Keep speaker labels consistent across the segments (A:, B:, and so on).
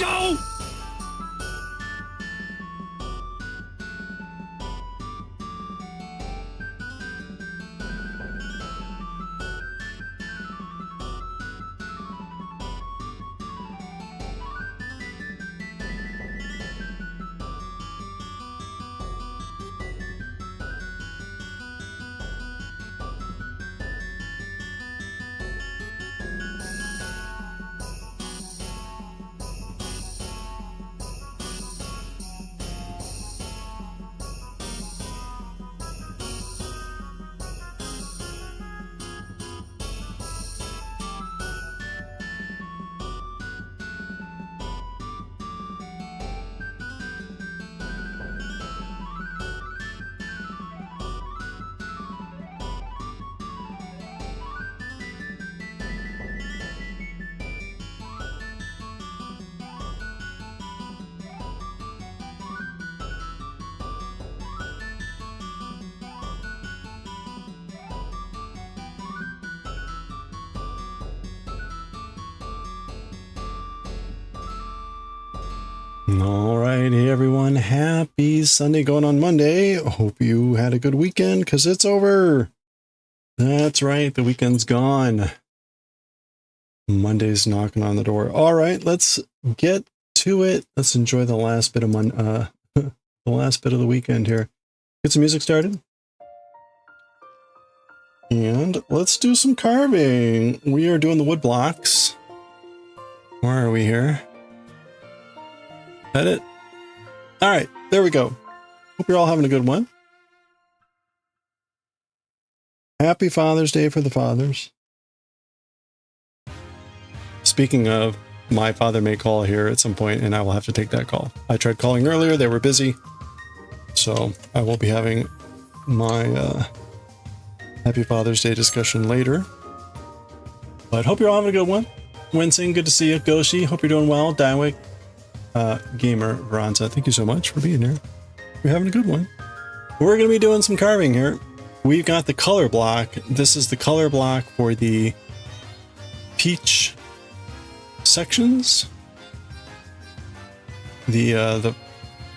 A: Go! Alrighty, everyone. Happy Sunday going on Monday. Hope you had a good weekend because it's over. That's right. The weekend's gone. Monday's knocking on the door. All right, let's get to it. Let's enjoy the last bit of the last bit of the weekend here. Get some music started. And let's do some carving. We are doing the wood blocks. Where are we here? That it? All right, there we go. Hope you're all having a good one. Happy Father's Day for the fathers. Speaking of, my father may call here at some point, and I will have to take that call. I tried calling earlier, they were busy. So I will be having my Happy Father's Day discussion later. But hope you're all having a good one. Winsing, good to see you. Goshi, hope you're doing well. Daiwick. Gamer Veronza, thank you so much for being here. We're having a good one. We're going to be doing some carving here. We've got the color block. This is the color block for the peach sections. The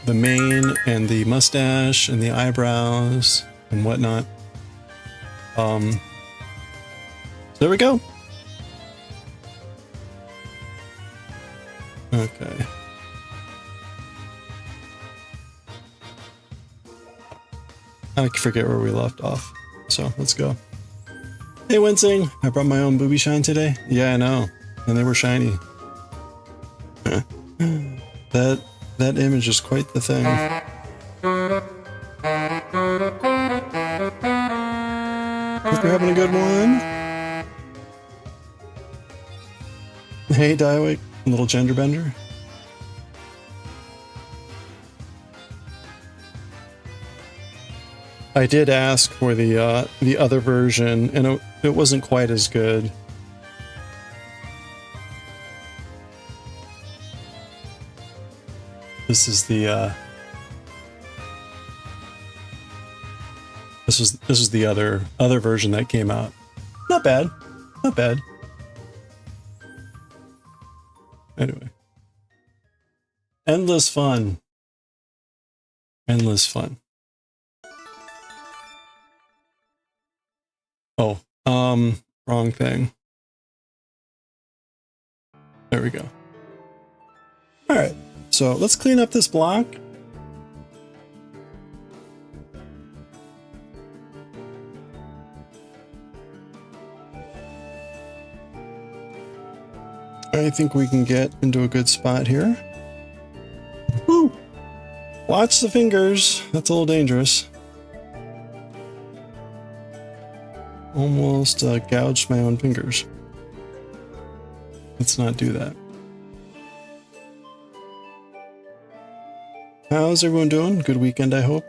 A: mane and the mustache and the eyebrows and whatnot. So there we go. Okay. I forget where we left off, so let's go. Hey Winsing, I brought my own booby shine today. Yeah, I know, and they were shiny. that image is quite the thing. Hope you're having a good one. Hey Daiwick, little gender bender. I did ask for the other version, and it wasn't quite as good. This is the this is the other version that came out. Not bad, not bad. Anyway, endless fun, endless fun. Oh, wrong thing. There we go. All right, so let's clean up this block. I think we can get into a good spot here. Woo! Watch the fingers. That's a little dangerous. Almost gouged my own fingers. Let's not do that. How's everyone doing? Good weekend, I hope.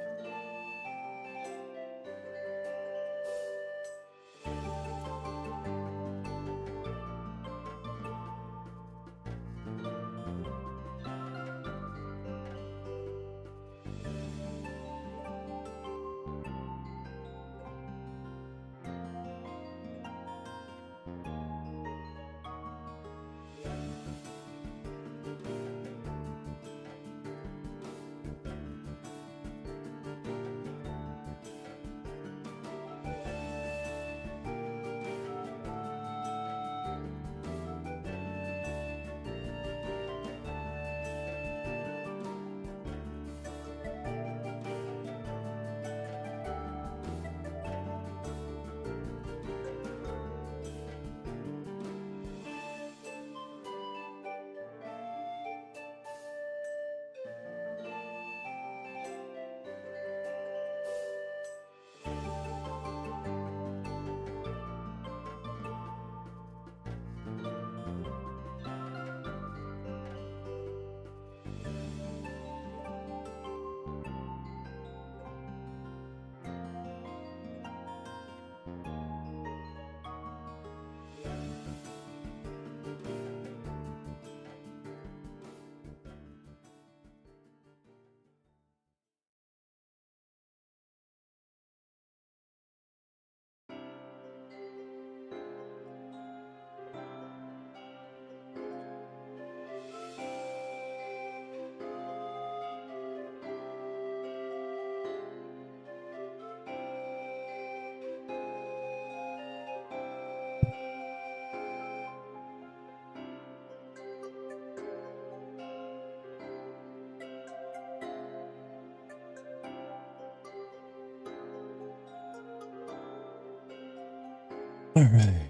A: All right.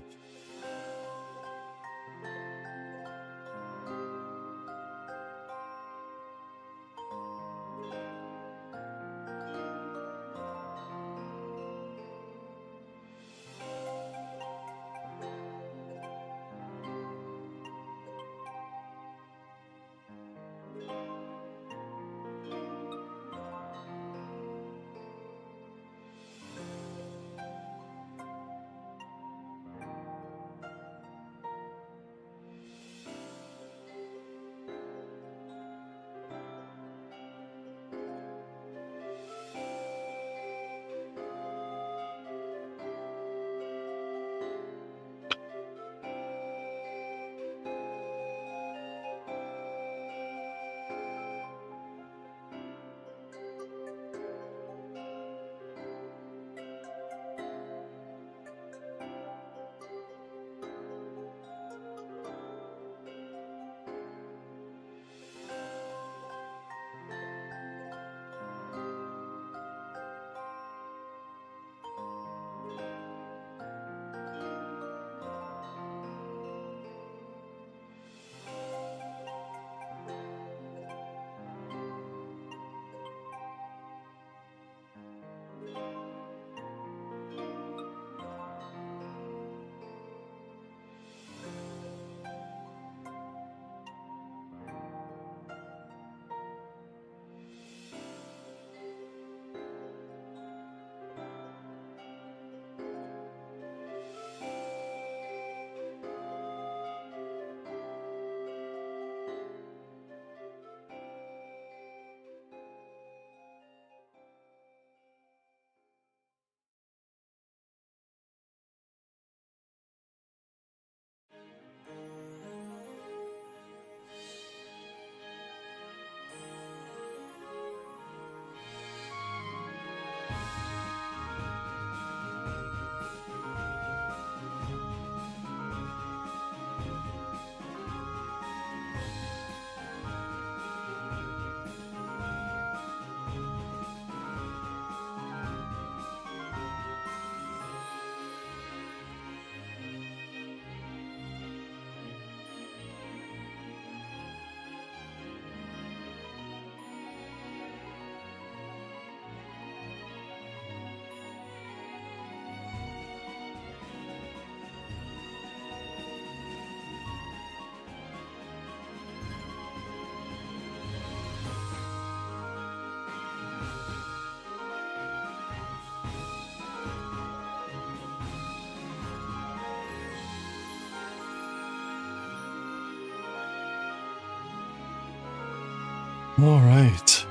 A: All right.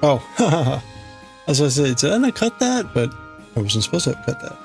A: Oh, I was going to say, did I not cut that? But I wasn't supposed to have cut that.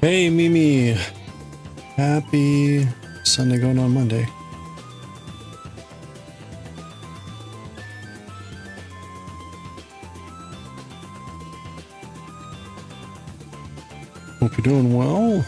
A: Hey, Mimi. Happy Sunday going on Monday. Hope you're doing well.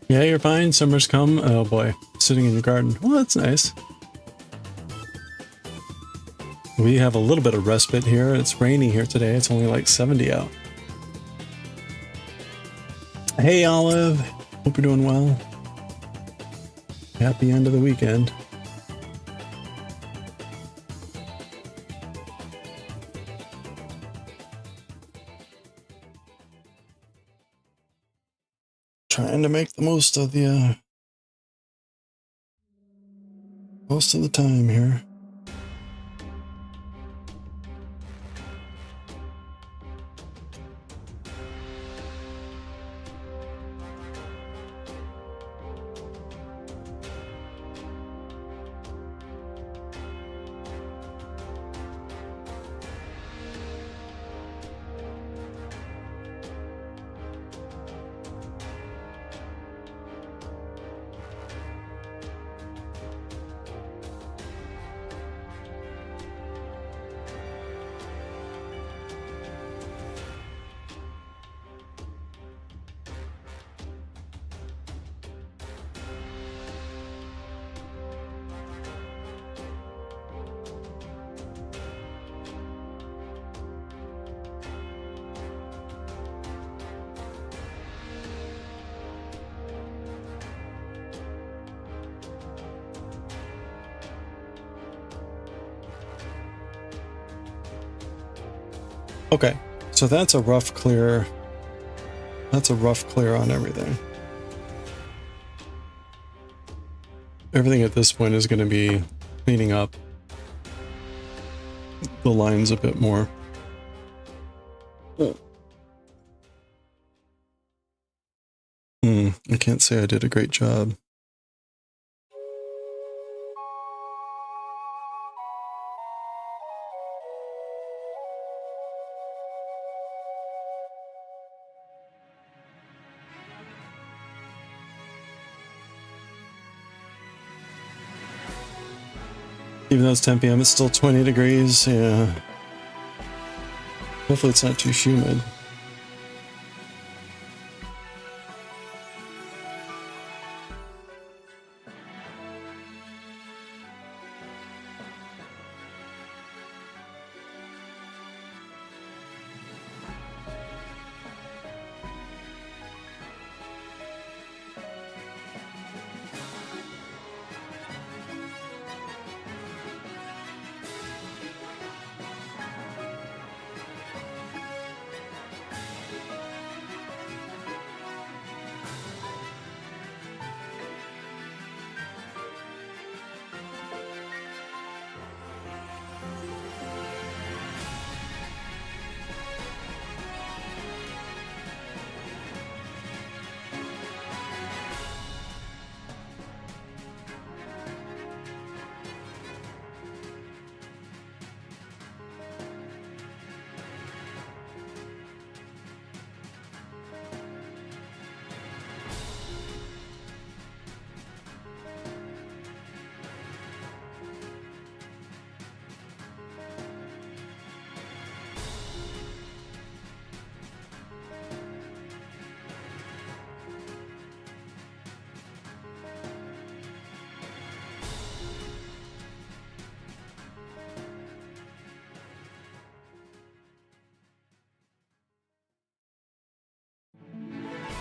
A: Yeah, you're fine. Summer's come. Oh boy, sitting in your garden. Well, that's nice. We have a little bit of respite here. It's rainy here today. It's only like 70 out. Hey, Olive. Hope you're doing well. Happy end of the weekend. Trying to make the most of the time here. Okay, so that's a rough clear. That's a rough clear on everything. Everything at this point is going to be cleaning up the lines a bit more. I can't say I did a great job. Even though it's 10 p.m., it's still 20 degrees. Yeah. Hopefully it's not too humid.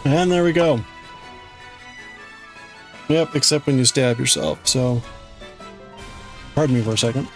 A: And there we go. Yep, except when you stab yourself, so pardon me for a second.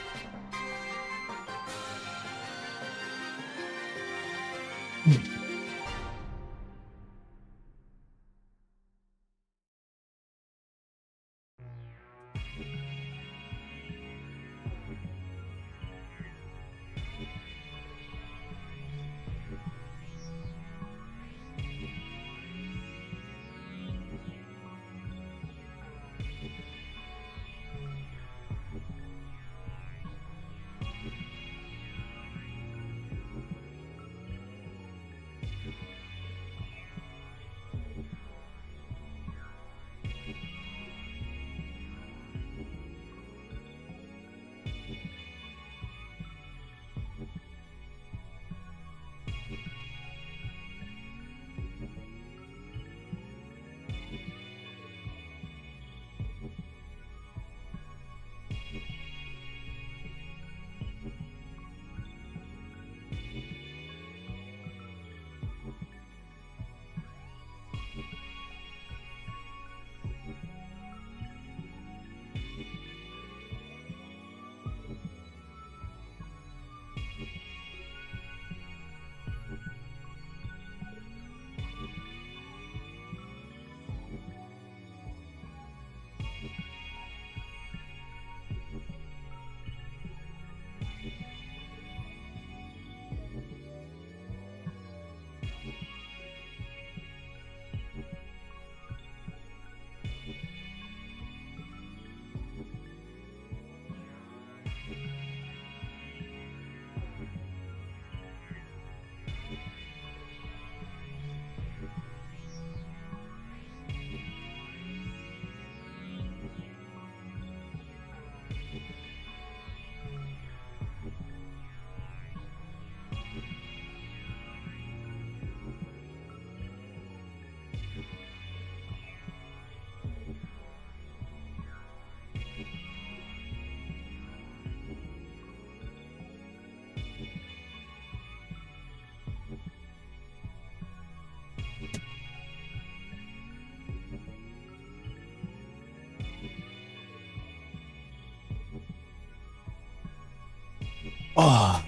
A: Oh,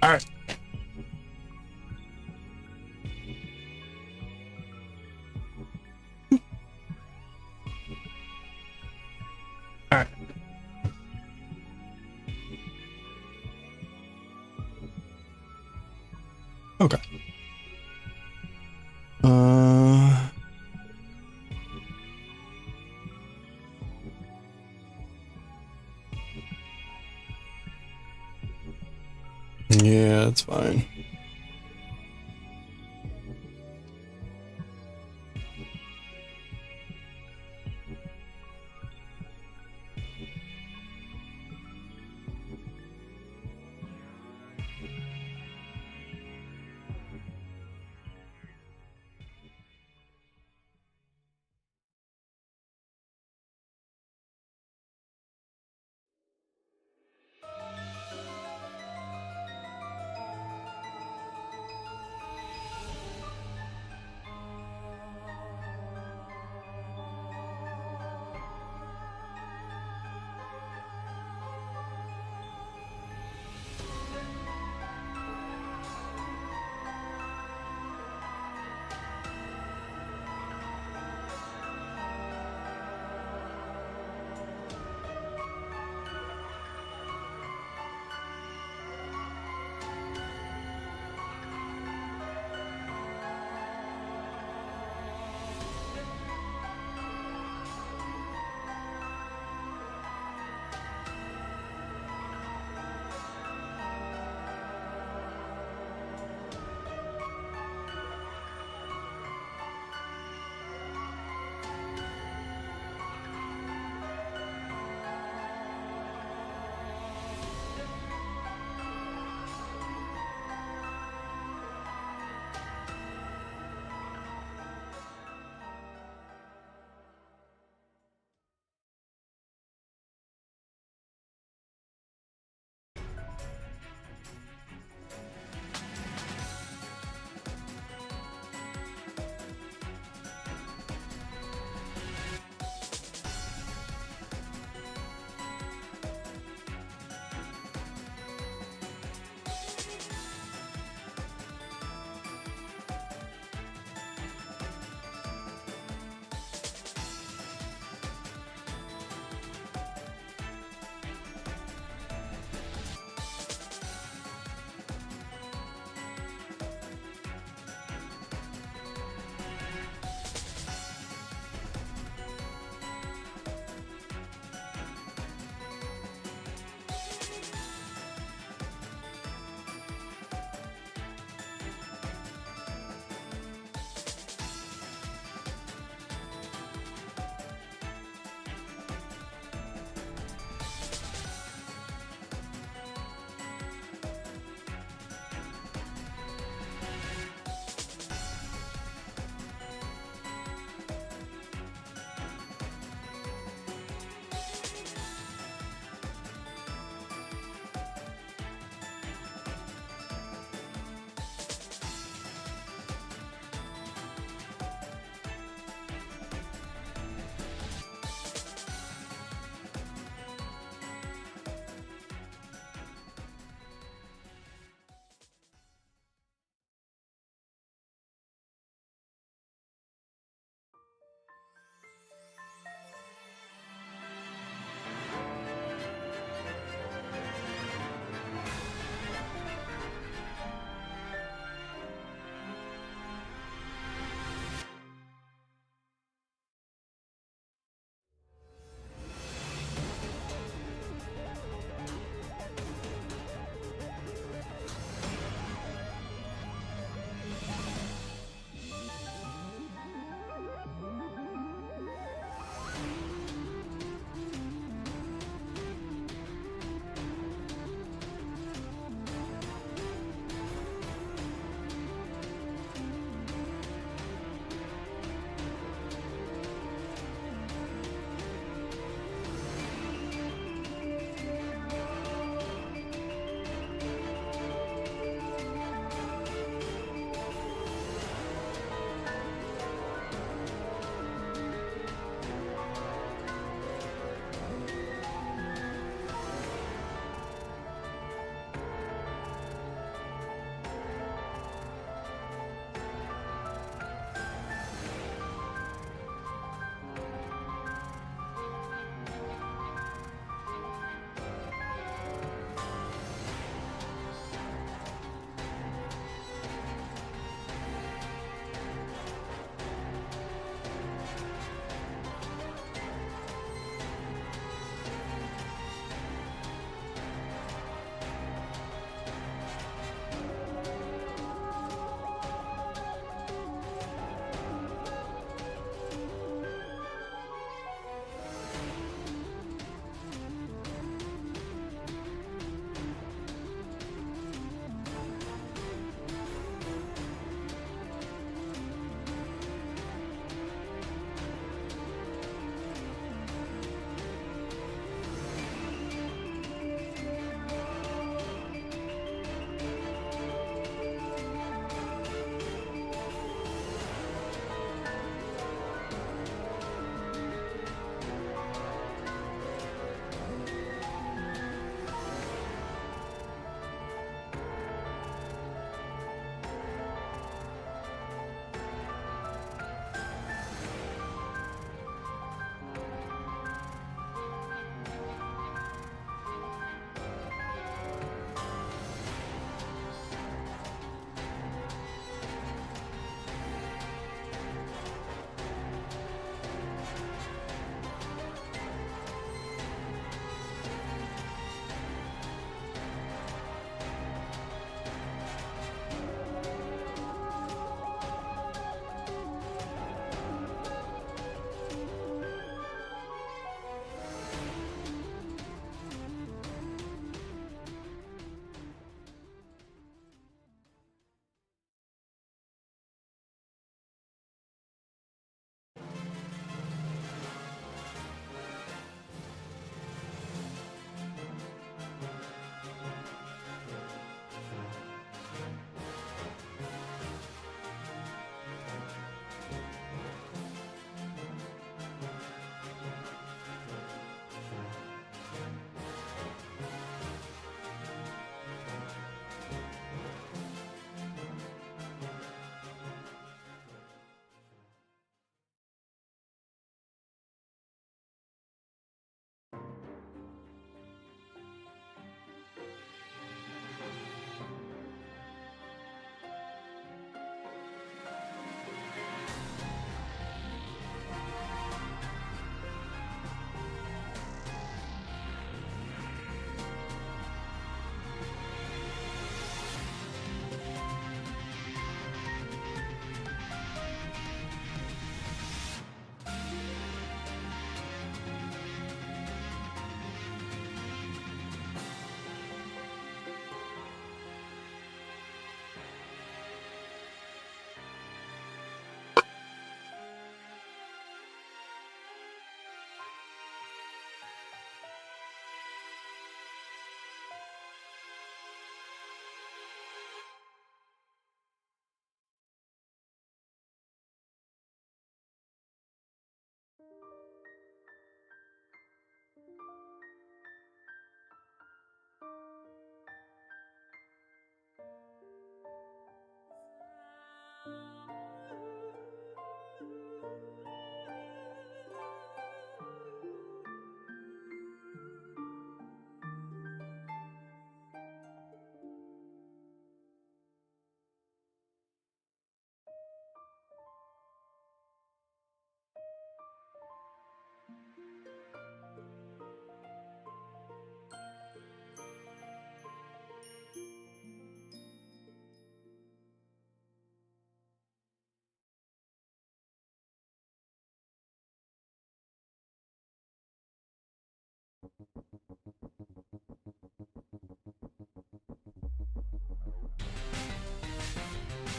A: all right. All right. Okay. Yeah, that's fine.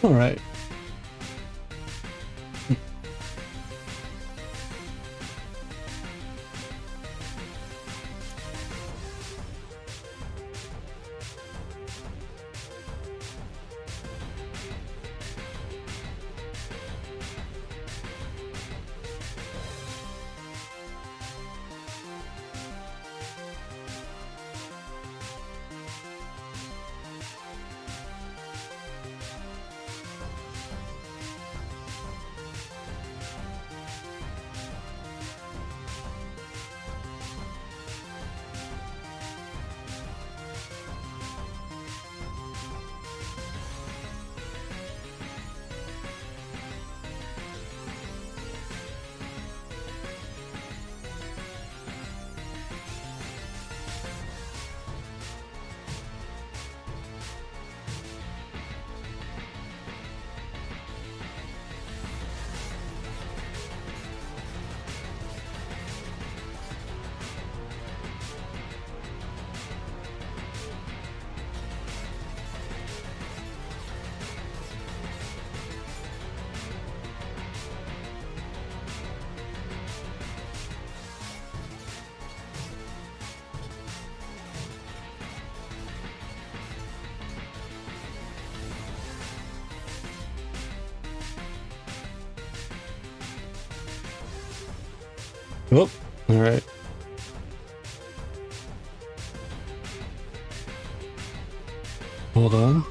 A: All right. Oh, all right. Hold on.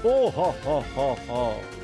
B: Oh, ha, ha, ha, ha.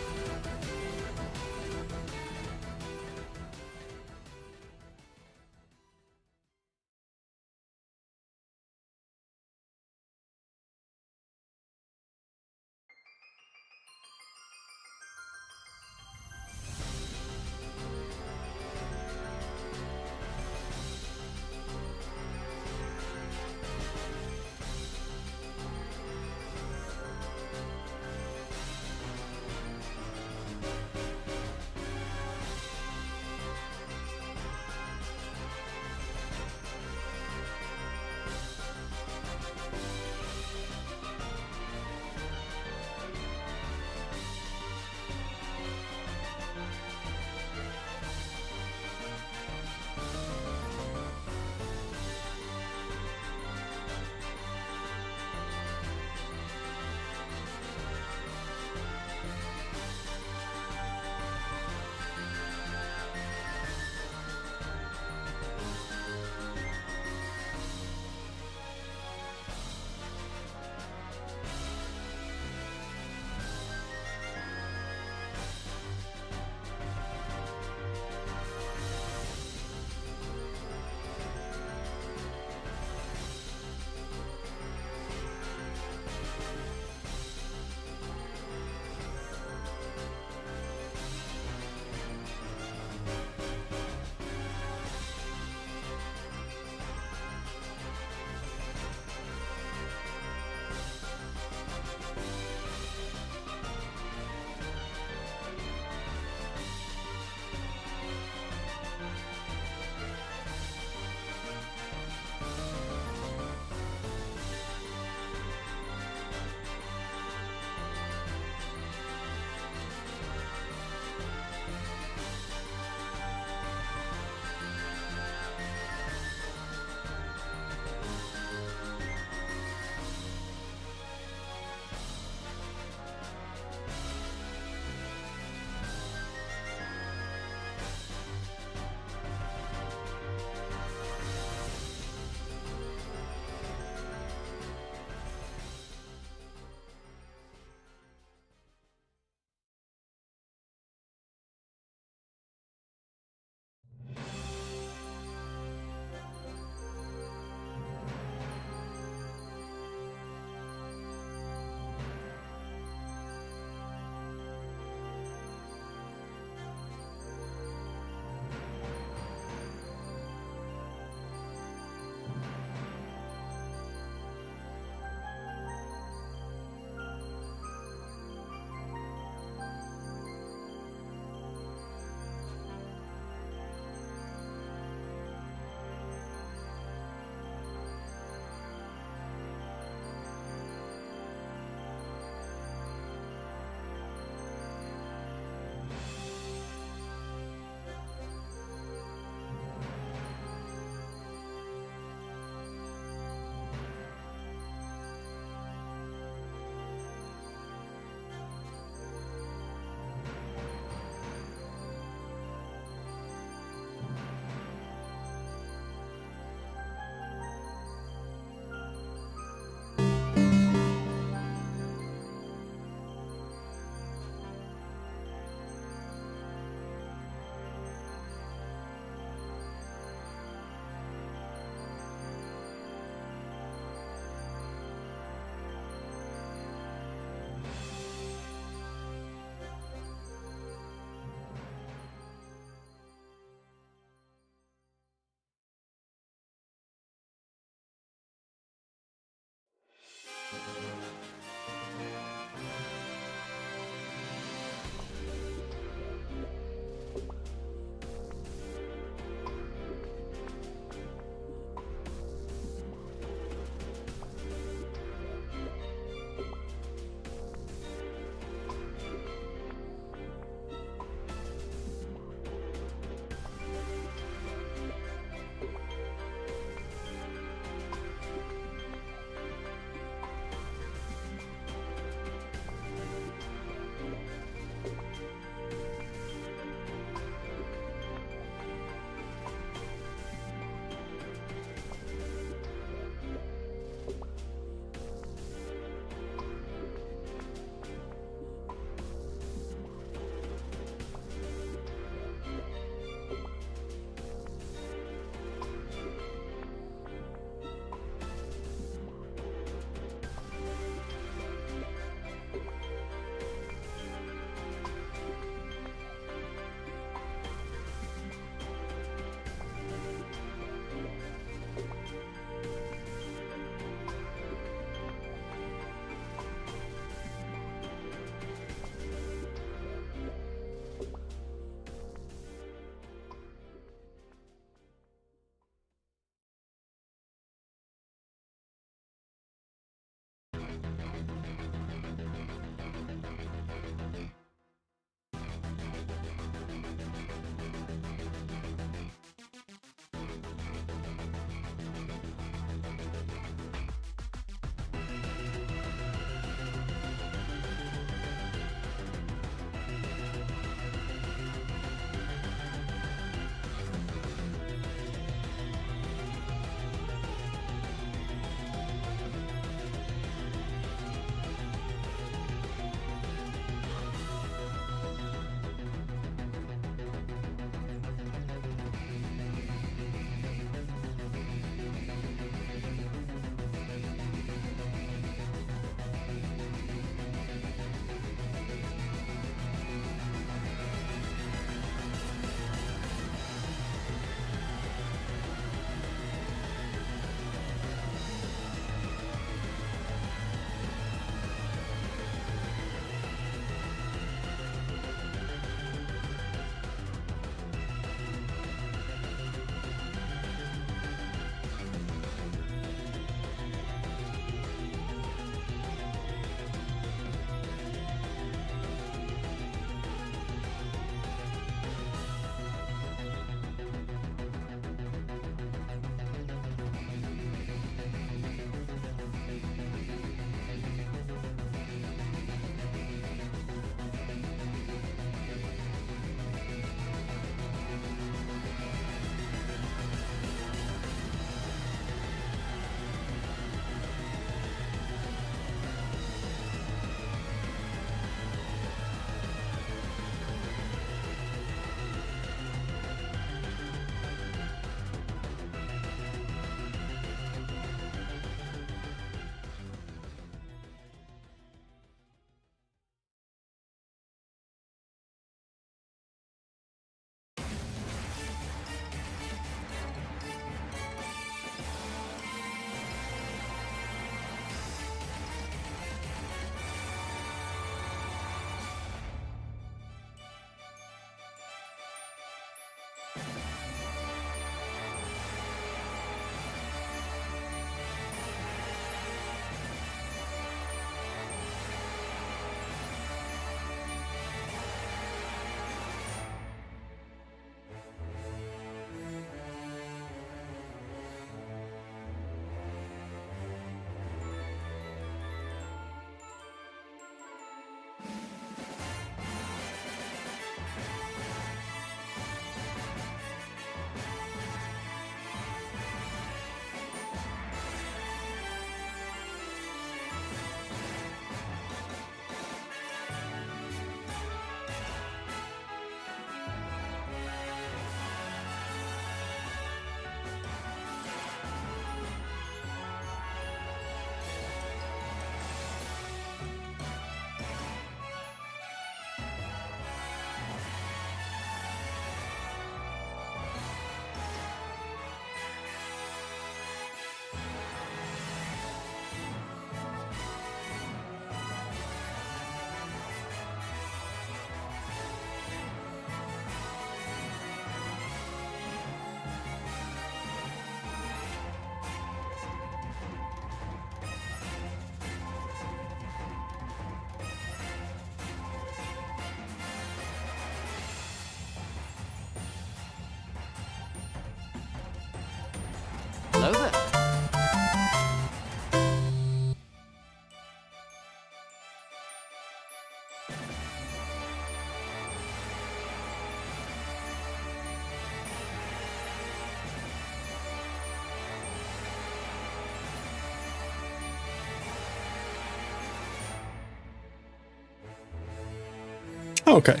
A: Okay.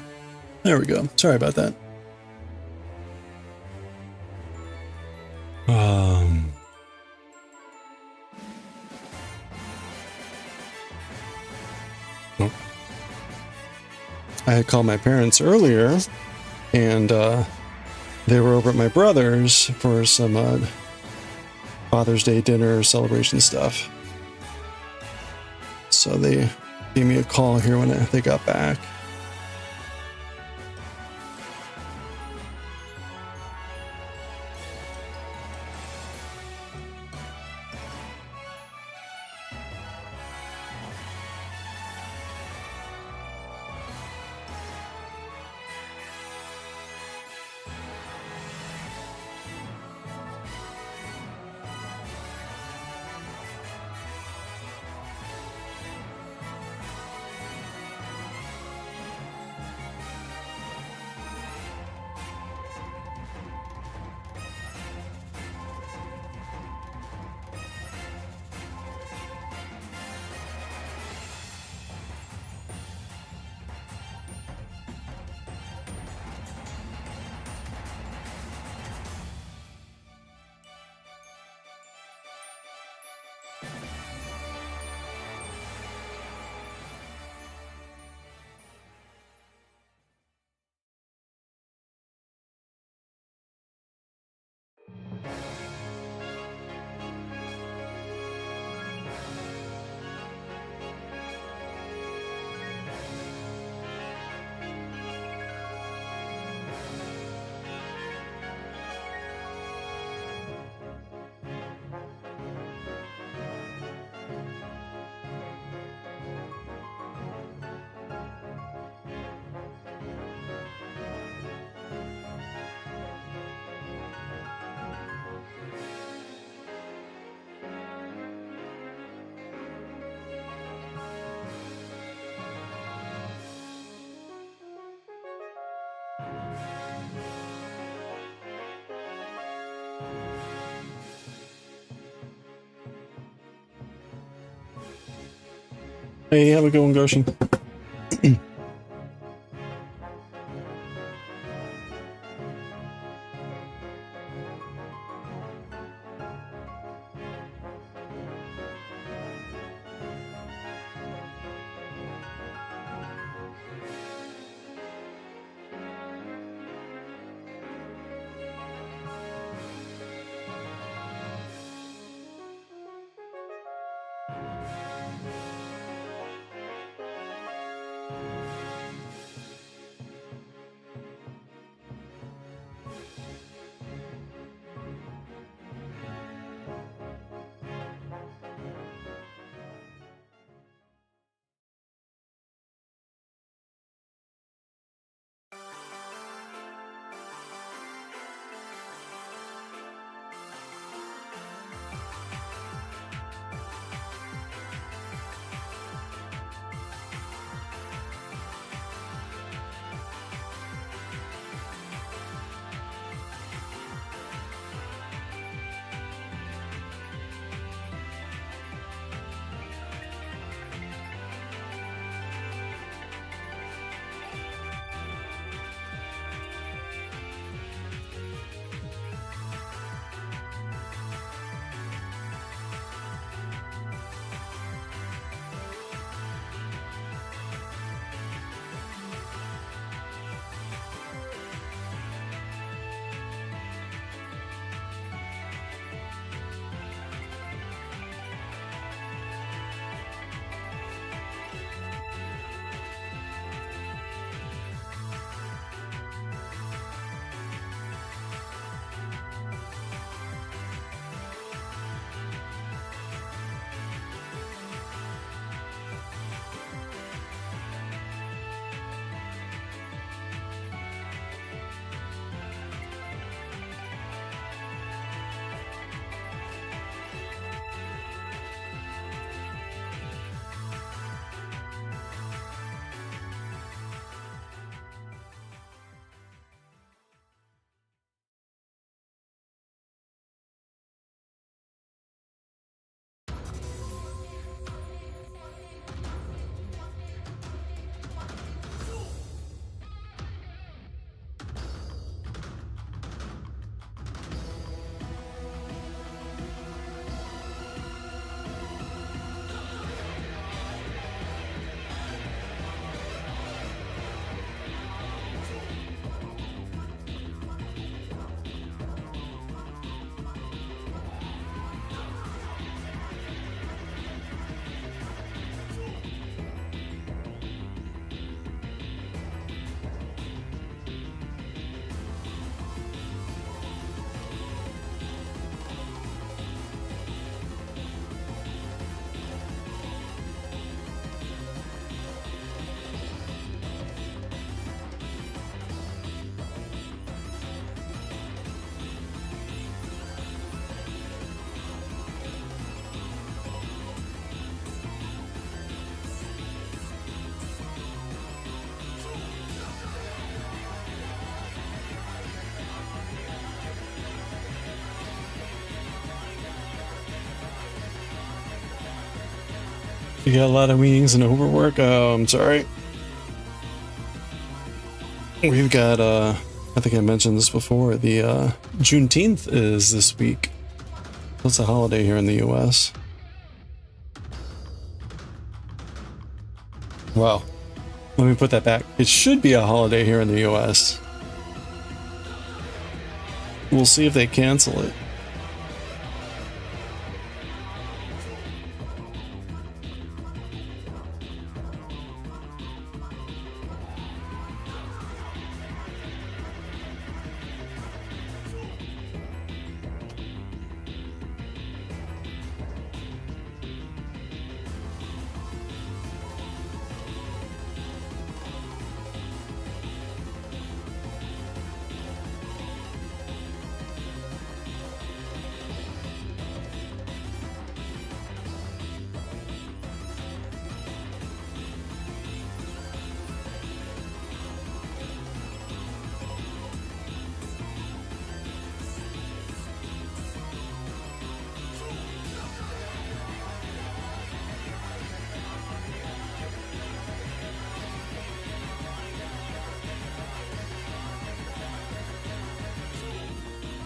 A: There we go. Sorry about that. Nope. I had called my parents earlier, and they were over at my brother's for some Father's Day dinner celebration stuff. So they gave me a call here when they got back. Hey, have a good one, Goshen. You got a lot of meetings and overwork. Oh, I'm sorry. We've got, I think I mentioned this before, the Juneteenth is this week. It's a holiday here in the US. Wow. Let me put that back. It should be a holiday here in the US. We'll see if they cancel it.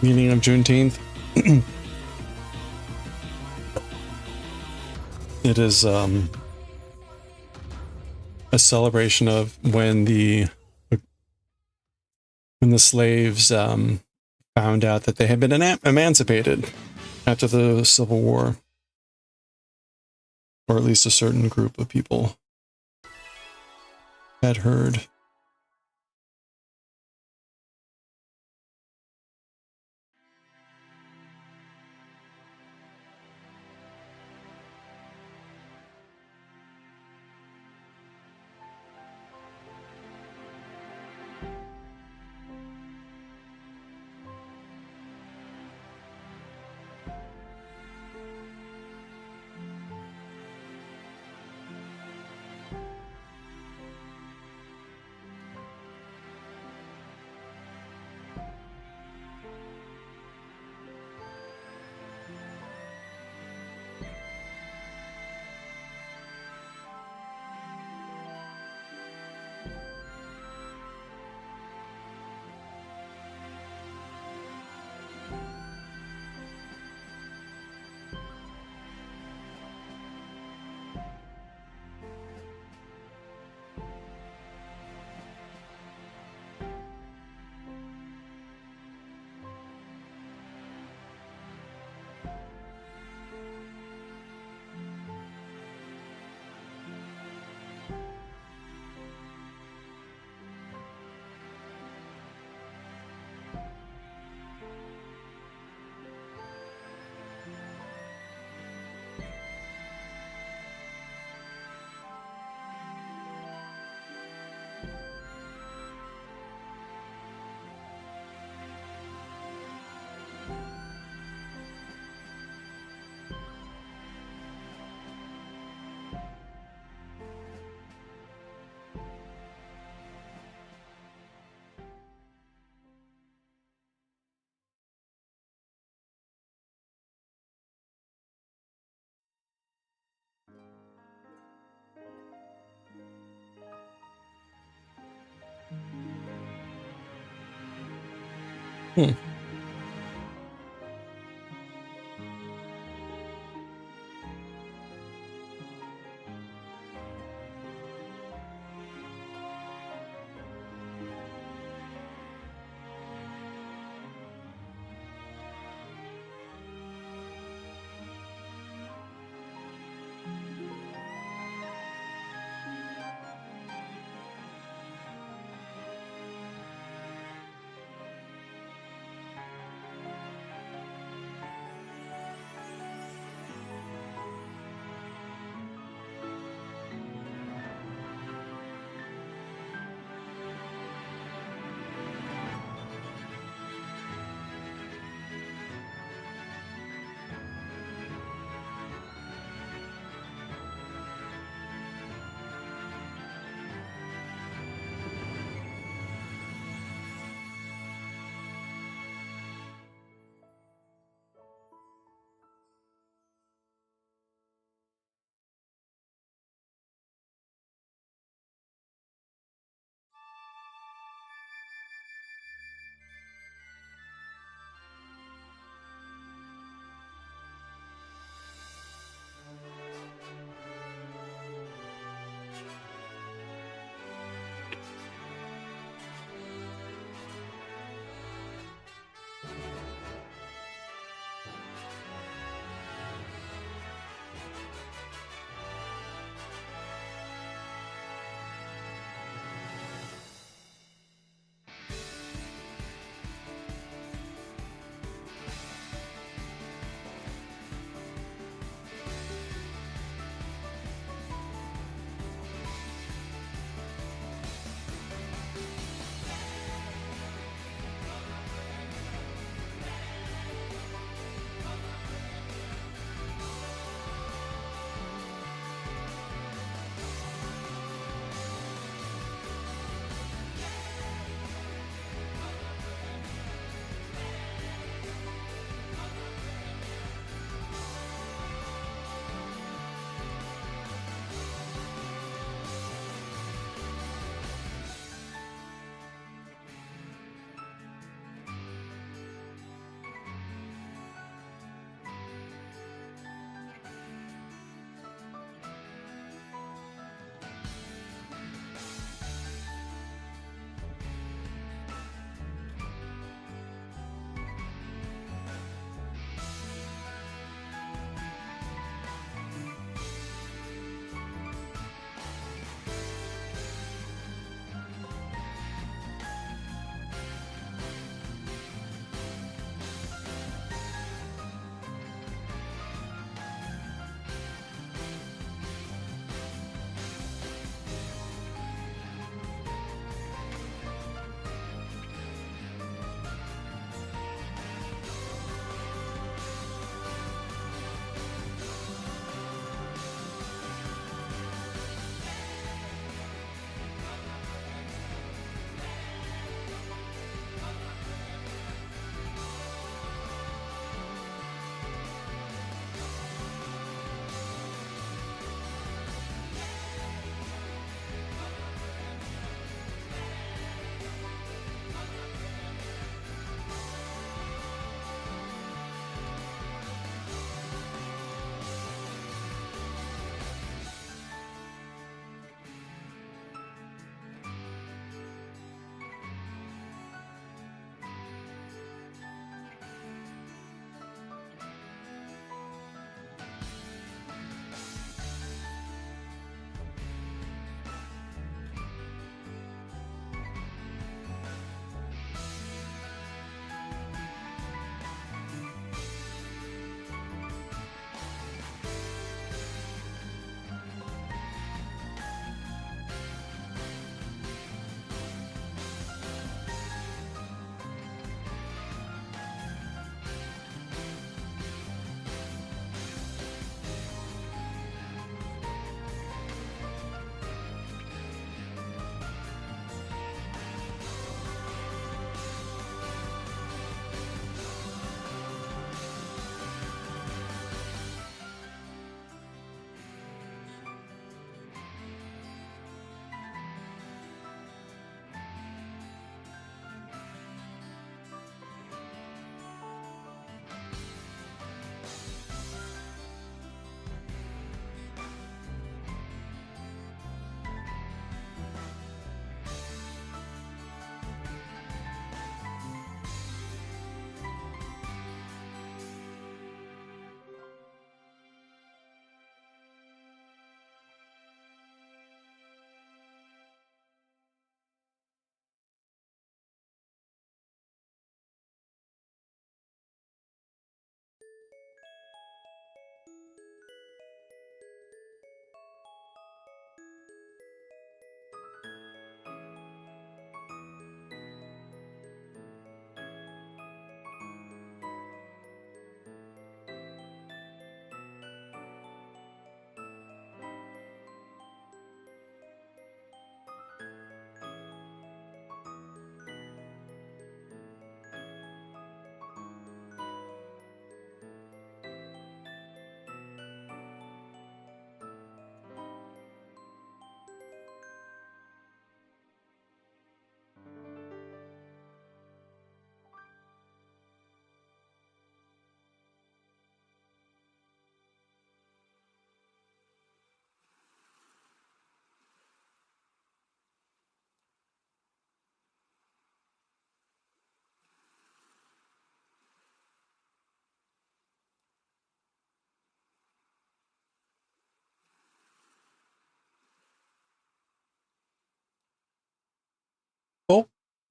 A: Meaning of Juneteenth. It is a celebration of when the slaves found out that they had been emancipated after the Civil War, or at least a certain group of people had heard. Hmm.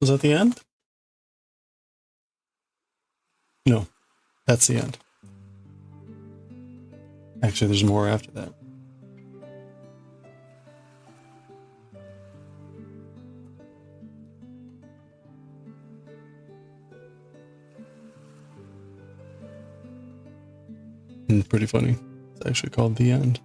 A: Was that the end? No, that's the end. Actually, there's more after that. Pretty funny. It's actually called The End.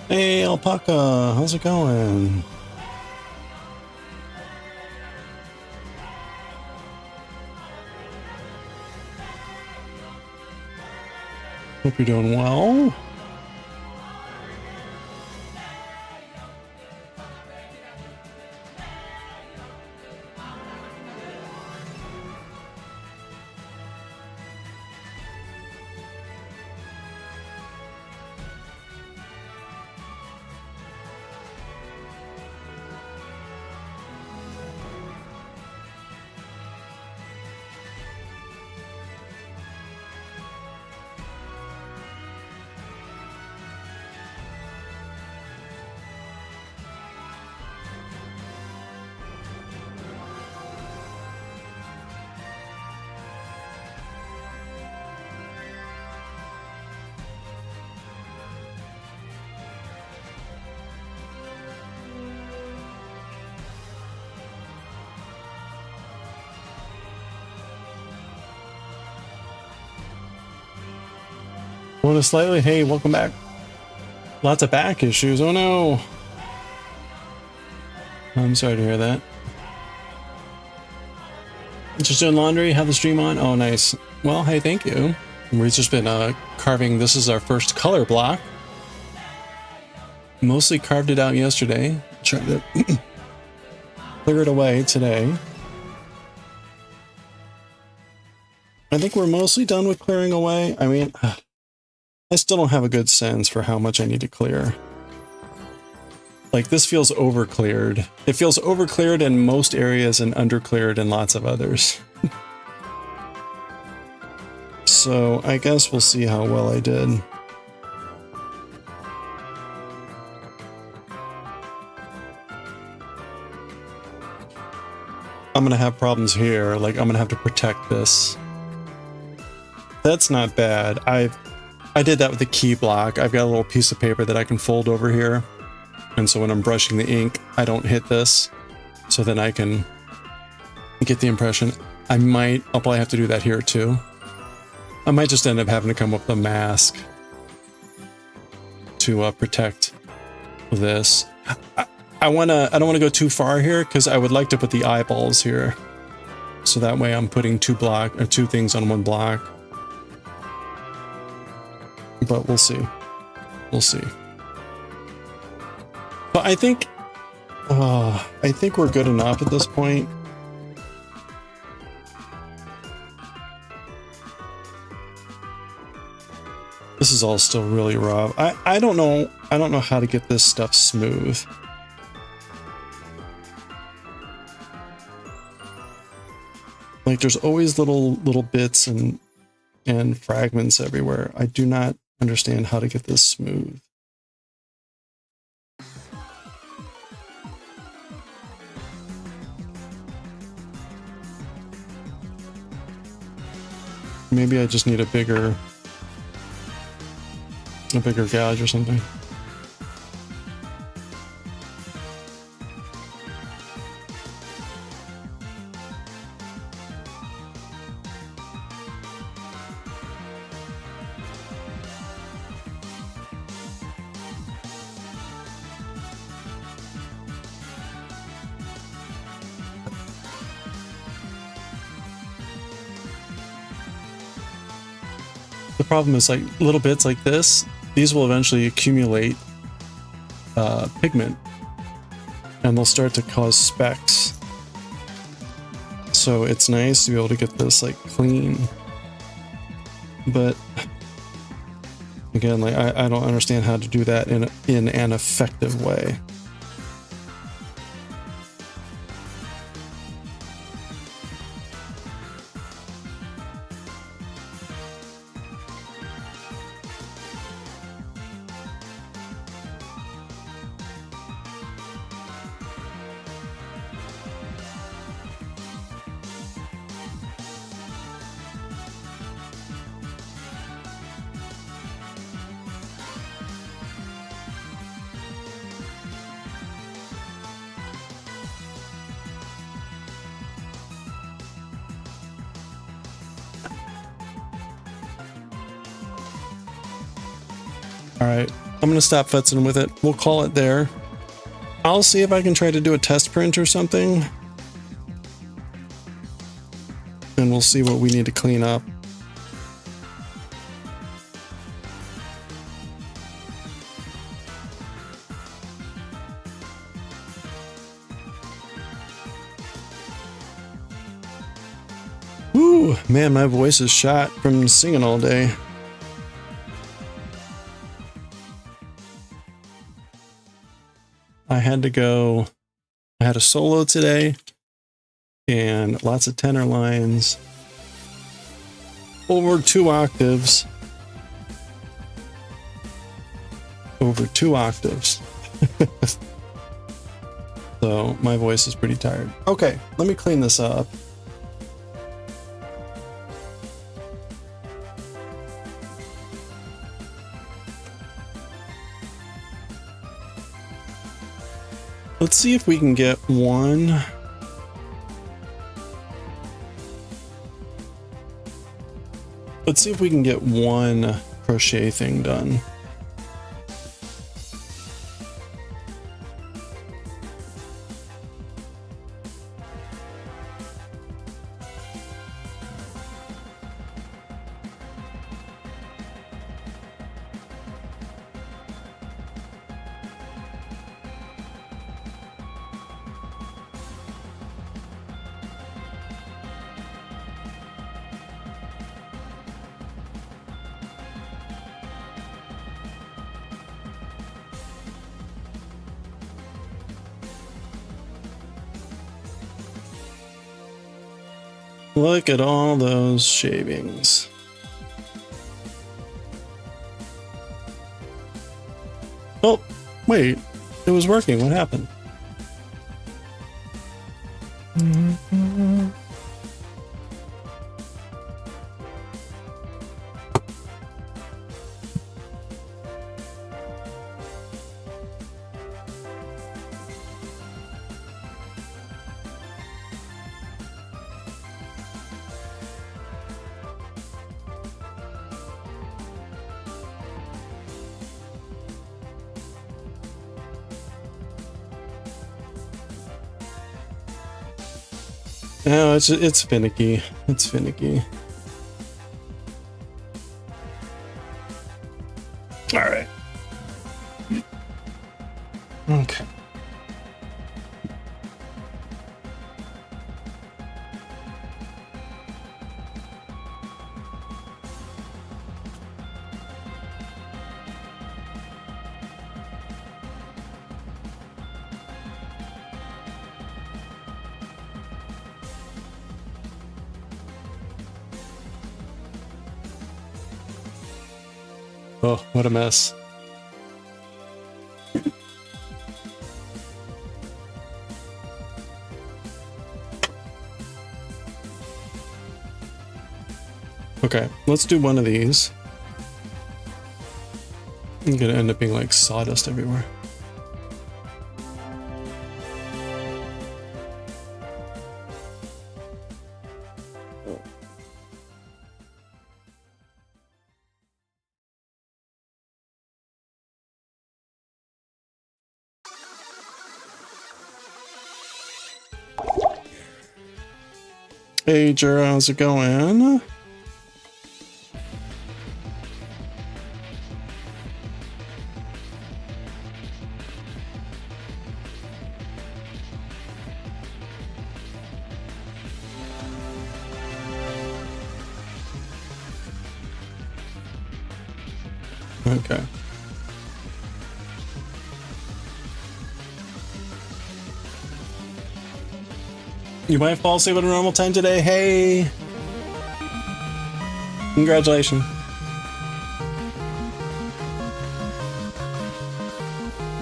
A: Hey, Alpaca, how's it going? Hope you're doing well. Well, slightly. Hey, welcome back. Lots of back issues. Oh no. I'm sorry to hear that. Just doing laundry. Have the stream on. Oh, nice. Well, hey, thank you. We've just been carving. This is our first color block. Mostly carved it out yesterday. Tried to clear it away today. I think we're mostly done with clearing away. I mean, I still don't have a good sense for how much I need to clear. Like, this feels over-cleared. It feels over-cleared in most areas and under-cleared in lots of others. So, I guess we'll see how well I did. I'm gonna have problems here. Like, I'm gonna have to protect this. That's not bad. I did that with the key block. I've got a little piece of paper that I can fold over here. And so when I'm brushing the ink, I don't hit this. So then I can get the impression. I'll probably have to do that here too. I might just end up having to come up with a mask to protect this. I don't want to go too far here because I would like to put the eyeballs here. So that way I'm putting two things on one block. But we'll see. We'll see. But I think we're good enough at this point. This is all still really rough. I don't know how to get this stuff smooth. Like, there's always little bits and fragments everywhere. I do not understand how to get this smooth. Maybe I just need a bigger gouge or something. The problem is, like, little bits like this, these will eventually accumulate pigment and they'll start to cause specks. So it's nice to be able to get this like clean, but again, like I don't understand how to do that in an effective way. All right, I'm gonna stop futzing with it. We'll call it there. I'll see if I can try to do a test print or something. And we'll see what we need to clean up. Woo, man, my voice is shot from singing all day. I had to go, I had a solo today and lots of tenor lines over 2 octaves. Over 2 octaves. So my voice is pretty tired. Okay, let me clean this up. Let's see if we can get one. Let's see if we can get one crochet thing done. Look at all those shavings. Oh, wait, it was working. What happened? No, it's finicky. It's finicky. All right. Okay. Oh, what a mess. Okay, let's do one of these. I'm gonna end up being like sawdust everywhere. Hey, Jura, how's it going? Okay. You might fall asleep at a normal time today. Hey! Congratulations.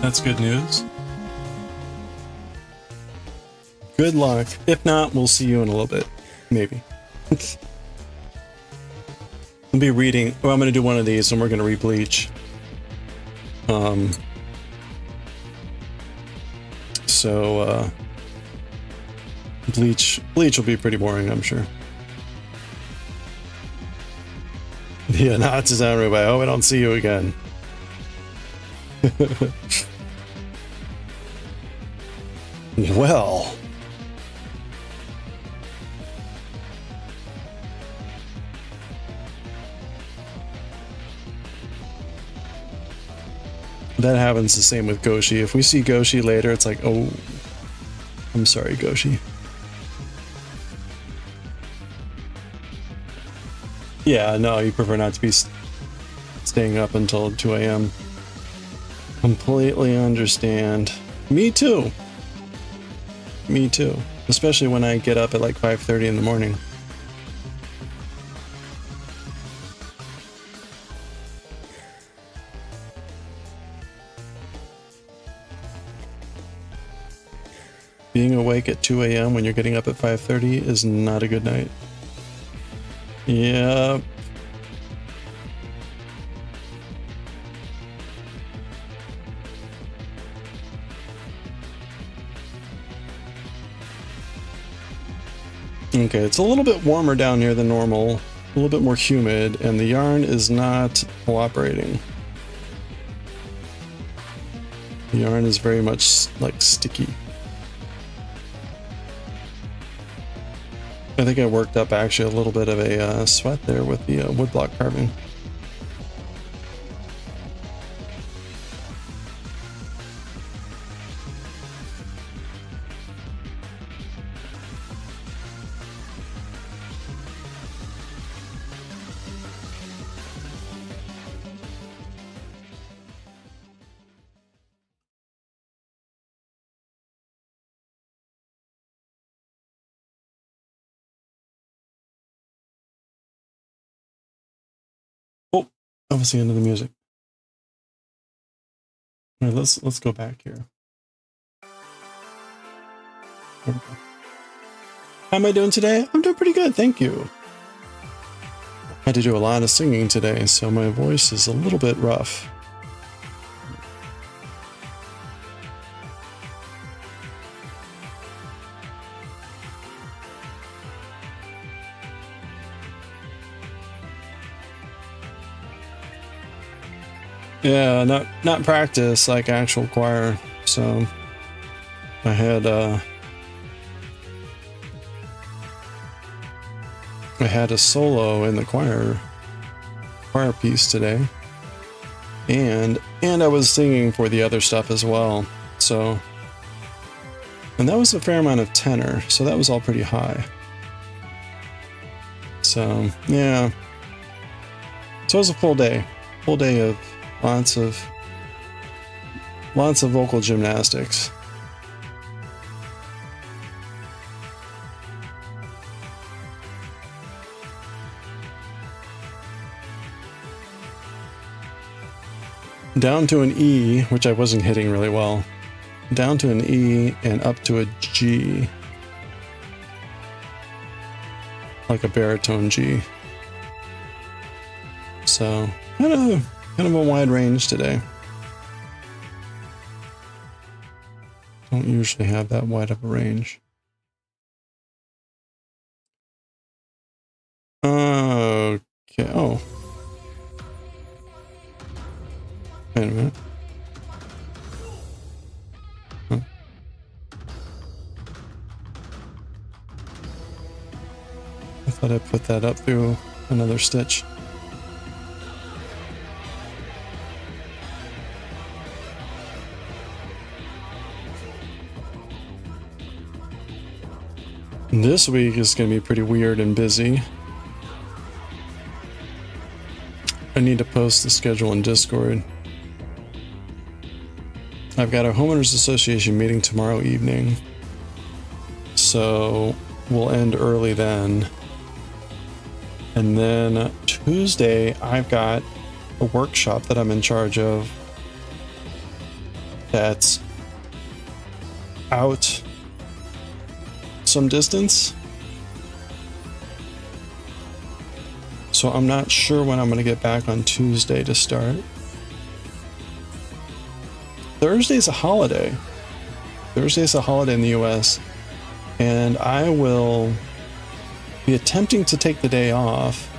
A: That's good news. Good luck. If not, we'll see you in a little bit. Maybe. I'll be reading. Well, I'm going to do one of these and we're going to re-bleach. Bleach will be pretty boring, I'm sure. Yeah, not to sound rude, but I hope I don't see you again. Well. That happens the same with Goshi. If we see Goshi later, it's like, oh, I'm sorry, Goshi. Yeah, no, you prefer not to be staying up until 2 a.m. Completely understand. Me too. Me too. Especially when I get up at like 5:30 in the morning. Being awake at 2 a.m. when you're getting up at 5:30 is not a good night. Yeah. Okay, it's a little bit warmer down here than normal, a little bit more humid, and the yarn is not cooperating. The yarn is very much like sticky. I think I worked up actually a little bit of a sweat there with the woodblock carving. Oh, that was the end of the music. All right, let's go back here. There we go. How am I doing today? I'm doing pretty good, thank you. I had to do a lot of singing today, so my voice is a little bit rough. Yeah, not practice like actual choir. So I had a solo in the choir piece today, and I was singing for the other stuff as well. So, and that was a fair amount of tenor, so that was all pretty high. So yeah, so it was a full day of lots of vocal gymnastics. Down to an E, which I wasn't hitting really well. Down to an E and up to a G. Like a baritone G. So, kind of a wide range today. Don't usually have that wide of a range. Okay, oh. Wait a minute. Huh. I thought I put that up through another stitch. This week is going to be pretty weird and busy. I need to post the schedule in Discord. I've got a homeowners association meeting tomorrow evening, so we'll end early then. And then Tuesday, I've got a workshop that I'm in charge of that's out some distance. So I'm not sure when I'm going to get back on Tuesday to start. Thursday's a holiday. Thursday's a holiday in the US, and I will be attempting to take the day off.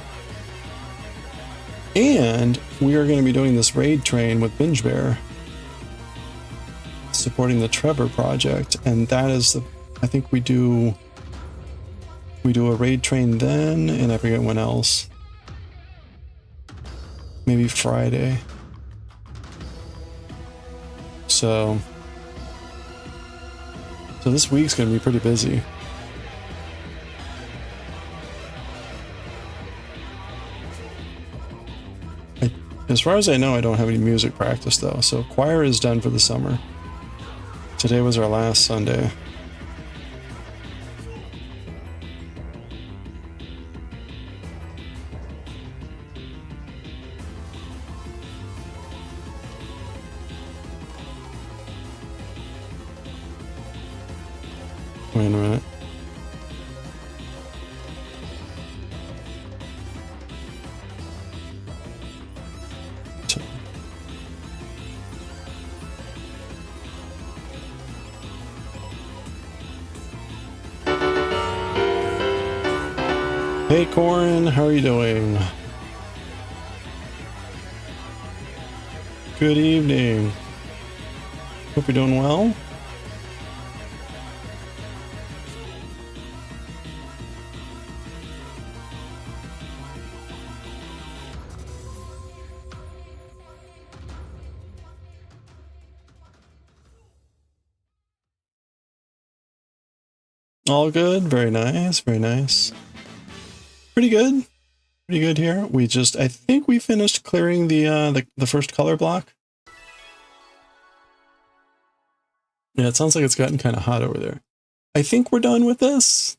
A: And we are going to be doing this raid train with Binge Bear supporting the Trevor project, and that is the, I think we do a raid train then, and I forget when else. Maybe Friday. So this week's gonna be pretty busy. As far as I know, I don't have any music practice though, so choir is done for the summer. Today was our last Sunday. Wait a minute. Hey Corin, how are you doing? Good evening. Hope you're doing well. All good, very nice, very nice. Pretty good here. I think we finished clearing the first color block. Yeah, it sounds like it's gotten kind of hot over there. I think we're done with this.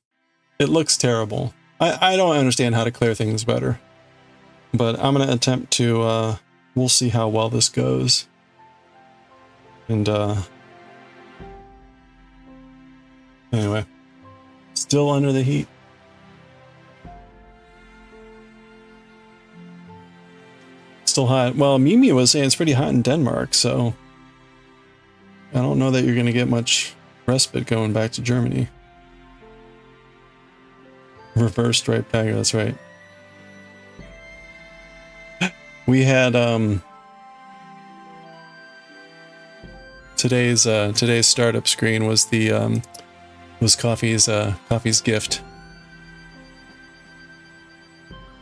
A: It looks terrible. I don't understand how to clear things better, but I'm gonna attempt to. We'll see how well this goes. And anyway, still under the heat. Still hot. Well, Mimi was saying it's pretty hot in Denmark, so I don't know that you're going to get much respite going back to Germany. Reverse striped bagger, that's right. We had today's startup screen was the was Coffee's gift.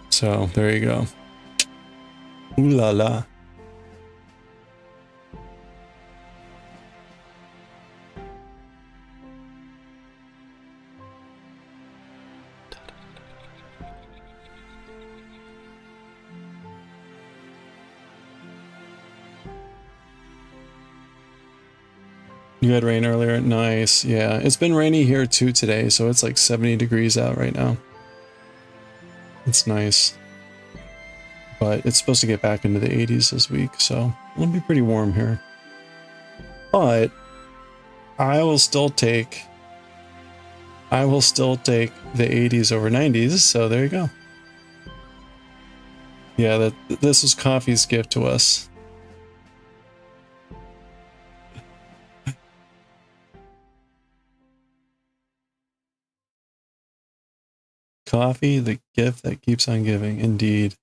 A: So there you go. Ooh la la. You had rain earlier? Nice. Yeah, it's been rainy here too today, so it's like 70 degrees out right now. It's nice. But it's supposed to get back into the 80s this week, so it'll be pretty warm here. But I will still take the 80s over 90s, so there you go. Yeah, this is Coffee's gift to us. Coffee, the gift that keeps on giving, indeed.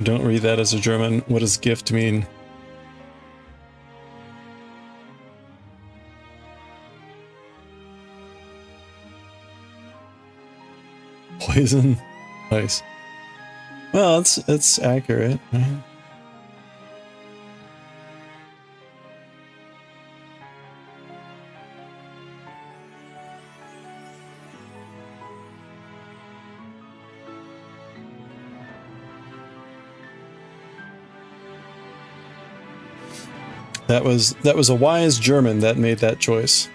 A: Don't read that as a German. What does gift mean? Poison? Nice. Well, it's accurate, right? That was a wise German that made that choice.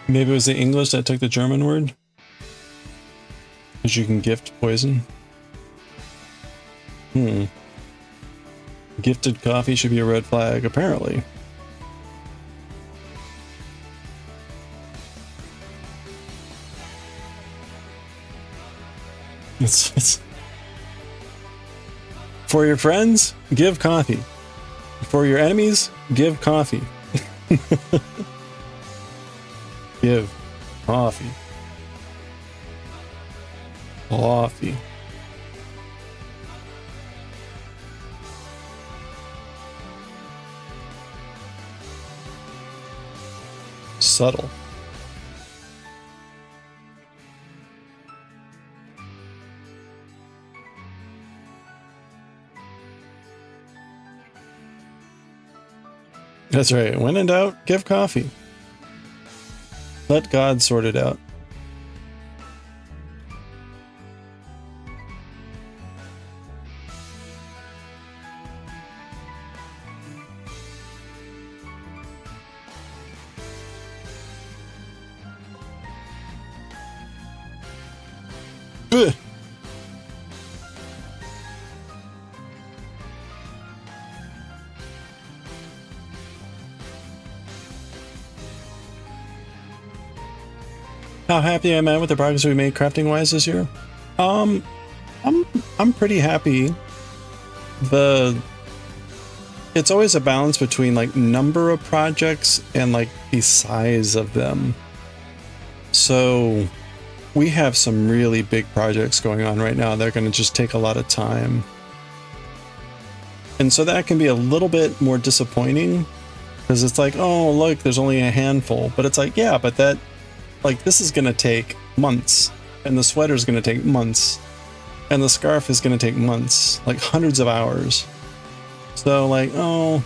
A: Maybe it was the English that took the German word? Because you can gift poison. Gifted coffee should be a red flag, apparently. It's for your friends, give coffee. For your enemies, give coffee. Give coffee. Coffee. Subtle. That's right. When in doubt, give coffee. Let God sort it out. Ugh. How happy am I with the progress we made crafting wise this year? I'm pretty happy. It's always a balance between like number of projects and like the size of them. So we have some really big projects going on right now. They're going to just take a lot of time. And so that can be a little bit more disappointing because it's like, oh, look, there's only a handful. But it's like, yeah, but that, like, this is going to take months, and the sweater is going to take months, and the scarf is going to take months, like hundreds of hours. So like, oh,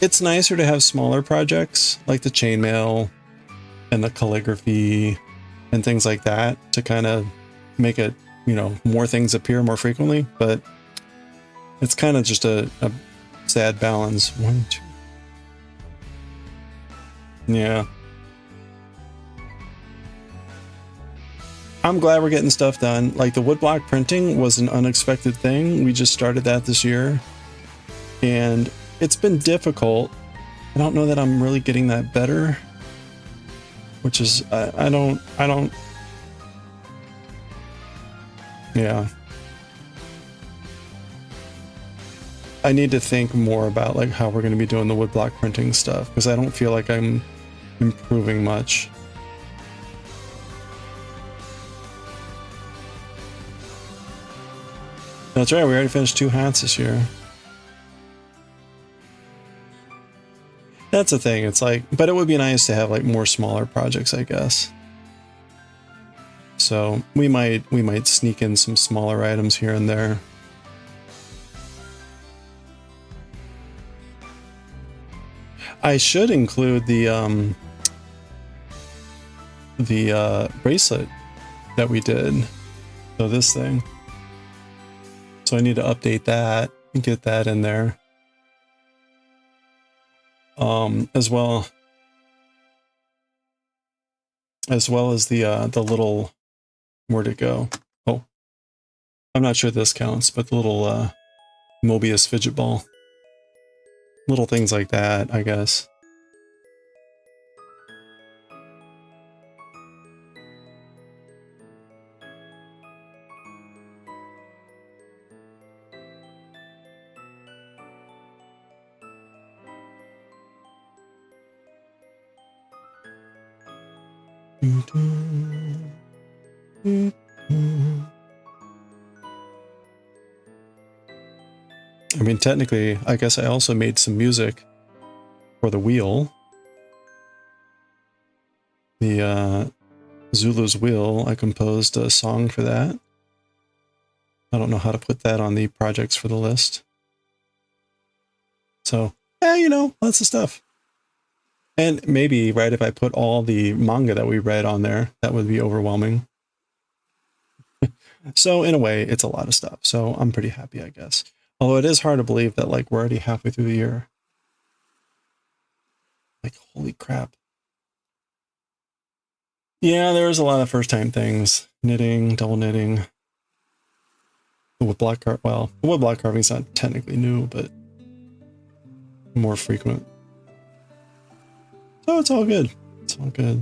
A: it's nicer to have smaller projects like the chainmail and the calligraphy and things like that to kind of make it, you know, more things appear more frequently. But it's kind of just a sad balance. 1, 2. Yeah. I'm glad we're getting stuff done. Like the woodblock printing was an unexpected thing. We just started that this year and it's been difficult. I don't know that I'm really getting that better, which is, I don't, yeah. I need to think more about like how we're going to be doing the woodblock printing stuff because I don't feel like I'm improving much. That's right, we already finished 2 hats this year. That's the thing, it's like, but it would be nice to have like more smaller projects, I guess. So we might sneak in some smaller items here and there. I should include the bracelet that we did. So this thing. So I need to update that and get that in there. As well as the little, where'd it go? Oh, I'm not sure this counts, but the little Mobius fidget ball. Little things like that, I guess. I mean, technically, I guess I also made some music for the wheel. The Zulu's Wheel, I composed a song for that. I don't know how to put that on the projects for the list. So, yeah, you know, lots of stuff. And maybe, right, if I put all the manga that we read on there, that would be overwhelming. So, in a way, it's a lot of stuff. So, I'm pretty happy, I guess. Although it is hard to believe that, like, we're already halfway through the year. Like, holy crap. Yeah, there was a lot of first time things. Knitting, double knitting. The wood block carving, well, the wood block carving is not technically new, but more frequent. So it's all good. It's all good.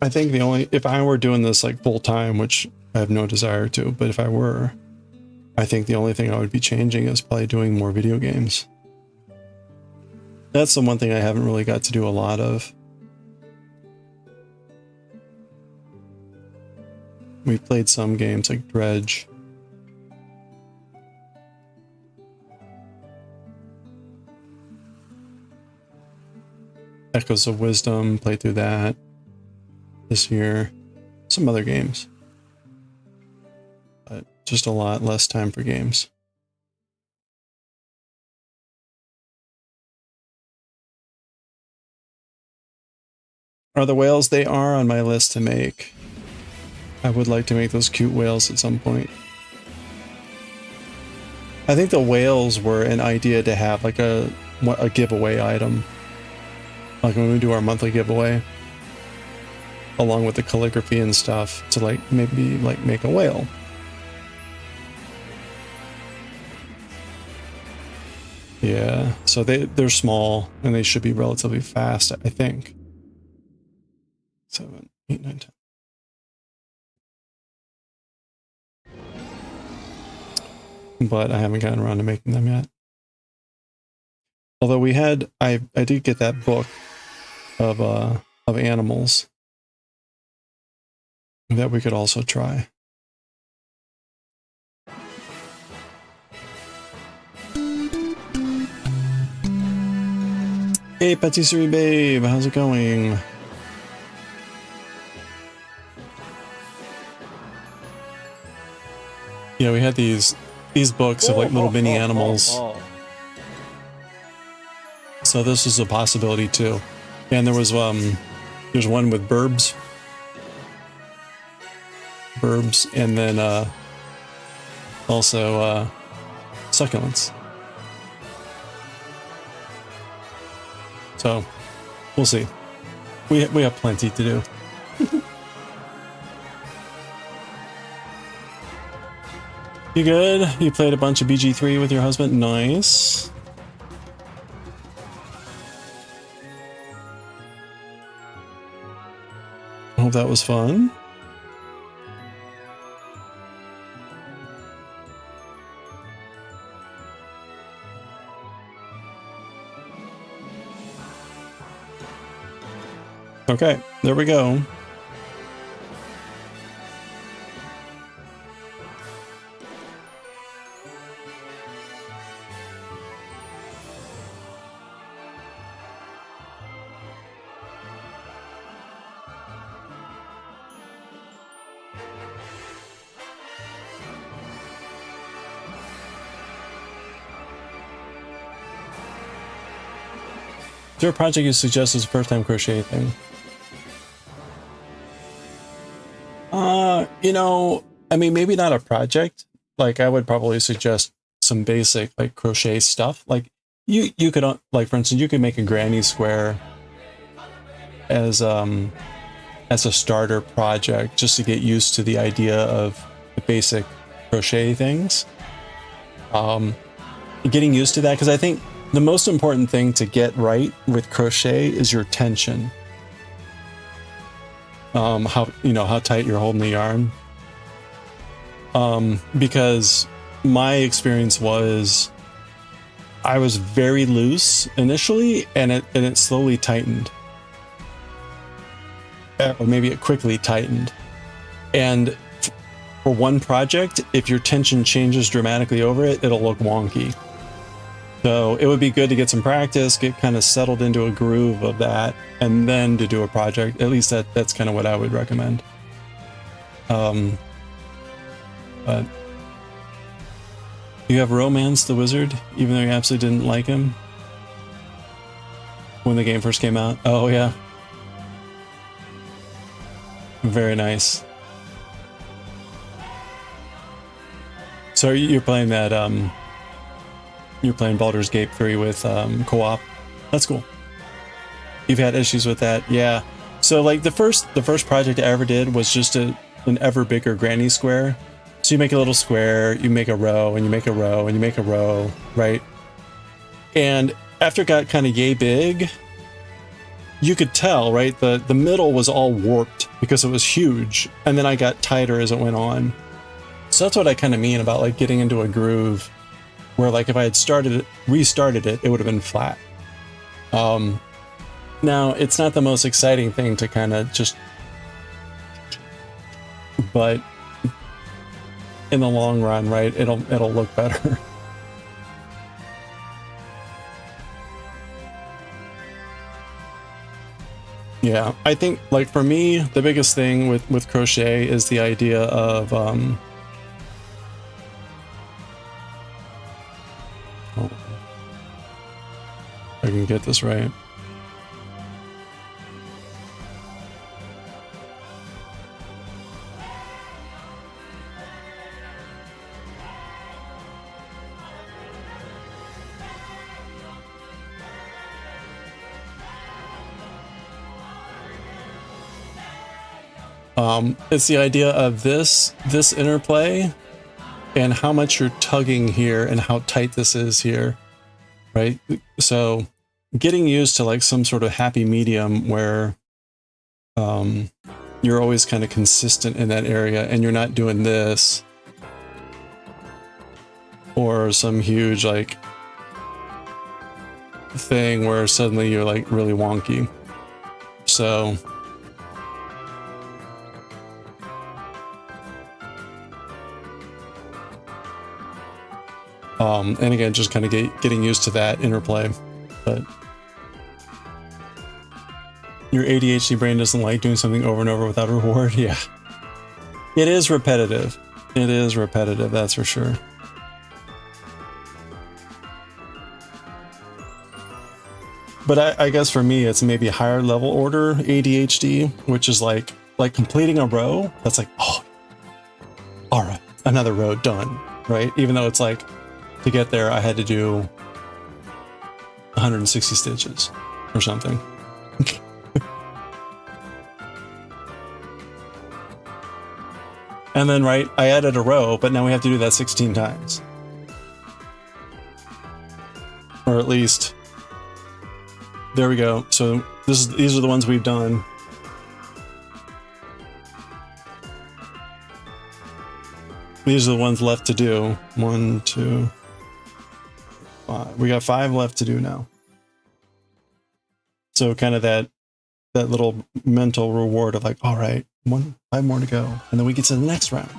A: I think the only, if I were doing this like full time, which I have no desire to, but if I were, I think the only thing I would be changing is probably doing more video games. That's the one thing I haven't really got to do a lot of. We played some games like Dredge. Echoes of Wisdom, played through that this year. Some other games. But just a lot less time for games. Are the whales? They are on my list to make. I would like to make those cute whales at some point. I think the whales were an idea to have like a giveaway item. Like when we do our monthly giveaway. Along with the calligraphy and stuff to like maybe like make a whale. Yeah, so they're small and they should be relatively fast, I think. 7, 8, 9, 10. But I haven't gotten around to making them yet. Although we had, I did get that book of animals that we could also try. Hey, Patisserie Babe, how's it going? Yeah, we had these books of like little mini animals. So this is a possibility too. And there was there's one with burbs, and then also succulents. So we'll see. We have plenty to do. You good? You played a bunch of BG3 with your husband? Nice. I hope that was fun. Okay, there we go. Is there a project you suggest as a first-time crochet thing? You know, I mean, maybe not a project. Like, I would probably suggest some basic, like, crochet stuff. Like, you could, like, for instance, you could make a granny square as a starter project, just to get used to the idea of the basic crochet things. Getting used to that, because I think the most important thing to get right with crochet is your tension. How tight you're holding the yarn. Because my experience was I was very loose initially, and it slowly tightened. Or maybe it quickly tightened. And for one project, if your tension changes dramatically over it, it'll look wonky. So it would be good to get some practice, get kind of settled into a groove of that, and then to do a project. At least that's kind of what I would recommend. But you have Romance the Wizard, even though you absolutely didn't like him when the game first came out. Oh yeah. Very nice. So you're playing that, you're playing Baldur's Gate 3 with co-op. That's cool. You've had issues with that, yeah. So like the first project I ever did was just an ever bigger granny square. So you make a little square, you make a row, and you make a row, and you make a row, right? And after it got kind of yay big, you could tell, right? The middle was all warped because it was huge, and then I got tighter as it went on. So that's what I kind of mean about like getting into a groove where like if I had restarted it, it would have been flat. Now it's not the most exciting thing to kind of just, but in the long run, right? It'll look better. Yeah, I think like for me, the biggest thing with crochet is the idea of oh, I can get this right. It's the idea of this interplay and how much you're tugging here and how tight this is here, right? So getting used to like some sort of happy medium where you're always kind of consistent in that area and you're not doing this or some huge like thing where suddenly you're like really wonky. So and again, just kind of getting used to that interplay. But your ADHD brain doesn't like doing something over and over without a reward. Yeah, it is repetitive. It is repetitive, that's for sure. But I guess for me, it's maybe higher level order ADHD, which is like completing a row. That's like, oh, all right, another row done, right? Even though it's like, to get there, I had to do 160 stitches or something. And then, right, I added a row, but now we have to do that 16 times. Or at least, there we go. So these are the ones we've done. These are the ones left to do. 1, 2, 5. We got 5 left to do now. So kind of that little mental reward of like, all right, 5 more to go, and then we get to the next round.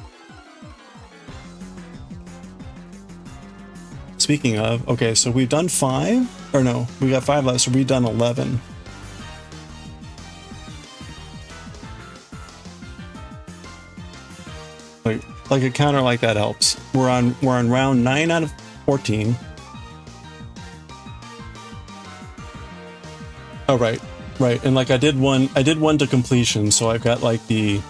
A: Speaking of, okay, so we've done 5, or no, we got 5 left, so we've done 11. Like a counter like that helps. We're on round 9 out of 14. Oh right, and like I did one to completion, so I've got like the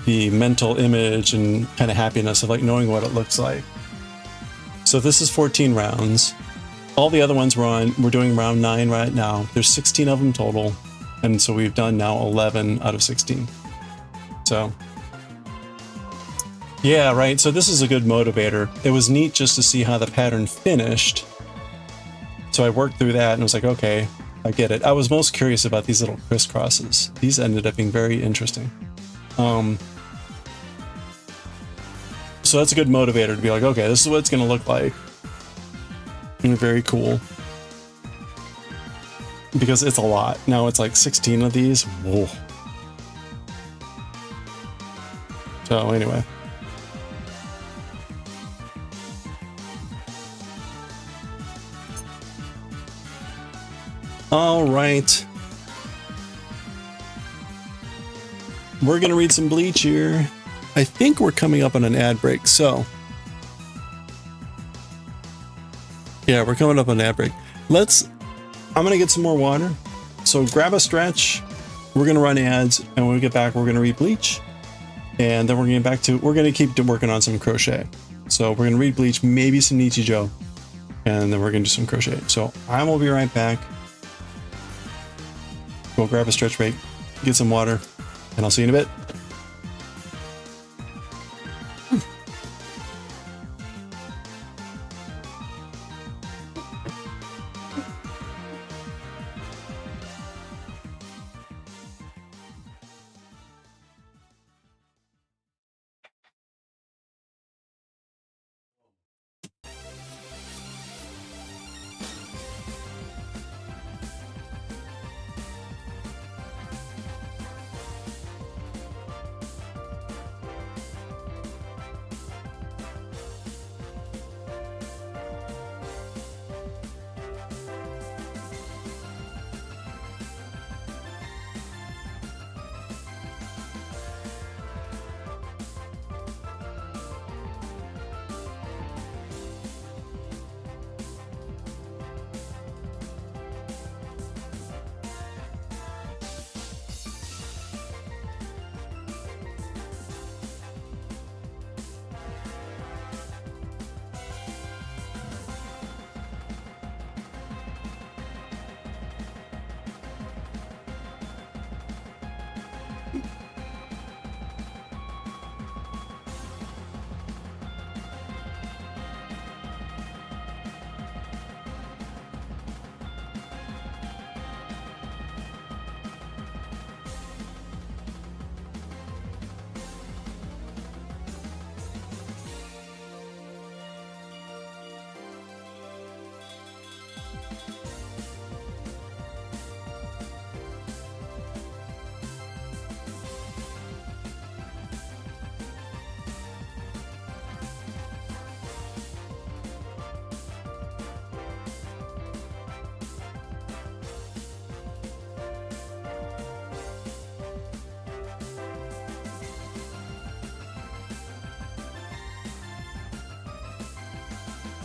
A: mental image and kind of happiness of like knowing what it looks like. So this is 14 rounds. All the other ones we're doing round 9 right now. There's 16 of them total, and so we've done now 11 out of 16. So yeah, right. So this is a good motivator. It was neat just to see how the pattern finished. So I worked through that and was like, okay, I get it. I was most curious about these little crisscrosses. These ended up being very interesting. So that's a good motivator to be like, okay, this is what it's going to look like. And very cool. Because it's a lot. Now it's like 16 of these. Whoa. So anyway. All right. We're going to read some Bleach here. I think we're coming up on an ad break, so. Yeah, we're coming up on an ad break. I'm going to get some more water. So grab a stretch, we're going to run ads, and when we get back, we're going to read Bleach, and then we're going to get back to, we're going to keep working on some crochet. So we're going to read Bleach, maybe some Nichijou, and then we're going to do some crochet. So I will be right back. Go grab a stretch break, get some water, and I'll see you in a bit.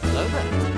B: Hello there.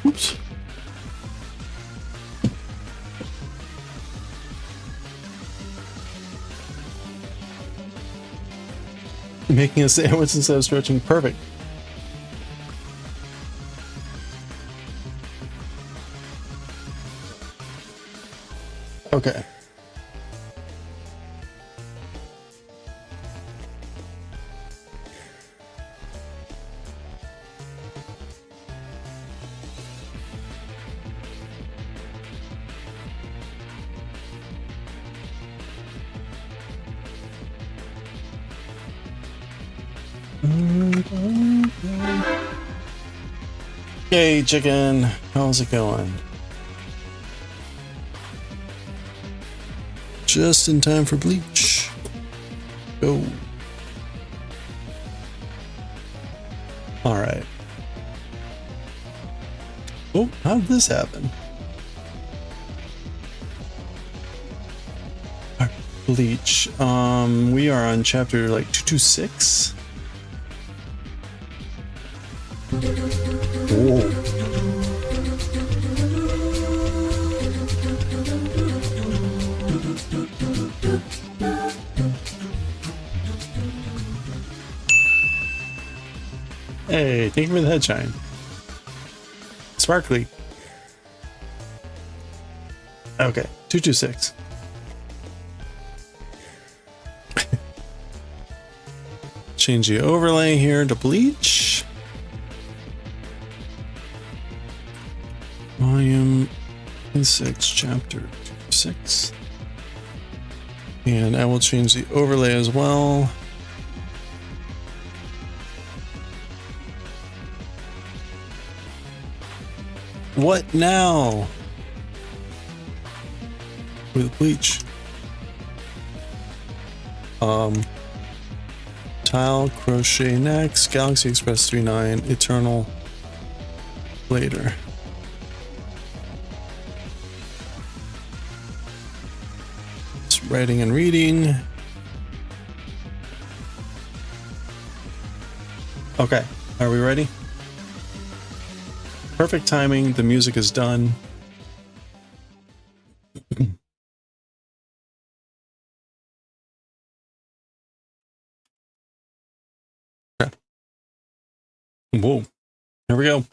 A: Oops. Making a sandwich instead of stretching. Perfect. Okay. Hey chicken, how's it going? just in time for bleach. Go. All right. Oh, how did this happen? All right, bleach. We are on chapter like 226. Whoa. Hey, thank you for the head shine. Sparkly. Okay, 226. Change the overlay here to bleach. Volume 6, chapter 6. And I will change the overlay as well. What now? With bleach. Tile, crochet next, Galaxy Express 39, Eternal later. It's writing and reading. Okay, are we ready? Perfect timing, the music is done. Okay. Whoa, here we go.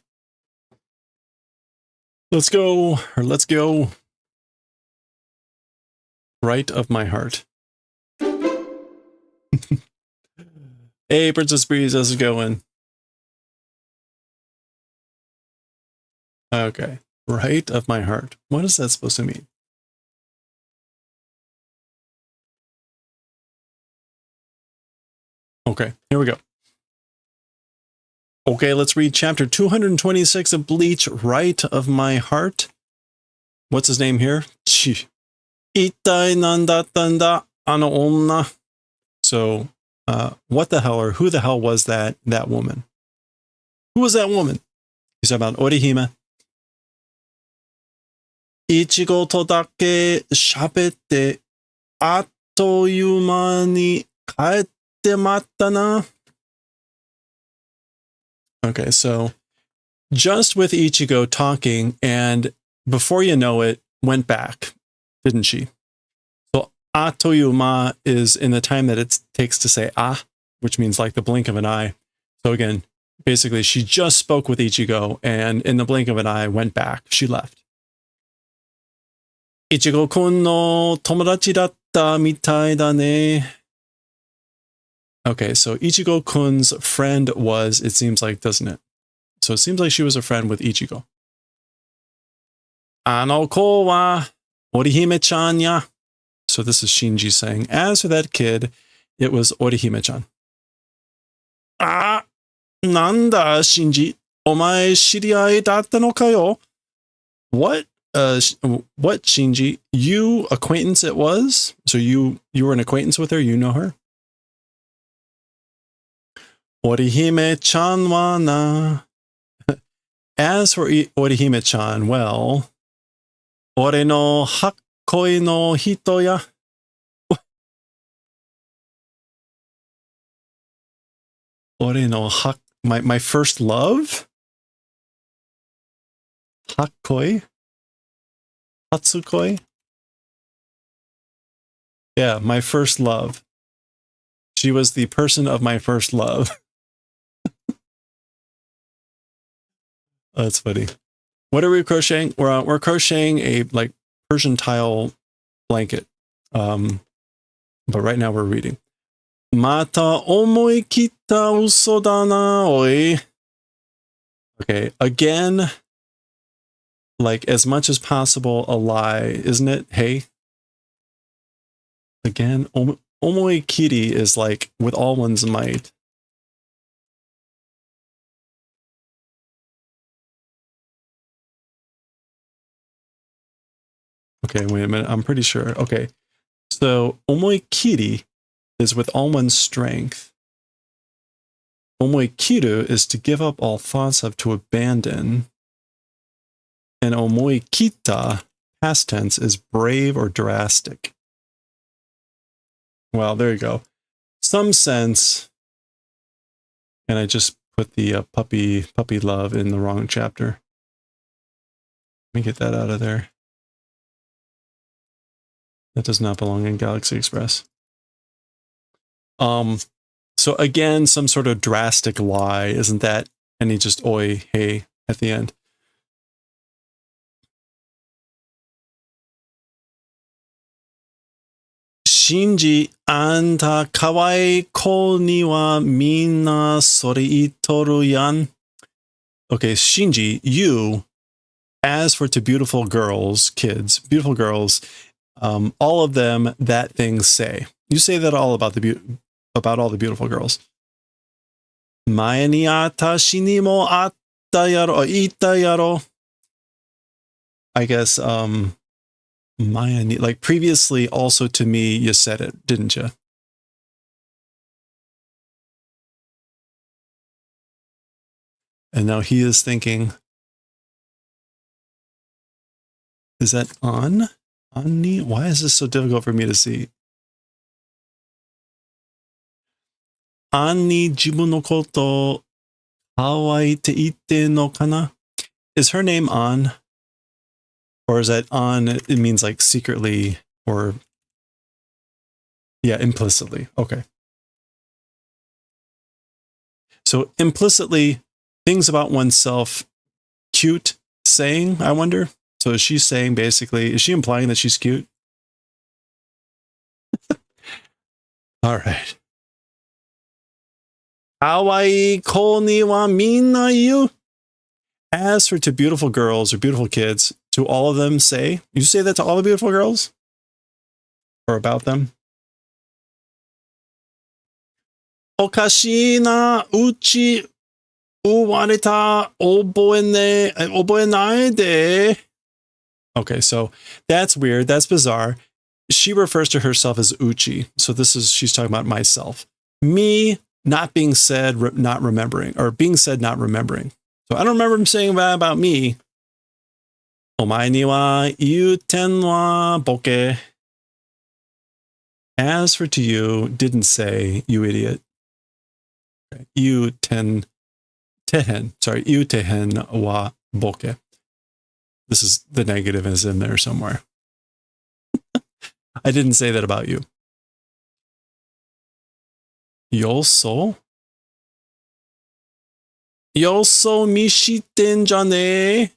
A: Let's go, or let's go. Right of my heart. Hey, Princess Breeze, how's it going? Okay, right of my heart. What is that supposed to mean? Okay, here we go. Okay, let's read chapter 226 of Bleach, Right of My Heart. What's his name here? Chi. Itai nandattanda ano onna. So, what the hell or who the hell was that woman? Who was that woman? He's about Orihime. Ichigo to dake shabette attoyuma ni kaette matta na. Okay, so just with Ichigo talking, and before you know it, went back, didn't she? So atoyuma is in the time that it takes to say ah, which means like the blink of an eye. So again, basically she just spoke with Ichigo, and in the blink of an eye went back. She left. Ichigo-kun no tomodachi datta mitai da ne. Okay, so Ichigo-kun's friend was, it seems like, doesn't it? So it seems like she was a friend with Ichigo. Ano ko wa Orihime-chan ya. So this is Shinji saying, as for that kid, it was Orihime-chan. Ah, nanda, Shinji. Omae shiriai datta no kayo? What, Shinji? You acquaintance it was? So you were an acquaintance with her? You know her? Orihime-chan wa na. As for Orihime-chan, well, ore no hakkoi no hito ya. Ore no hak, my first love? Hakkoi? Hatsukoi? Yeah, my first love. She was the person of my first love. That's funny. What are we crocheting? We're crocheting a like Persian tile blanket. But right now we're reading. Mata omoi kita uso da na oi. Okay, again, like as much as possible a lie, isn't it? Hey. Again, omoi kiri is like with all one's might. Okay, wait a minute. I'm pretty sure. Okay. So, omoikiri is with all one's strength. Omoikiru is to give up all thoughts of, to abandon. And omoikita, past tense, is brave or drastic. Well, there you go. Some sense. And I just put the puppy love in the wrong chapter. Let me get that out of there. That does not belong in Galaxy Express. So again, some sort of drastic lie, isn't that? And he just oi, hey at the end. Shinji, anta kawaii ko ni wa minna sore itoru yan. Okay, Shinji, you, as for to beautiful girls, kids, beautiful girls, all of them that things say. You say that all about all the beautiful girls. Mae ni atashi ni mo atta yaro, ita yaro. I guess, Maya, like previously also to me, you said it, didn't you? And now he is thinking, is that on? Ani? Why is this so difficult for me to see? Ani jibun no koto kawaii te ite no kana? Is her name On? Or is that on? It means like secretly or, yeah, implicitly. Okay. So implicitly, things about oneself cute saying, I wonder. So is she saying basically, is she implying that she's cute? All right. Kawaii ko ni wa minna iu. As for to beautiful girls or beautiful kids, to all of them say, you say that to all the beautiful girls? Or about them? Okashi na uchi uwareta oboenai de. Okay, so that's weird. That's bizarre. She refers to herself as uchi. So she's talking about myself. Me not being said, not remembering, or being said, not remembering. So I don't remember him saying that about me. Omae ni wa iuten wa boke. As for to you, didn't say, you idiot. Okay. Iuten wa boke. This is the negative is in there somewhere. I didn't say that about you. Yoso? Yoso mishiten jane.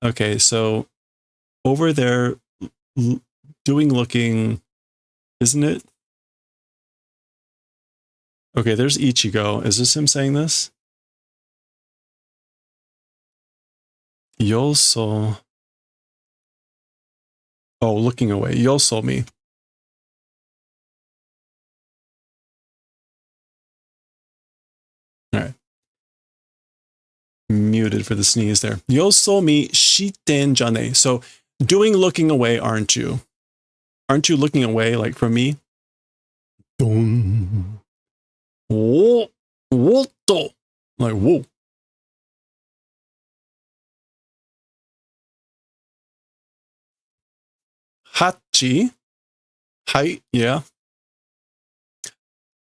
A: Okay, so over there, looking, isn't it? Okay, there's Ichigo. Is this him saying this? Yoso. Oh, looking away. Yoso me. All right. Muted for the sneeze there. Yoso mi shiten jane. So doing looking away, aren't you? Aren't you looking away like from me? Dun. Oh, wotto. Like, whoa. Hachi. Hai, yeah.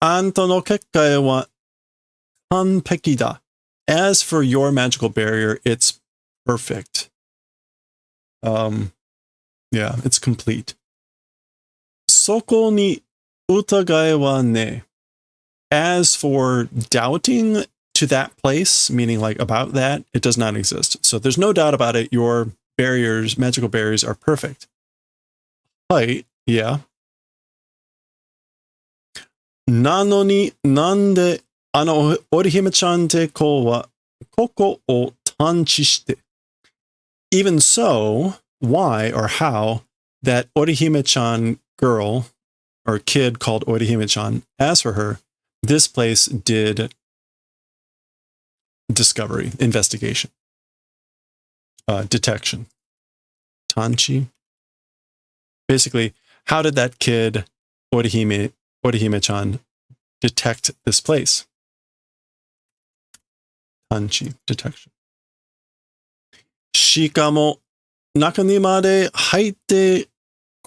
A: Anto no kekkae wa kanpeki da. As for your magical barrier, it's perfect. Yeah, it's complete. Soko ni utagae wa ne. As for doubting to that place, meaning like about that, it does not exist. So there's no doubt about it. Your barriers, magical barriers, are perfect. Right, yeah. Nano ni nande orihime-chan te ko wa koko o tanchi shite. Even so, why or how that Orihime-chan girl or kid called Orihime-chan, as for her, this place did discovery, investigation, detection. Tanchi. Basically, how did that kid, Orihime-chan, detect this place? Tanchi, detection. Shikamo, naka ni made haite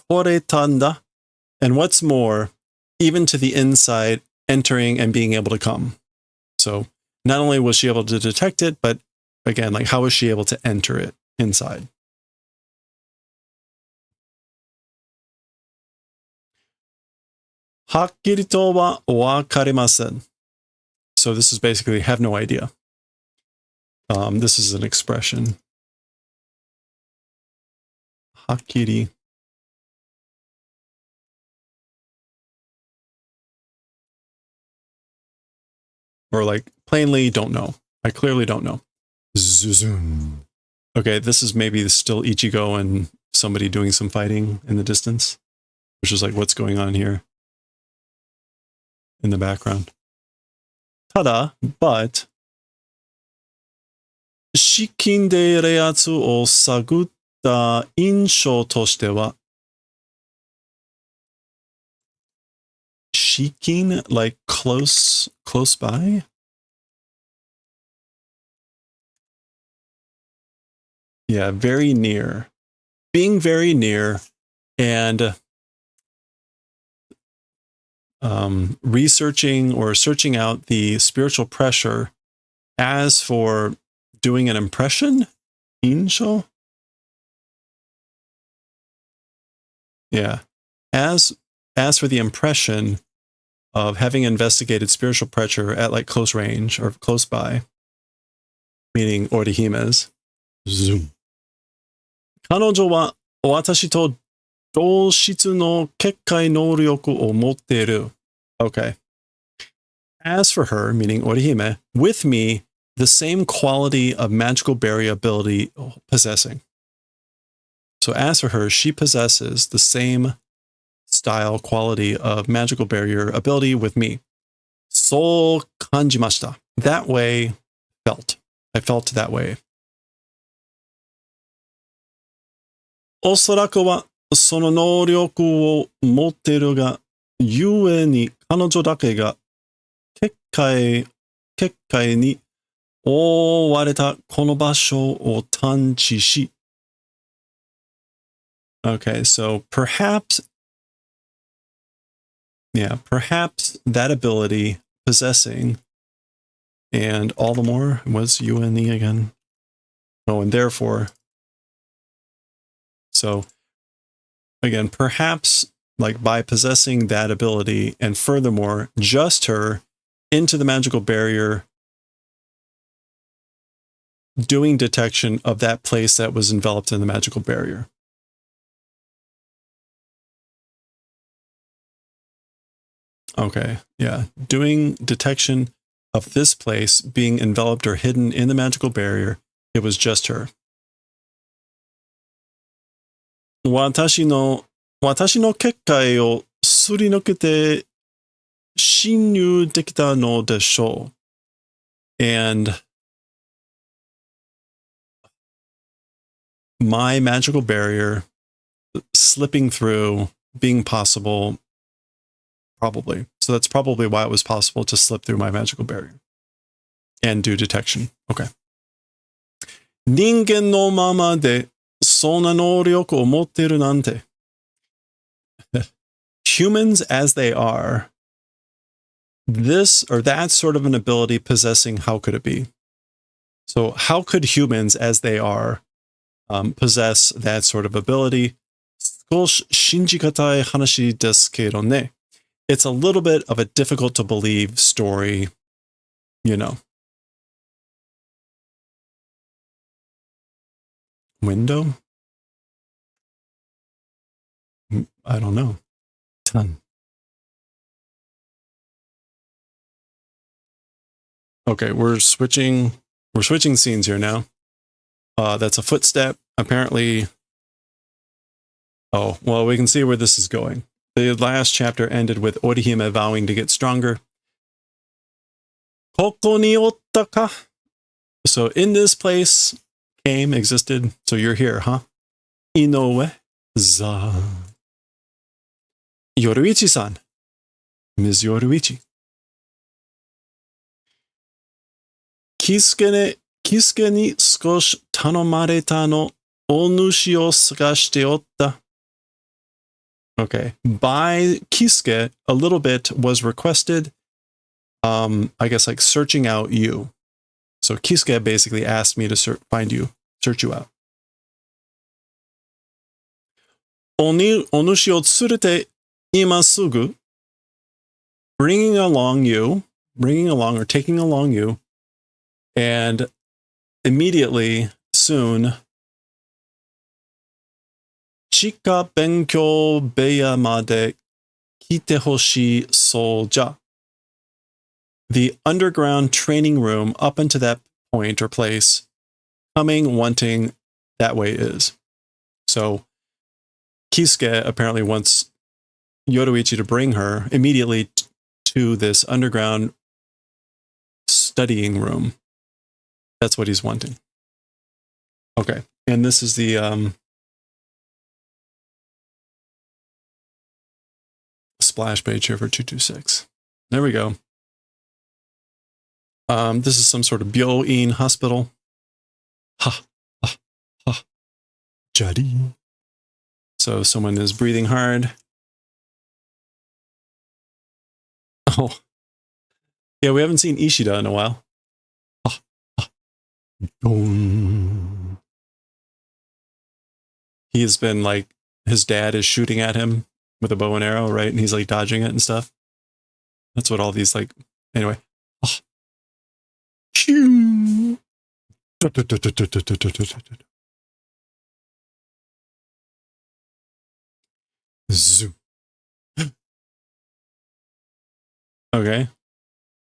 A: koreta nda. And what's more, even to the inside, entering and being able to come. So not only was she able to detect it, but again, like how was she able to enter it inside? Hakkiri to wa wakarimasen. So this is basically have no idea. This is an expression. Hakkiri. Or like plainly don't know. I clearly don't know. Zuzun. Okay, this is maybe still Ichigo and somebody doing some fighting in the distance, which is like what's going on here in the background. Tada, but shikin de reiatsu o sagutta inshou toshite wa shikin, like close by? Yeah, very near. Being very near and researching or searching out the spiritual pressure. As for doing an impression, insho? Yeah. As for the impression of having investigated spiritual pressure at like close range or close by, meaning Orihime's. Zoom. Kanojo wa watashi to doushitsu no kekkai nouryoku o motteru. Okay. As for her, meaning Orihime, with me, the same quality of magical barrier ability possessing. So as for her, she possesses the same style quality of magical barrier ability with me. So kanjimashita. That way felt. I felt that way. Osaraku wa sono nouryoku wo motteru ga yue ni kanojo dake ga kekkai ni owareta kono basho o tanchi shi. Okay, so perhaps that ability possessing, and all the more was UNE again. Oh, and therefore, so again, perhaps like by possessing that ability, and furthermore, just her into the magical barrier, doing detection of that place that was enveloped in the magical barrier. Okay, yeah. Doing detection of this place being enveloped or hidden in the magical barrier, it was just her. Watashi no kekkai o surinokete shinyu dekita no desho. And my magical barrier slipping through being possible. Probably. So that's probably why it was possible to slip through my magical barrier and do detection. Okay. Ningen no mama de sonna nouryoku o motteru nante. Humans as they are, this or that sort of an ability possessing, how could it be? So how could humans as they are possess that sort of ability? Skoshi shinjikatai hanashi desu kedo ne. It's a little bit of a difficult to believe story, you know. Window? I don't know. Ton. Okay, we're switching scenes here now. That's a footstep. Apparently. Oh, well, we can see where this is going. The last chapter ended with Orihime vowing to get stronger. Koko ni otta ka? So in this place existed. So you're here, huh? Inoue za. Yoruichi-san. Ms. Yoruichi. Kisuke ni skoshi tanomareta no onushi o sagashite otta. Okay. By Kisuke, a little bit was requested. I guess like searching out you. So Kisuke basically asked me to search you out. Onushi o tsurete imasugu. Bringing along or taking along you. And immediately, soon, Chika benkyou beya made kite hoshii so ja. The underground training room up into that point or place, coming, wanting, that way is. So, Kisuke apparently wants Yoruichi to bring her immediately to this underground studying room. That's what he's wanting. Okay, and this is the splash page here for 226. There we go. This is some sort of Byo-in hospital. Ha, ha, ha. Jari. So someone is breathing hard. Oh. Yeah, we haven't seen Ishida in a while. Ha, ha. Boom. He has been like, his dad is shooting at him with a bow and arrow, right? And he's like dodging it and stuff. That's what all these like, anyway. Oh. Zoom. Okay.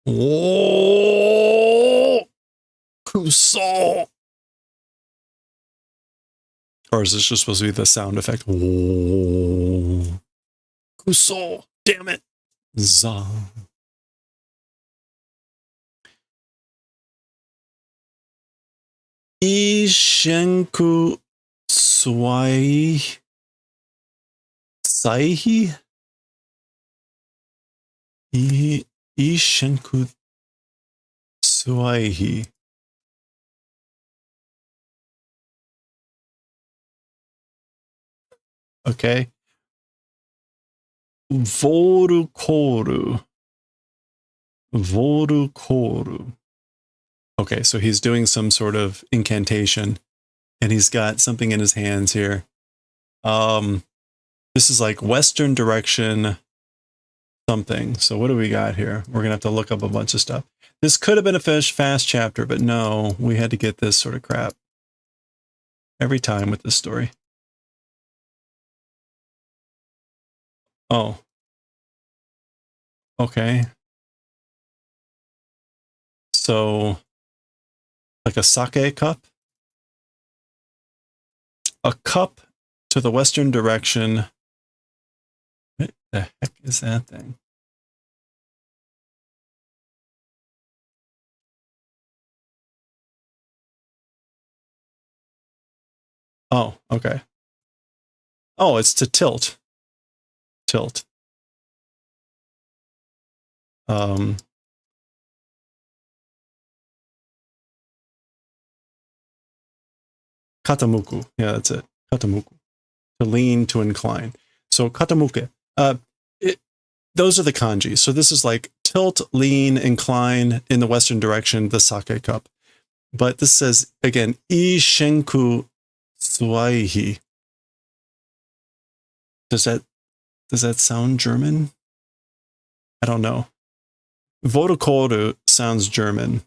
A: Oh, Kuso. Or is this just supposed to be the sound effect? Oh, Kuso. Damn it. Za. Ishenku Swai Saihi Ishenku Swaihi. Okay. Vorukoru. Okay, so he's doing some sort of incantation, and he's got something in his hands here. This is like Western direction something. So what do we got here? We're going to have to look up a bunch of stuff. This could have been a fast chapter, but no, we had to get this sort of crap every time with this story. Oh. Okay. So, like a sake cup? A cup to the Western direction. What the heck is that thing? Oh, okay. Oh, it's to tilt. Tilt. Katamuku. Yeah, that's it. Katamuku. To lean, to incline. So katamuke. Those are the kanji. So this is like tilt, lean, incline in the Western direction, the sake cup. But this says, again, Ishenku Swaihi. Does that sound German? I don't know. Vodokoru sounds German.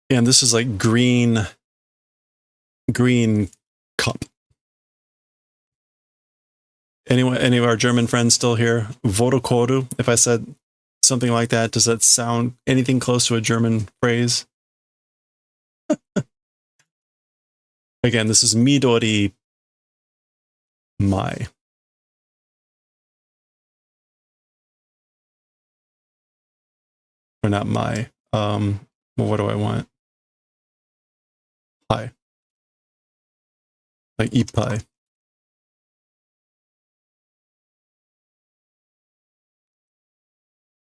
A: And this is like green cup. Any of our German friends still here? Vodokoru. If I said something like that, does that sound anything close to a German phrase? Again, this is Midori Mai. Or not Mai. Well, what do I want? Pai. Like Ipai.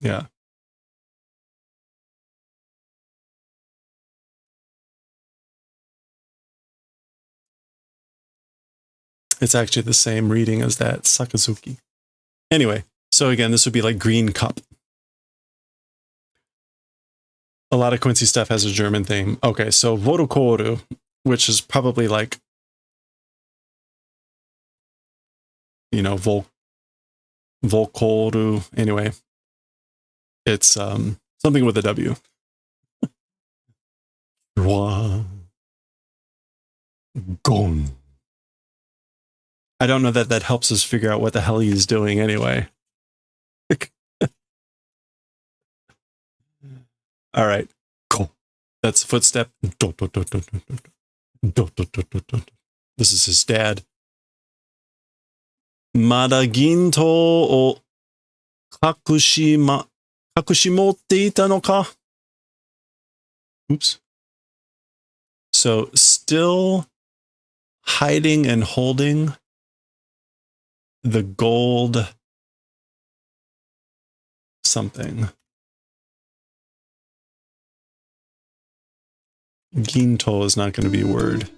A: Yeah. It's actually the same reading as that Sakazuki. Anyway, so again, this would be like green cup. A lot of Quincy stuff has a German theme. Okay, so Vodokoru, which is probably like, you know, Volkoru. Anyway, it's something with a W. Gon. I don't know that that helps us figure out what the hell he's doing anyway. All right. Cool. That's footstep. This is his dad. Mada ginto o kakushimotte ita no ka? Oops. So still hiding and holding the gold something. Ginto is not going to be a word.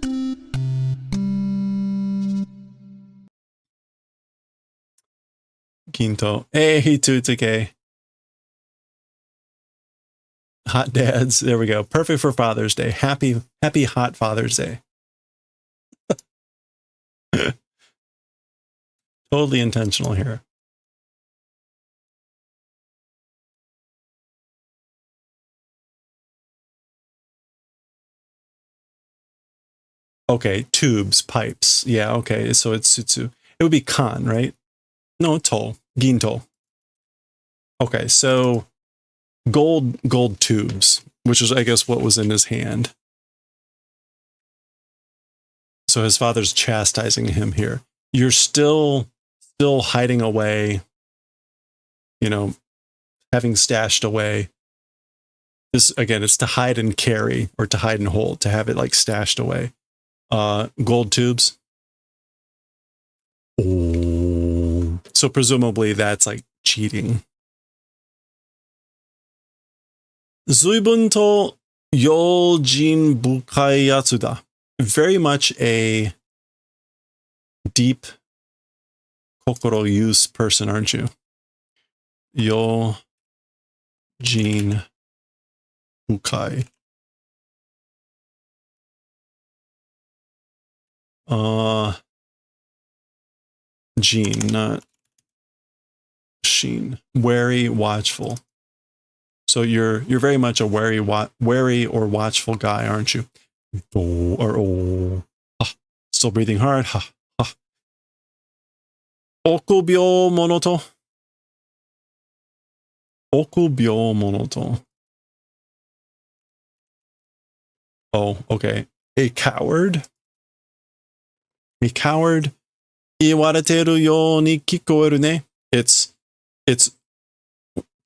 A: Ginto. Hey, Hitutake. Hot dads. There we go. Perfect for Father's Day. Happy hot Father's Day. Totally intentional here. Okay, tubes, pipes. Yeah, okay, so it's sutsu. It would be kan, right? No, to. Ginto. Okay, so gold tubes, which is, I guess, what was in his hand. So his father's chastising him here. You're still hiding away, you know, having stashed away. This, again, it's to hide and carry, or to hide and hold, to have it like stashed away. Gold tubes. Oh. So presumably that's like cheating. Zuibun to yojin bukai yatsu da. Very much a deep kokoro use person, aren't you? Yojin bukai. Gene, not Sheen. Wary, watchful. So you're very much a wary or watchful guy, aren't you? Oh, or oh. Ah, still breathing hard. Ha, ha. Okubyo monoto. Okubyo monoto. Oh, okay. A coward. A coward. Iwarateru yo ni kikoeru ne. It's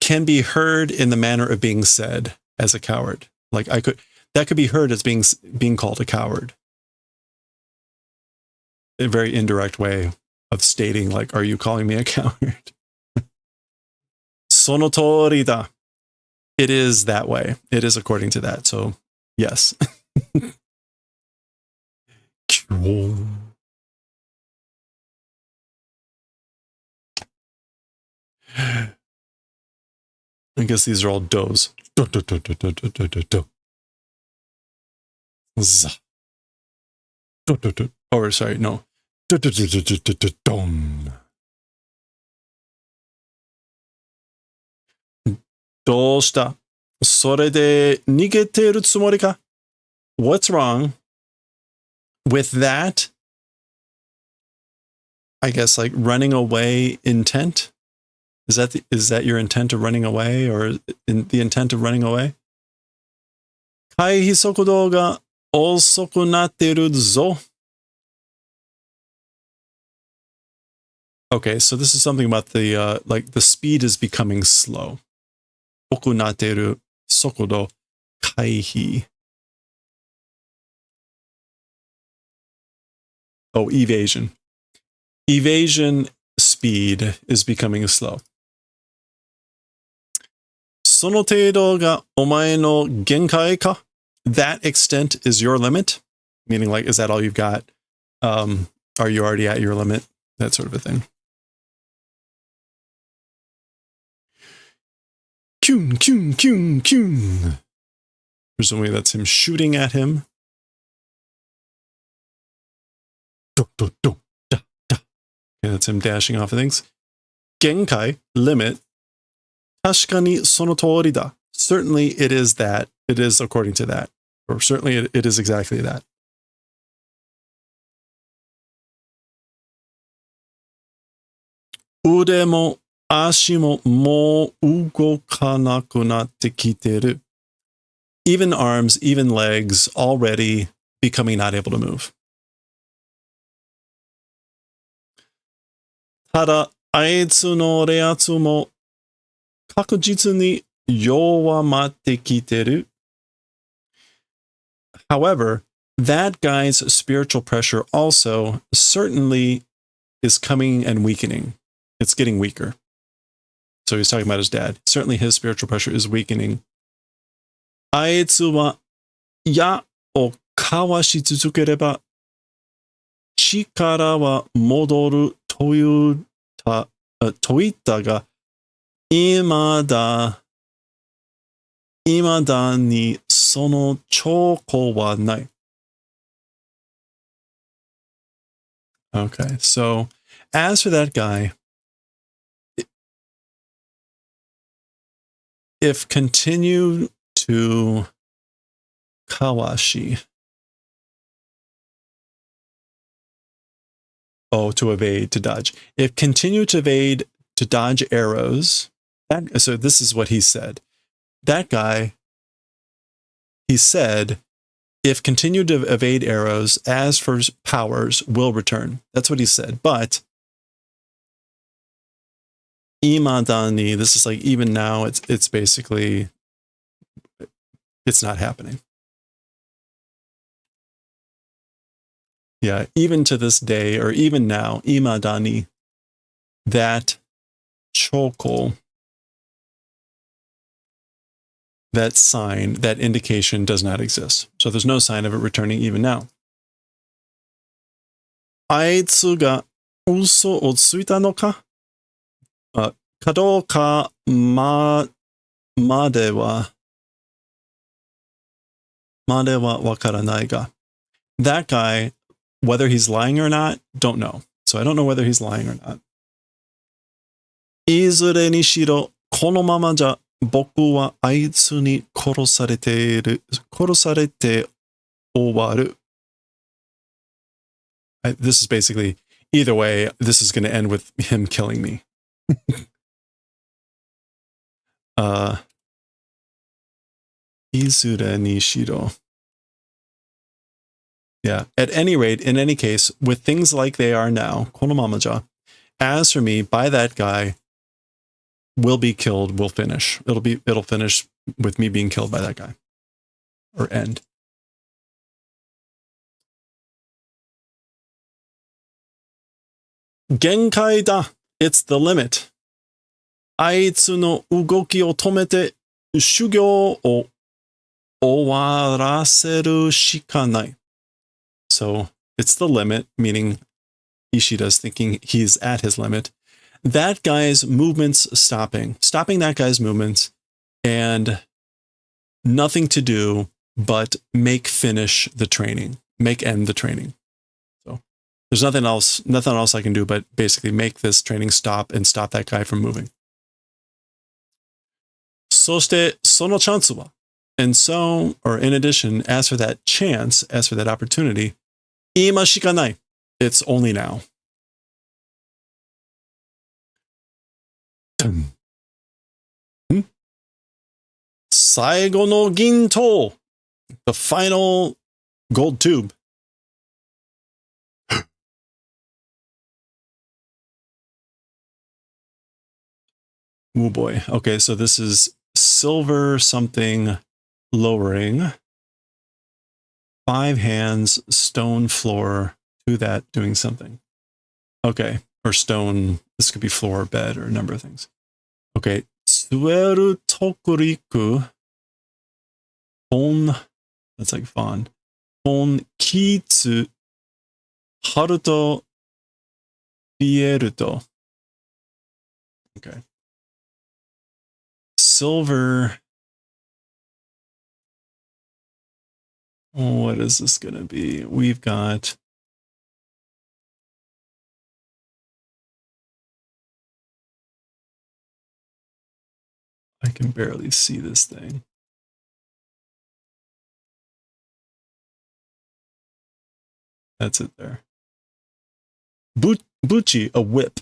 A: can be heard in the manner of being said as a coward. Like that could be heard as being called a coward. A very indirect way of stating, like, are you calling me a coward? Sono tori da. It is that way. It is according to that. So yes. I guess these are all does. Do, do, do, do, do, do, do, do. Z. Do, do, do. Or sorry, no. Do, do, do, do, do, do, do, dum. どうした?それで逃げてるつもりか? What's wrong with that? I guess like running away intent? Is that your intent of running away, or the intent of running away? 回避速度が遅くなってるぞ. Okay, so this is something about the like the speed is becoming slow. 遅くなってる速度回避. Oh, evasion. Evasion speed is becoming slow. その程度がお前の限界か? That extent is your limit? Meaning like, is that all you've got? Are you already at your limit? That sort of a thing. Kyun, kyun, kyun, kyun. Presumably that's him shooting at him. Do, do, do, da, da. Okay, that's him dashing off of things. Genkai, limit. Tashikani sono tori da. Certainly it is that. It is according to that. Or certainly it is exactly that. Ude mo ashi mo mou ugokanaku natte kiteru. Even arms, even legs, already becoming not able to move. Tada, aitsu no reatsu mo kakujitsu ni yowamatte kiteru. However, that guy's spiritual pressure also certainly is coming and weakening. It's getting weaker. So he's talking about his dad. Certainly his spiritual pressure is weakening. Aitsu wa ya o kawashi tsuzukereba chikara wa modoru toita ga imada ni sono choko wa nai. Okay, so as for that guy, if continue to kawashi, to evade, to dodge. If continue to evade, to dodge arrows, so this is what he said. That guy, he said, if continue to evade arrows, as for powers, will return. That's what he said. But imadani, this is like even now, it's basically, it's not happening. Yeah, even to this day, or even now, imadani, that choko, that sign, that indication does not exist. So there's no sign of it returning even now. Aitsu ga uso o tsuita no ka? Kado ka made wa wakaranai ga. That guy, whether he's lying or not, don't know. So I don't know whether he's lying or not. Izure ni shiro, kono mama ja boku wa aitsu ni korosarete owaru. This is basically, either way, this is going to end with him killing me. Izure ni shiro. Yeah, at any rate, in any case, with things like they are now, konomamaja, as for me, by that guy, will be killed, will finish. It'll finish with me being killed by that guy. Or end. Genkai da. It's the limit. Aitsu no ugoki o tomete shugyo o owaraseru shikanai. So it's the limit, meaning Ishida's thinking he's at his limit. That guy's movements stopping that guy's movements, and nothing to do but finish the training, end the training. So there's nothing else I can do but basically make this training stop and stop that guy from moving. そしてそのチャンスは And so, or in addition, as for that chance, as for that opportunity, ima shikanai. It's only now. Saigo no ginto. The final gold tube. Oh boy. Okay, so this is silver something lowering. 5 hands, stone floor, to that doing something. Okay, or stone, this could be floor, bed, or a number of things. Okay, Sueru tokuriku. Fon. That's like fawn. Fon kitsu. Haruto. Fieruto. Okay. Silver. What is this going to be? We've got. I can barely see this thing. That's it there. Buchi, a whip.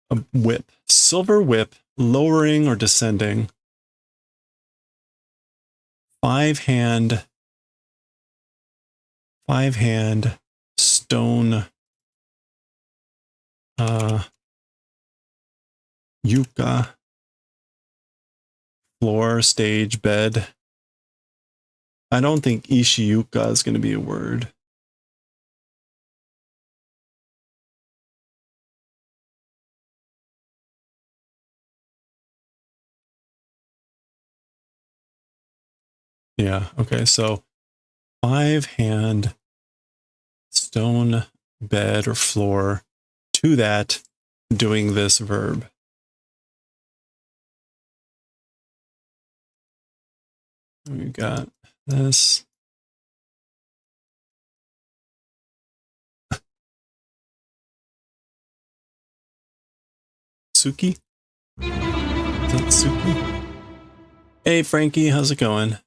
A: A whip. Silver whip, lowering or descending. 5-hand. 5-hand. Stone. Yuka. Floor, stage, bed. I don't think Ishiyuka is going to be a word. Yeah, okay, so 5-hand stone bed or floor, to that doing this verb. We got this. Suki? Is that Suki? Hey Frankie, how's it going?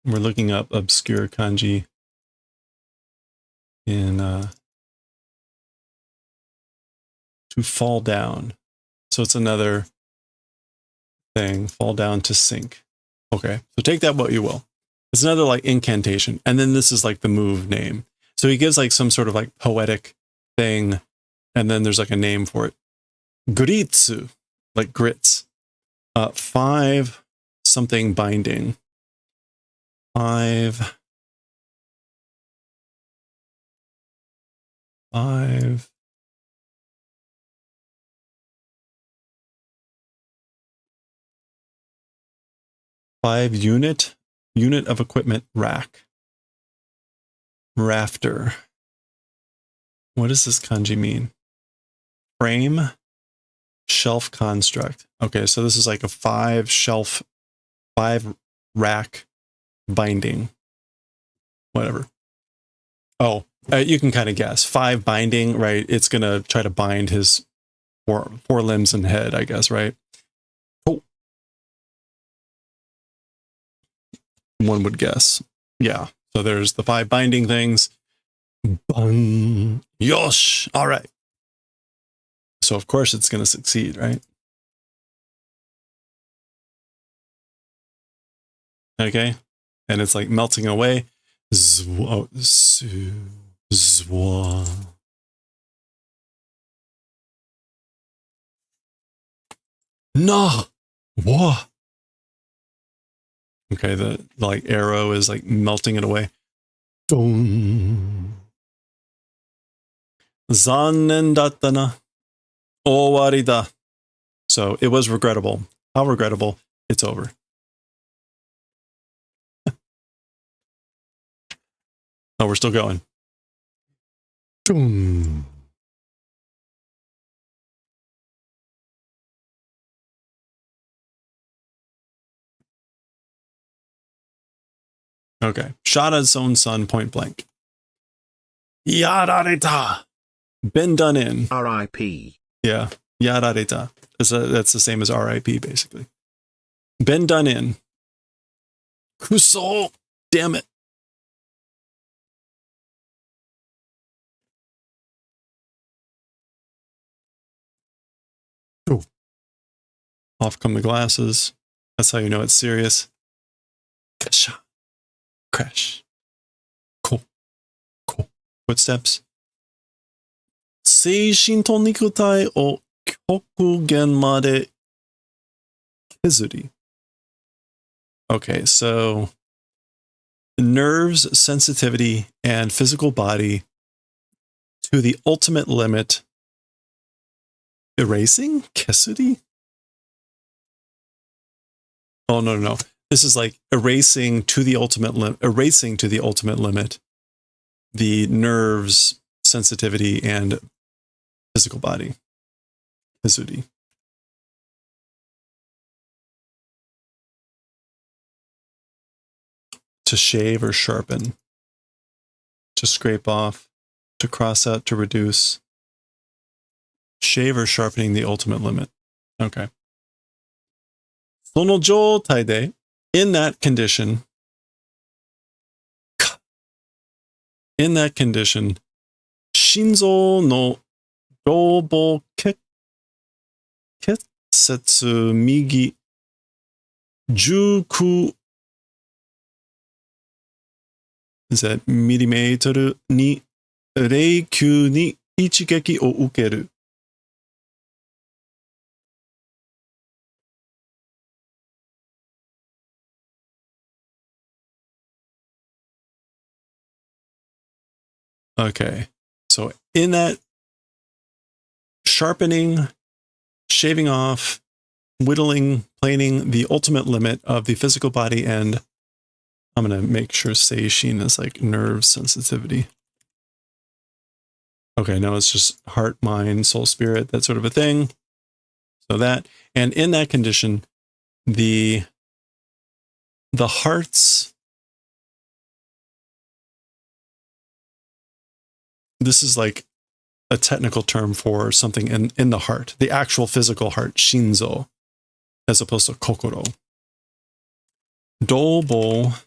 A: We're looking up obscure kanji in to fall down. So it's another thing, fall down to sink. Okay, so take that what you will. It's another like incantation. And then this is like the move name. So he gives like some sort of like poetic thing. And then there's like a name for it. Gritsu, like grits. 5 something binding. 5 unit of equipment rack. Rafter. What does this kanji mean? Frame, shelf construct. Okay, so this is like a 5 shelf, 5 rack binding. Whatever. Oh, you can kind of guess. 5 binding, right? It's going to try to bind his four limbs and head, I guess, right? Oh. One would guess. Yeah. So there's the 5 binding things. Bung. Yosh. All right. So of course it's going to succeed, right? Okay. And it's like melting away. Zwa. Zwa. No. Whoa. Okay, the like arrow is like melting it away. Dong. Zannen datta na. Owari da. So it was regrettable. How regrettable? It's over. Oh, we're still going. Dong. Okay. Shot at his own son point blank. Yarareta. Been done in.
C: R.I.P.
A: Yeah. Yarareta. That's the same as R.I.P. basically. Been done in. Kuso. Damn it. Oh. Off come the glasses. That's how you know it's serious. Kasha. Crash. Cool. Cool. Footsteps. Seishin to nikutai o kyokugen made kizuri. Okay, so nerves, sensitivity, and physical body to the ultimate limit erasing? Kesuri? Oh, no. This is like erasing to the ultimate limit the nerves, sensitivity, and physical body. Kesuri. To shave or sharpen. To scrape off. To cross out, to reduce. Shave or sharpening the ultimate limit. Okay. その状態で in that condition, Shinzo no dobo ketsetsu migi 19 is that millimeter に09に一撃を受ける. Okay, so in that sharpening, shaving off, whittling, planing the ultimate limit of the physical body, and I'm going to make sure seishin is like nerve sensitivity. Okay, no, it's just heart, mind, soul, spirit, that sort of a thing. So that, and in that condition, the heart's, this is like a technical term for something in the heart, the actual physical heart, shinzo, as opposed to kokoro. Dobo,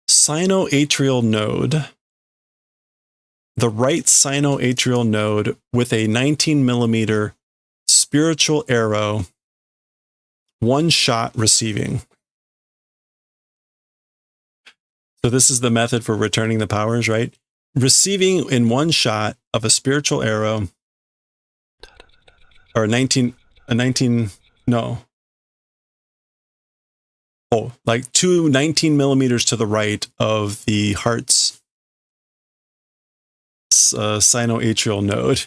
A: sinoatrial node, the right sinoatrial node with a 19 millimeter spiritual arrow, one shot receiving. So this is the method for returning the powers, right? Receiving in one shot of a spiritual arrow, or 19, no. Oh, like 19 millimeters to the right of the heart's sinoatrial node,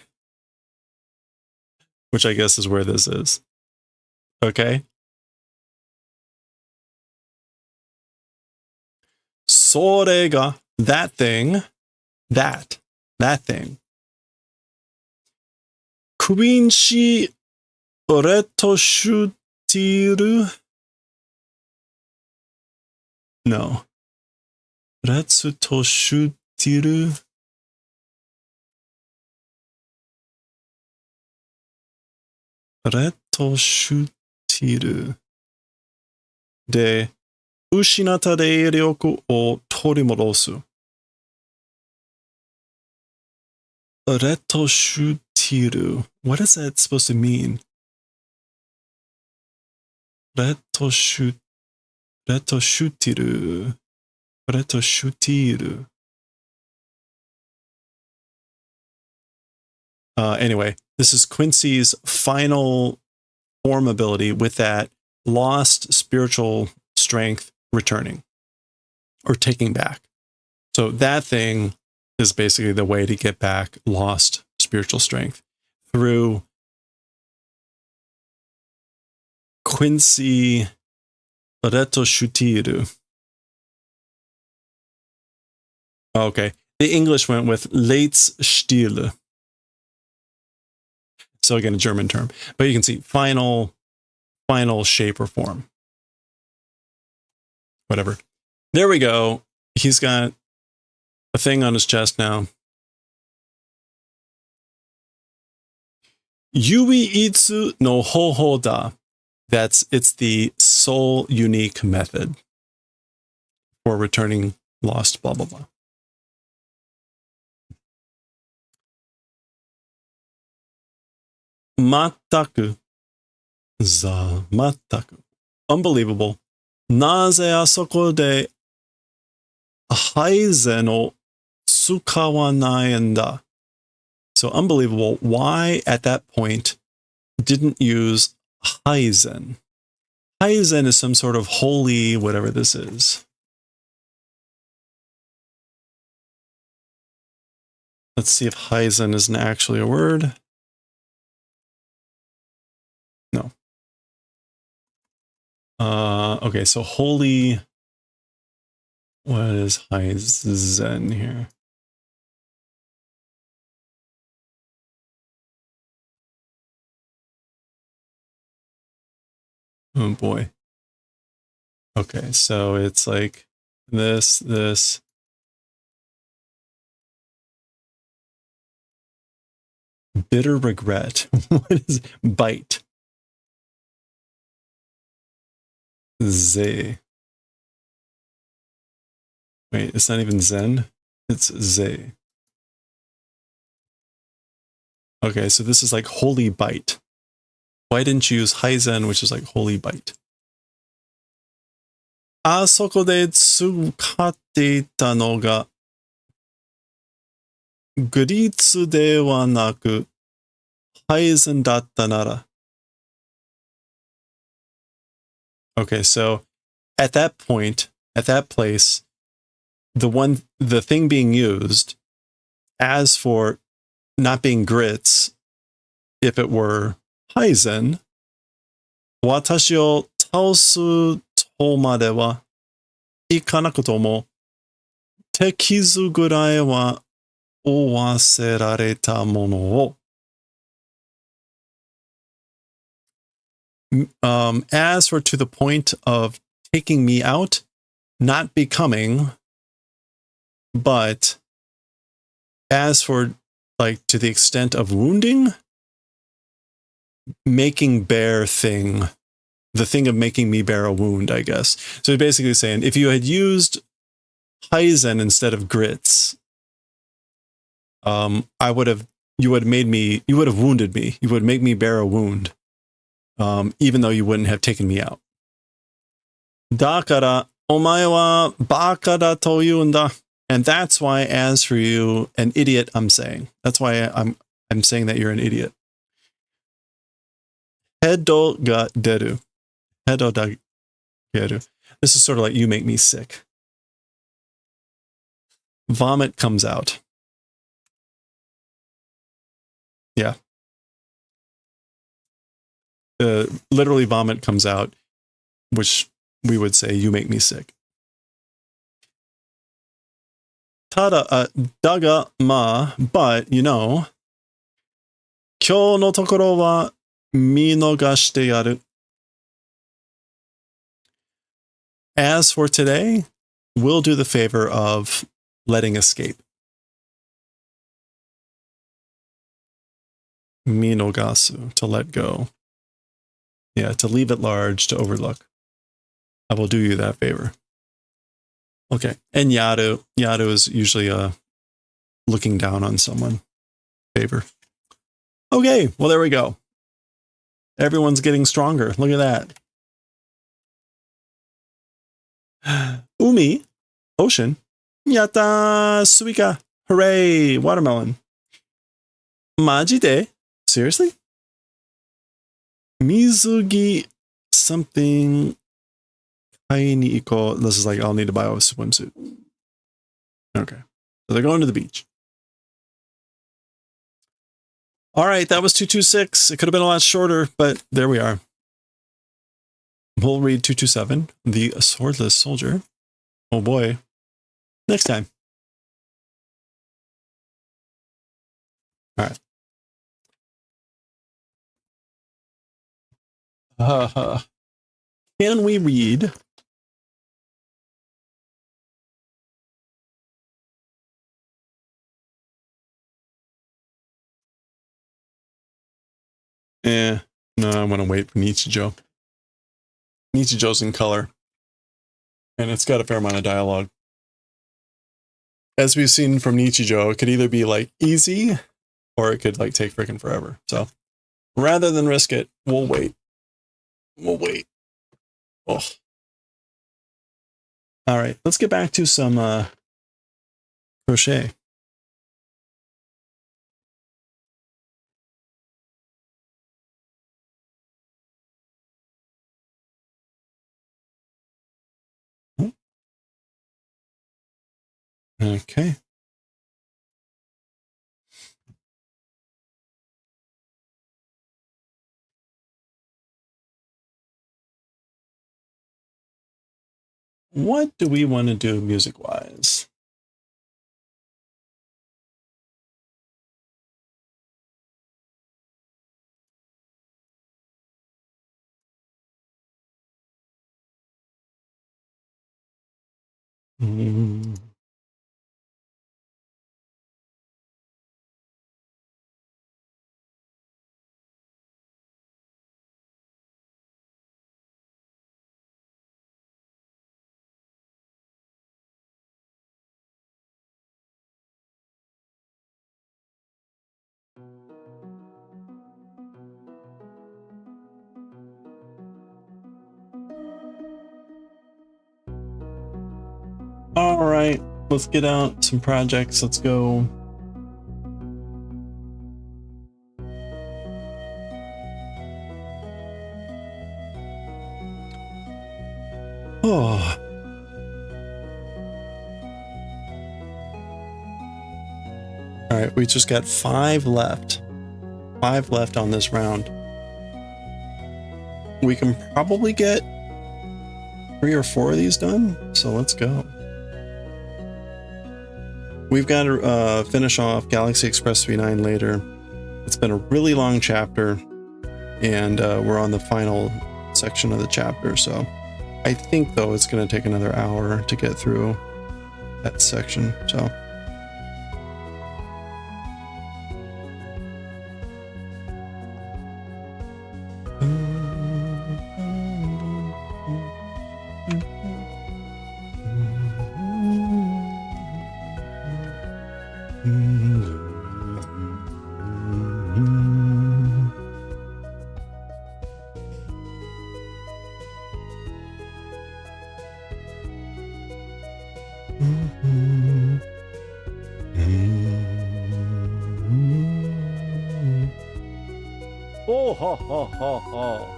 A: which I guess is where this is. Okay. Sorega, that thing. Quincy Retoshutiru. No. Retsutoshutiru. Retoshutiru. De 失った霊力を取り戻す. Retoshutiru. What is that supposed to mean? Retoshutiru. Anyway, this is Quincy's final form ability with that lost spiritual strength returning or taking back. So that thing is basically the way to get back lost spiritual strength through Quincy Retoshutiru. Okay, the English went with Leitsstil. So again, a German term, but you can see final shape or form. Whatever. There we go. He's got a thing on his chest now. Yui itsu no hoho da. It's the sole unique method for returning lost blah blah blah. Mataku. Mataku. Unbelievable. Naze asoko de haizen o tsukawanai en da. So unbelievable. Why at that point didn't use haizen? Haizen is some sort of holy whatever this is. Let's see if haizen isn't actually a word. Okay, so holy. What is Heizen here? Oh boy. Okay, so it's like this. Bitter regret. What is bite? Z. Wait, it's not even Zen. It's Z. Okay, so this is like holy bite. Why didn't you use Heizen, which is like holy bite? あそこで使っていたのがグリッツではなくハイゼンだったなら. Okay, so at that point, at that place, the thing being used, as for not being grits, if it were Heizen, 私を倒すとまではいかなくとも、手傷ぐらいは負わせられたものを。As for to the point of taking me out, not becoming, but as for like to the extent of wounding, making bear thing, the thing of making me bear a wound, I guess. So basically saying if you had used Heizen instead of grits, you would have wounded me. You would make me bear a wound, even though you wouldn't have taken me out. だから、お前はバカだと言うんだ. And that's why, as for you, an idiot, I'm saying. That's why I'm saying that you're an idiot. ヘドが出る. ヘドが出る. This is sort of like you make me sick. Vomit comes out. Yeah. Literally vomit comes out, which we would say you make me sick. ただ、だが、まあ, but, you know, 今日のところは見逃してやる. As for today, we'll do the favor of letting escape. 見逃す, to let go. Yeah, to leave at large, to overlook. I will do you that favor. Okay, and yaru. Yaru is usually looking down on someone. Favor. Okay, well, there we go. Everyone's getting stronger. Look at that. Umi, ocean. Yatta, suika. Hooray, watermelon. Majide? Seriously? Mizugi something. This is like, I'll need to buy a swimsuit. Okay. So they're going to the beach. All right, that was 226. It could have been a lot shorter, but there we are. We'll read 227, The Swordless Soldier. Oh boy. Next time. All right. Can we read? No, I want to wait for Nichijou. Nichijou's in color. And it's got a fair amount of dialogue. As we've seen from Nichijou, it could either be like easy or it could like take freaking forever. So rather than risk it, we'll wait. We'll wait. Oh. All right, let's get back to some crochet. Okay. what do we want to do music-wise? Mm. All right, let's get out some projects. Let's go. Oh. All right, we just got 5 left. 5 left on this round. We can probably get 3 or 4 of these done, so let's go. We've got to finish off Galaxy Express V9 later. It's been a really long chapter, and we're on the final section of the chapter, so I think, though, it's going to take another hour to get through that section, so...
B: Oh, ho, ho, ho, ho.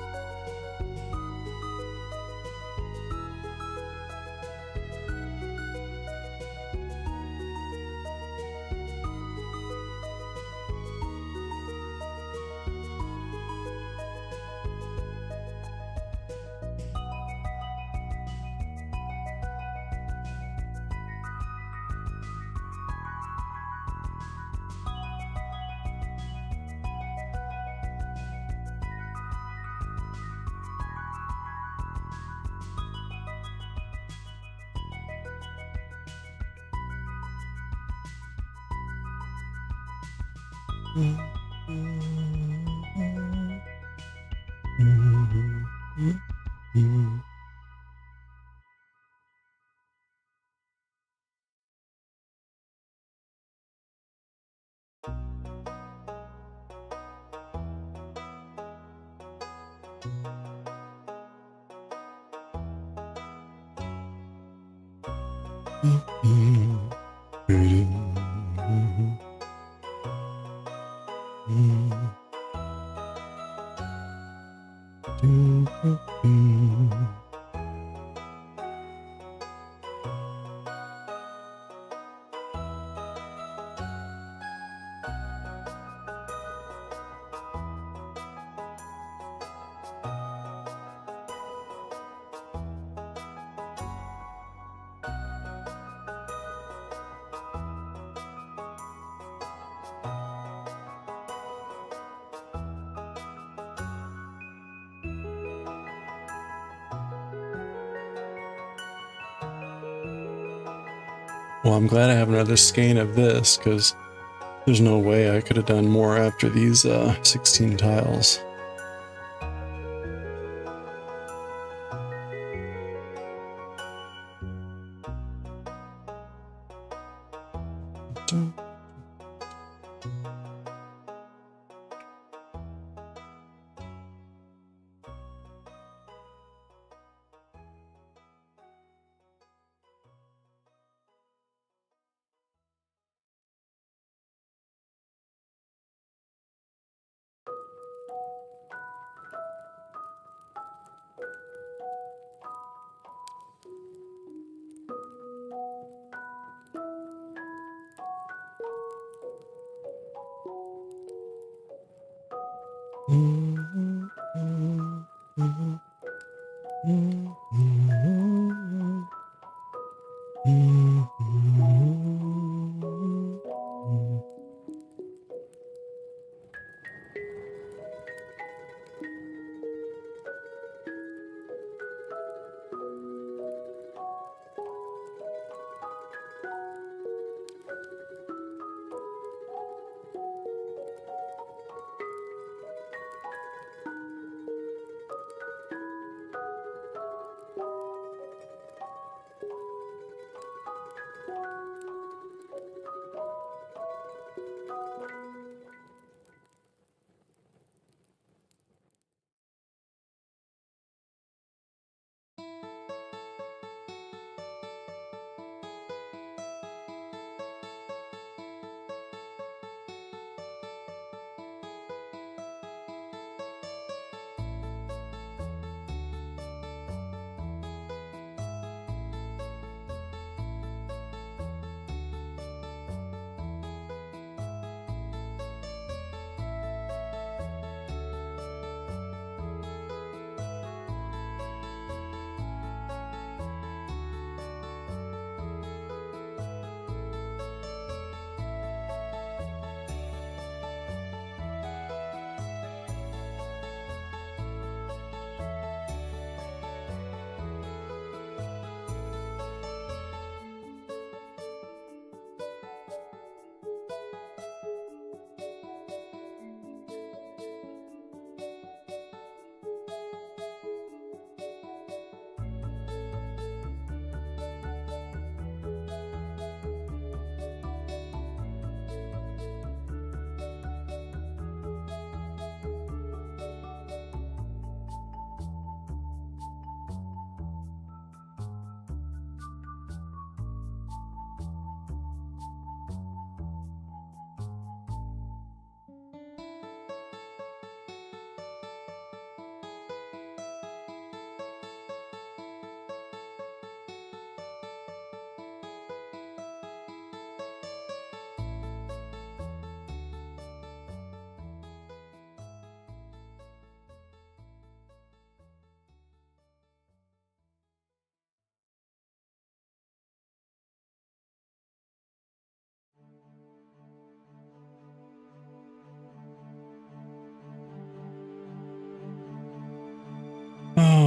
B: Well, I'm glad I have another skein of this, because there's no way I could have done more after these 16 tiles.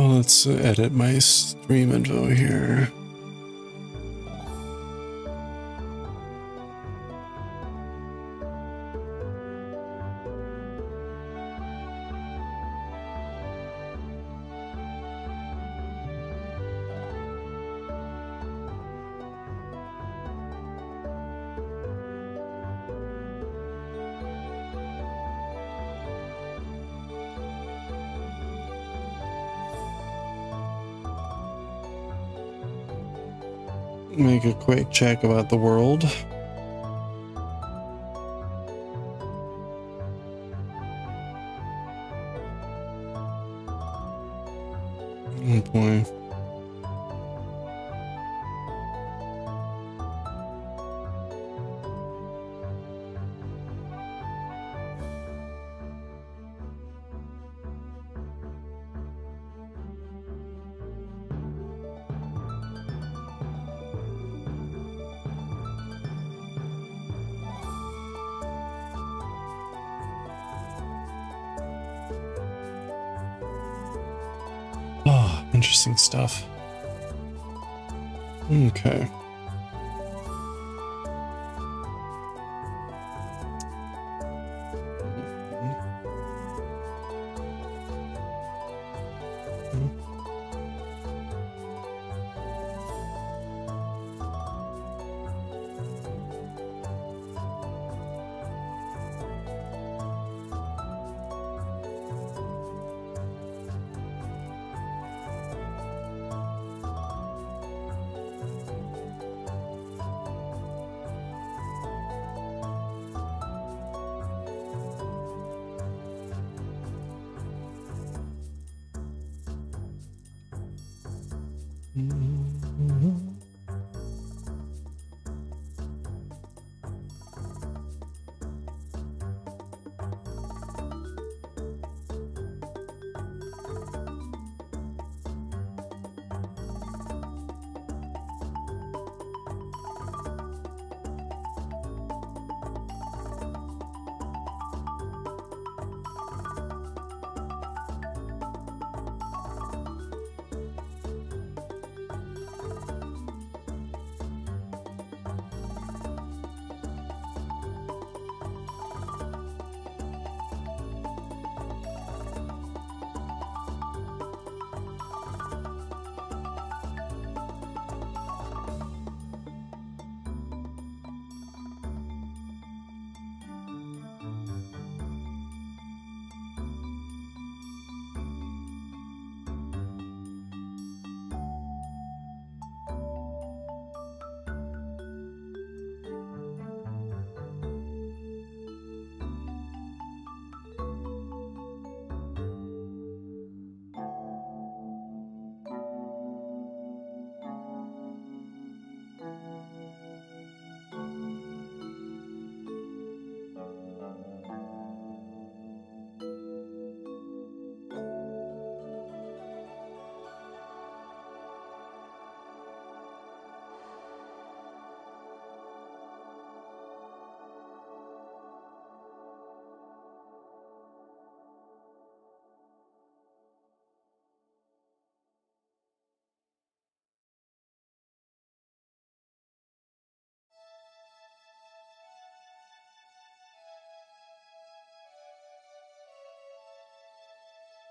B: let's edit my stream info here. Make a quick check about the world. Oh boy. Oh, interesting stuff. Okay.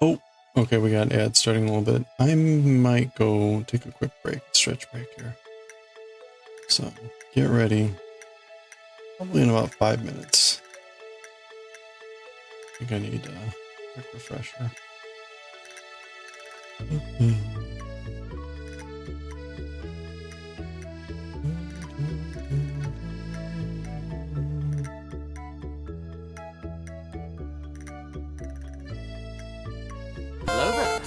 B: Oh, okay, we got ads starting a little bit. I might go take a quick break, stretch break here. So get ready. Probably in about 5 minutes. I think I need a quick refresher.
C: Hello there.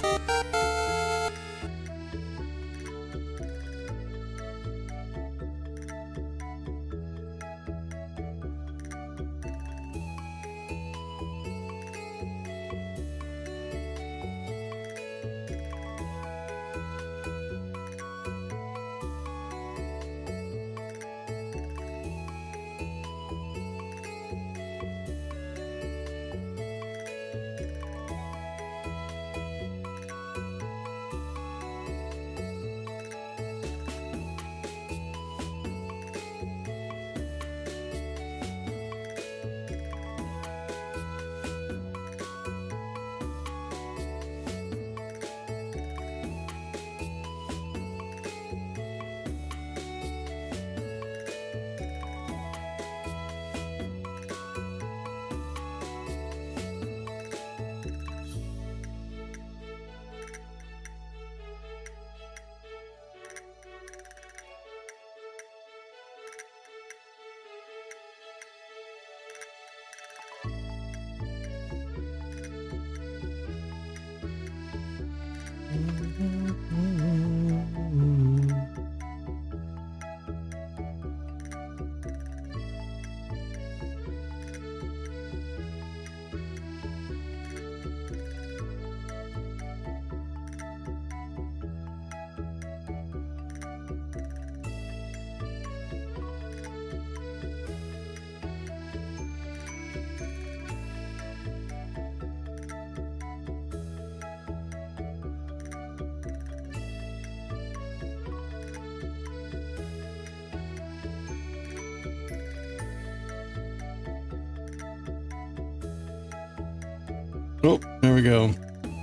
B: Oh, there we go.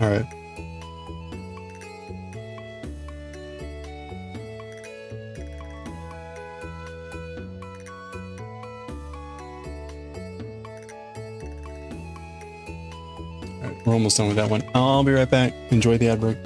B: All right. All right, we're almost done with that one. I'll be right back. Enjoy the ad break.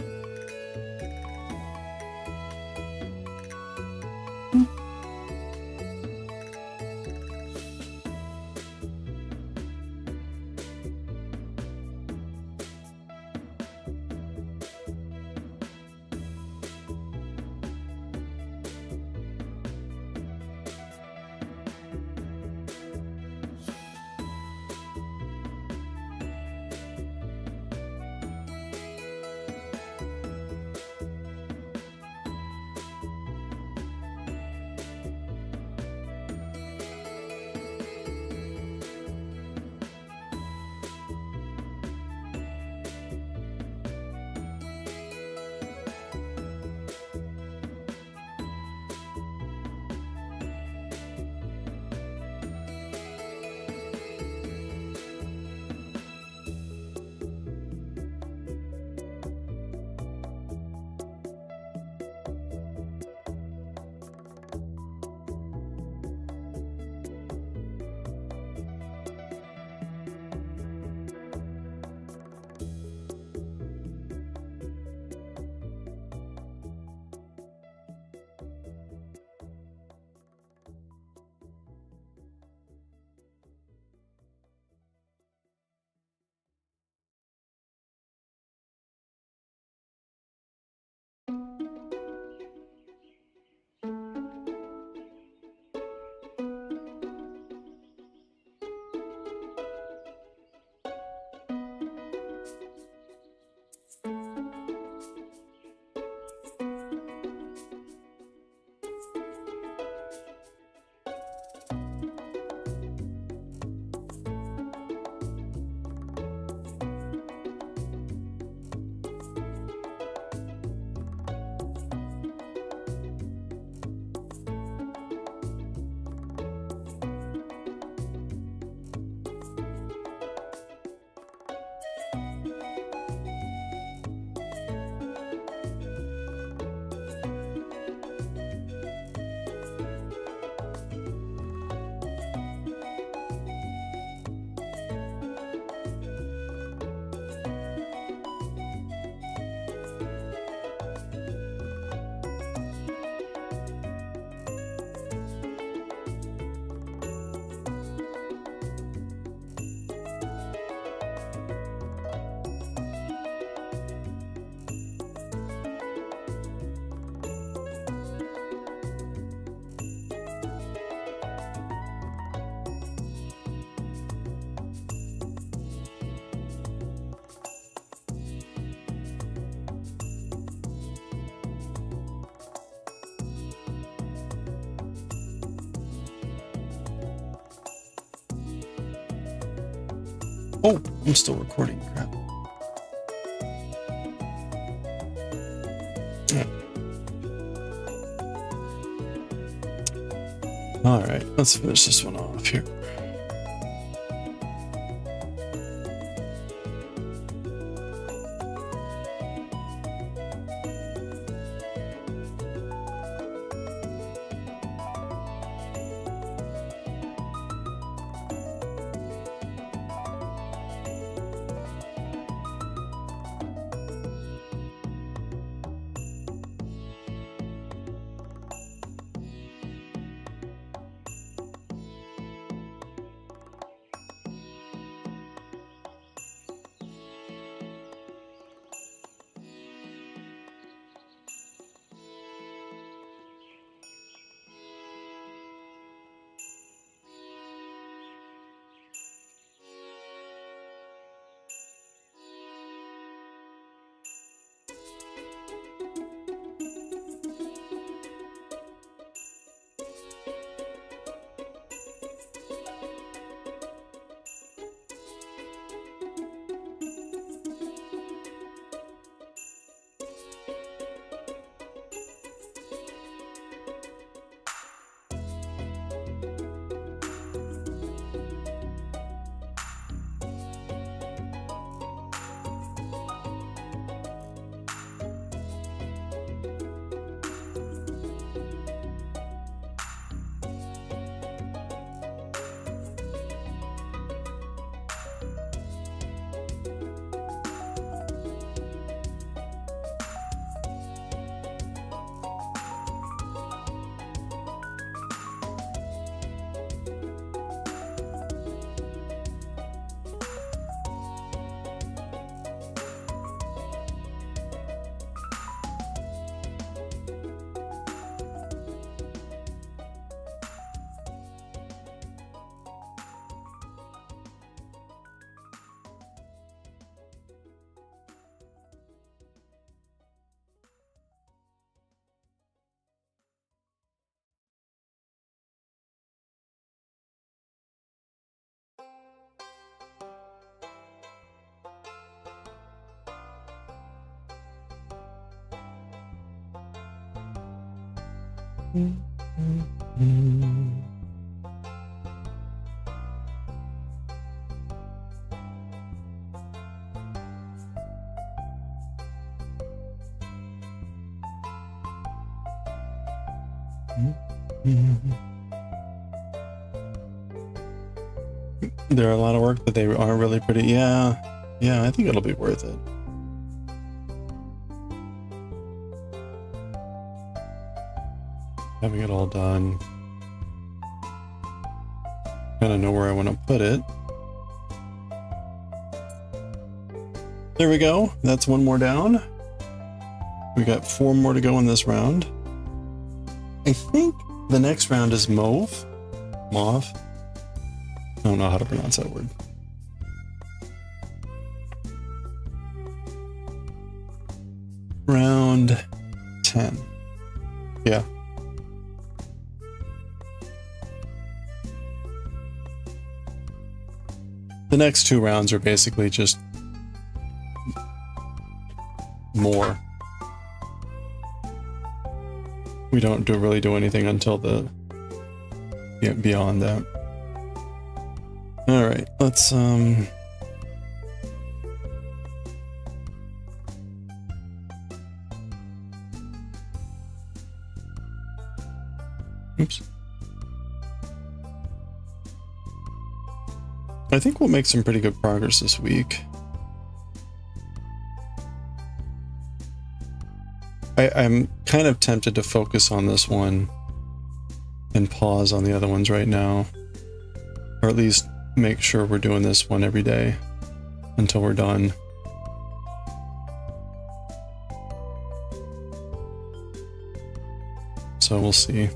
B: Oh, I'm still recording. Crap. Yeah. All right, let's finish this one off here. There are a lot of work, but they are really pretty. Yeah, I think it'll be worth it. Having it all done. Kind of know where I want to put it. There we go. That's one more down. We got 4 more to go in this round. I think the next round is mauve. Mauve. I don't know how to pronounce that word. Round 10. Yeah. The next 2 rounds are basically just more. We don't really do anything until the beyond that. All right, let's oops. I think we'll make some pretty good progress this week. I'm kind of tempted to focus on this one and pause on the other ones right now. Or at least make sure we're doing this one every day until we're done. So we'll see.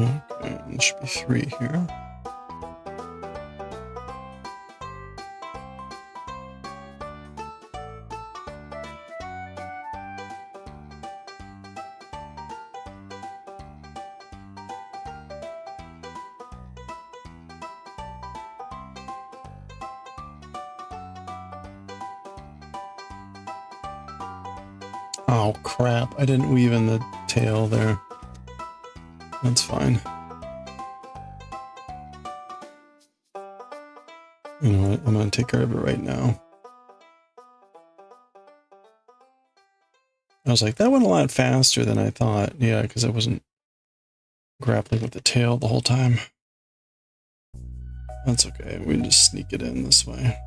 B: Okay, there should be 3 here. Oh crap, I didn't weave in the tail there. That's fine. You know what, I'm gonna take care of it right now. I was like, that went a lot faster than I thought. Yeah, because I wasn't grappling with the tail the whole time. That's okay, we can just sneak it in this way.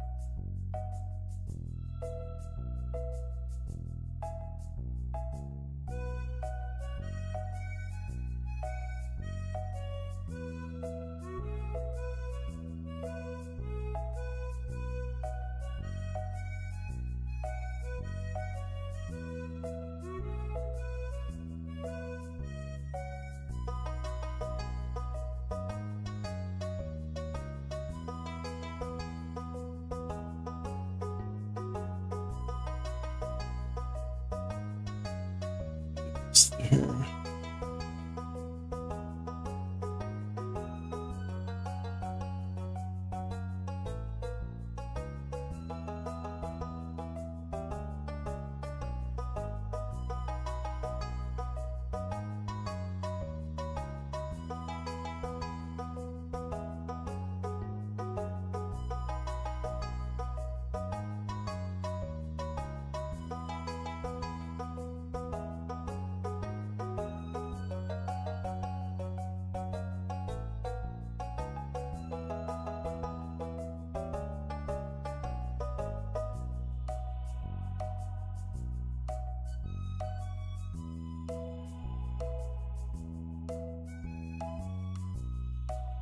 B: here.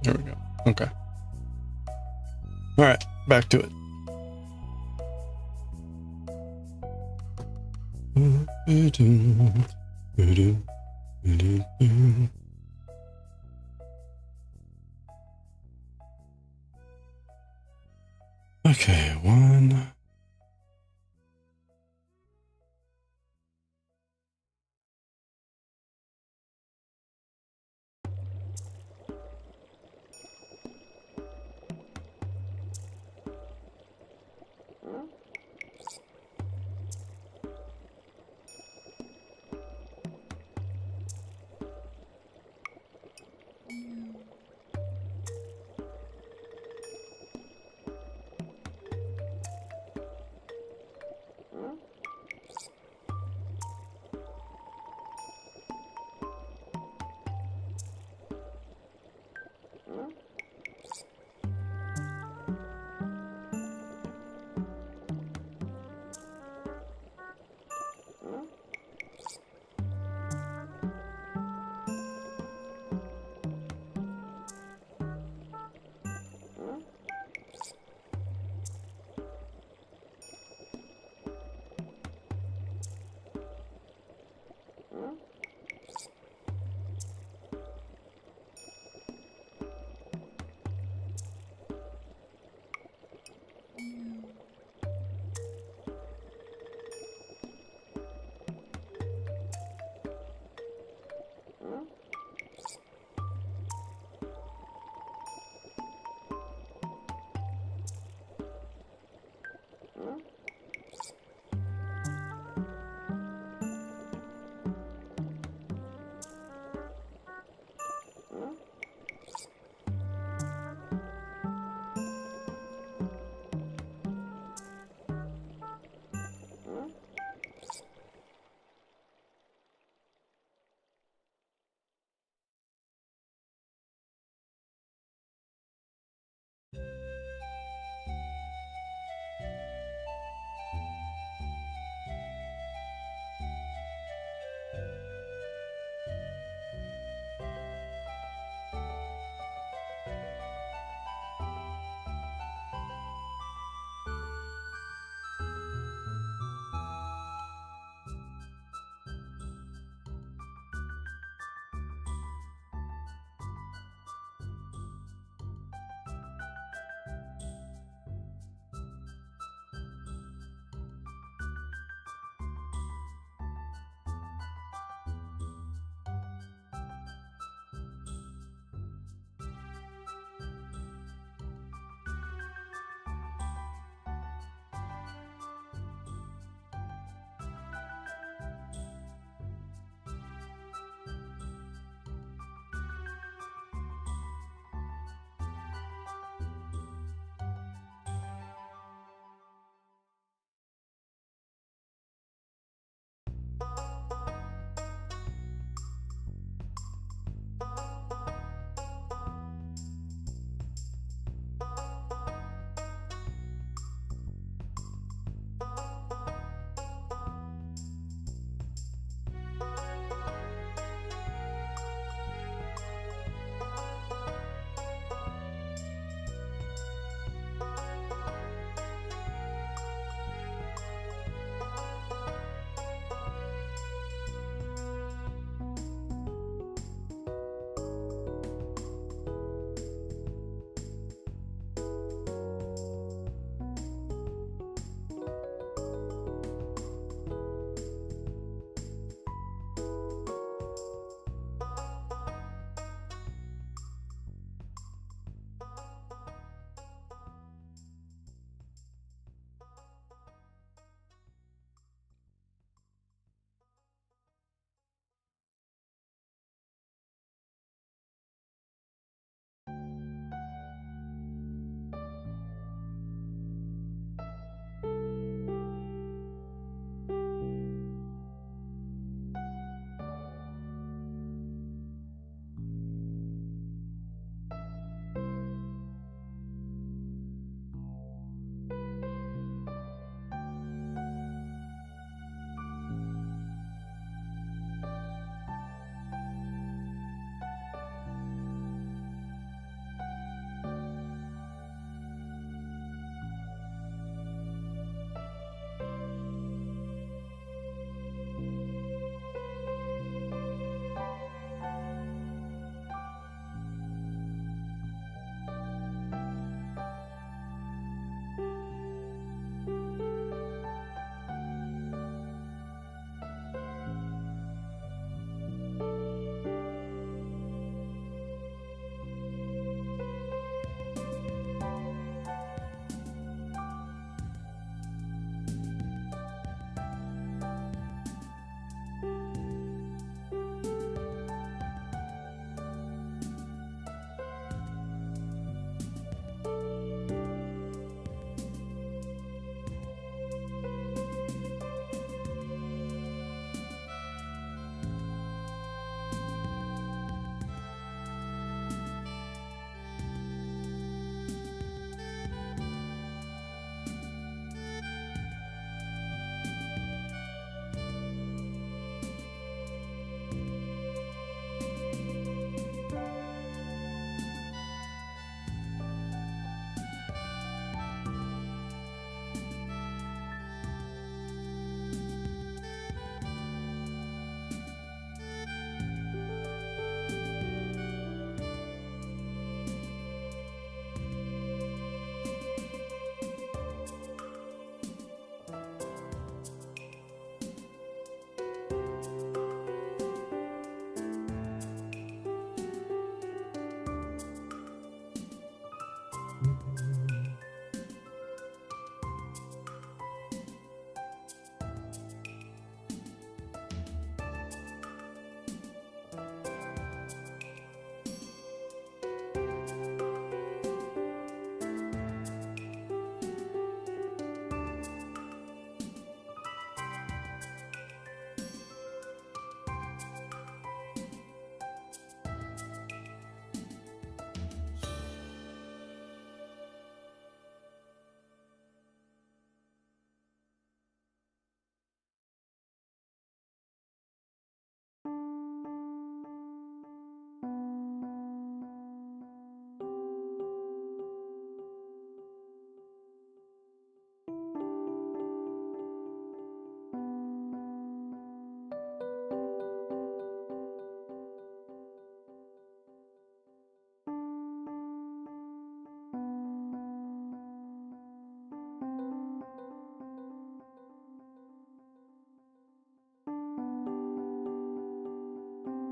B: There we go. Okay. All right, back to it. Okay, one.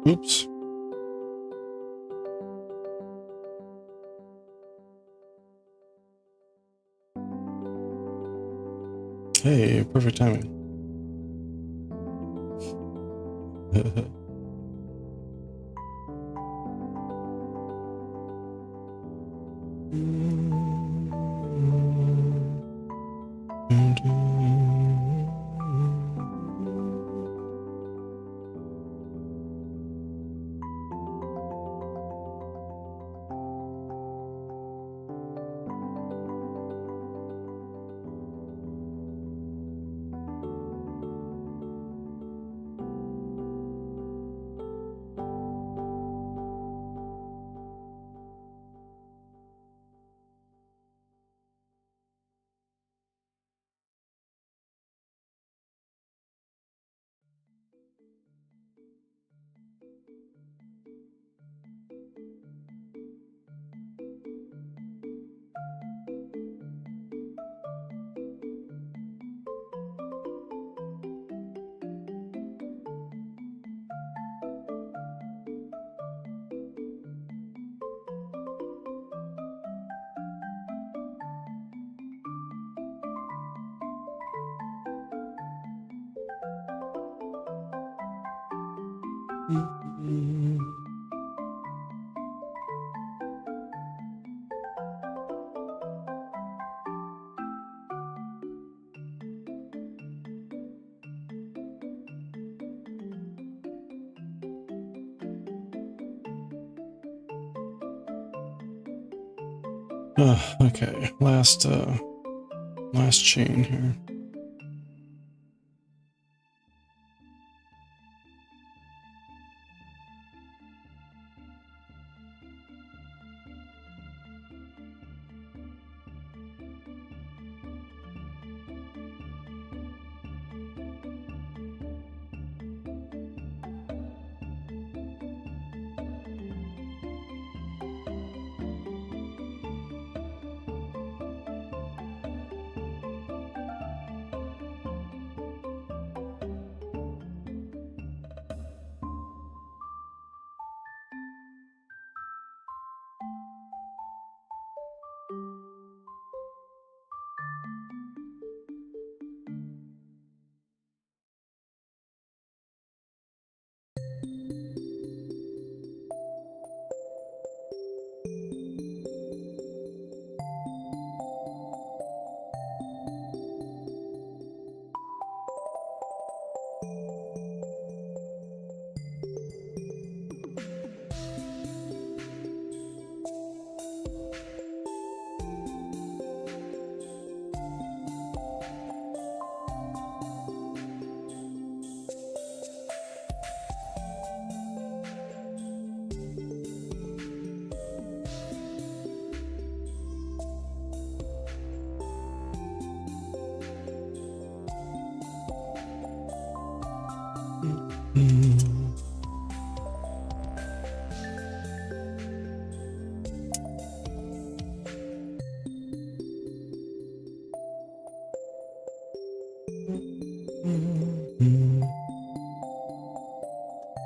B: Oops. Hey, perfect timing. Okay, last chain here.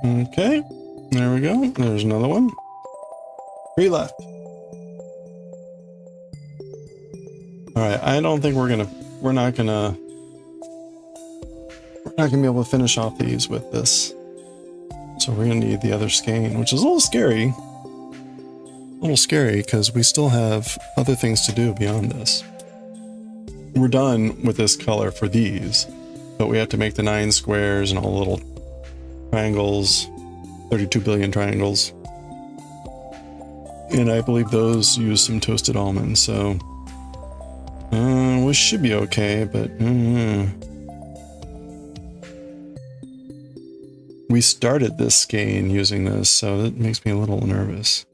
B: Okay, there we go. There's another one. 3 left. All right, I don't think we're not gonna be able to finish off these with this. So we're gonna need the other skein, which is a little scary. A little scary because we still have other things to do beyond this. We're done with this color for these, but we have to make the 9 squares and all the little triangles, 32 billion triangles. And I believe those use some toasted almonds, so we should be okay, but we started this skein using this, so that makes me a little nervous.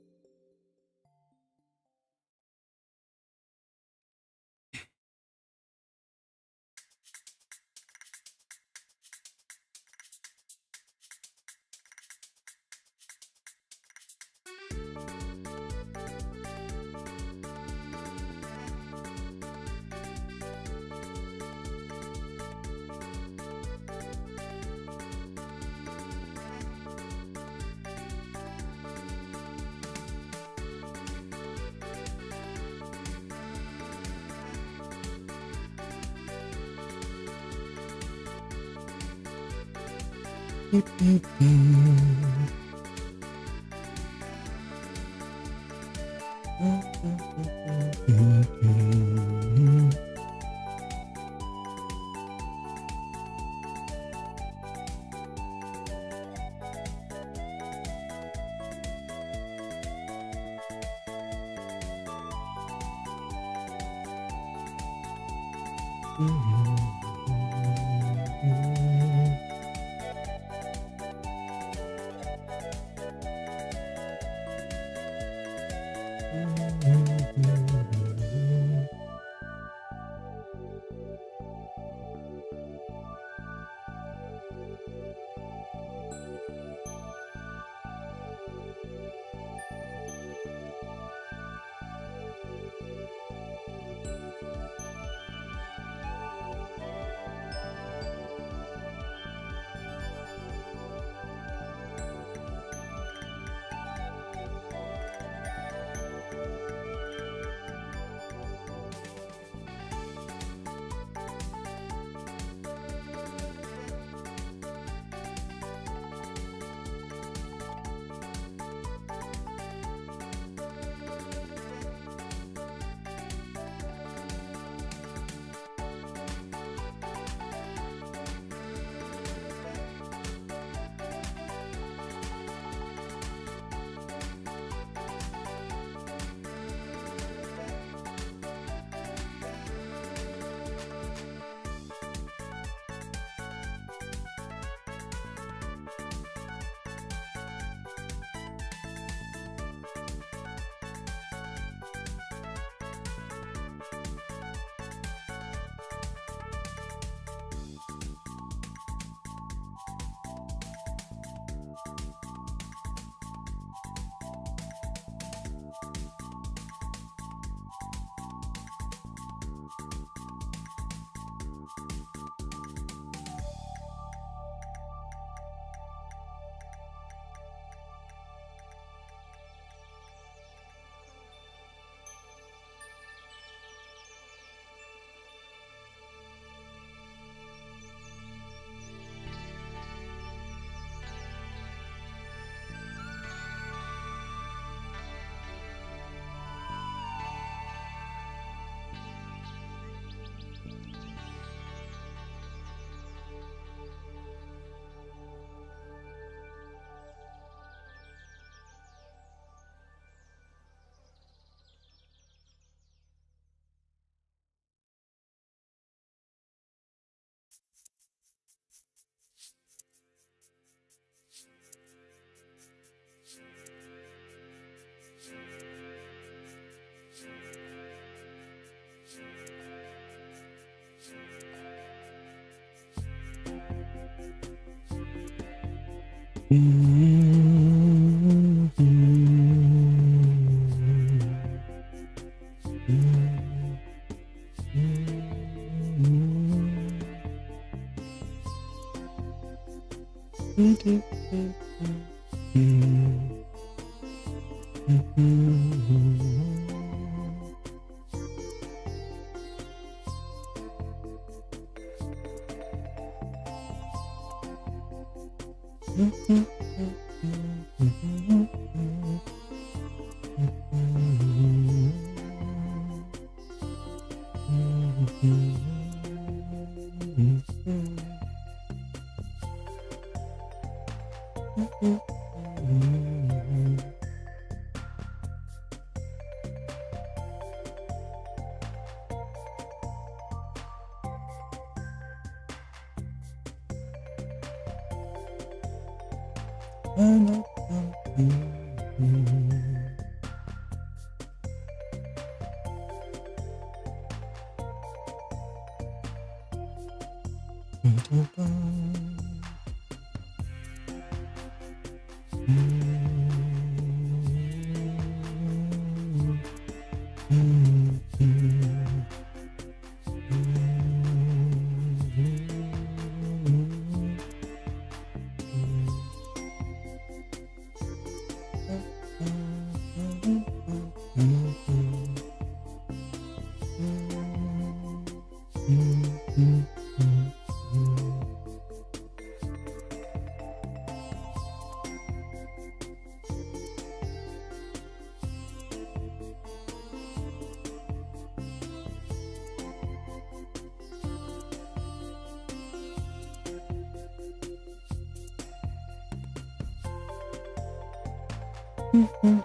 B: Okay,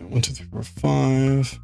B: 1, 2, 3, 4, 5.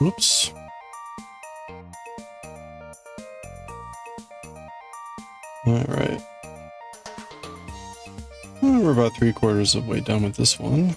B: Oops. All right. We're about 3/4 of the way done with this one.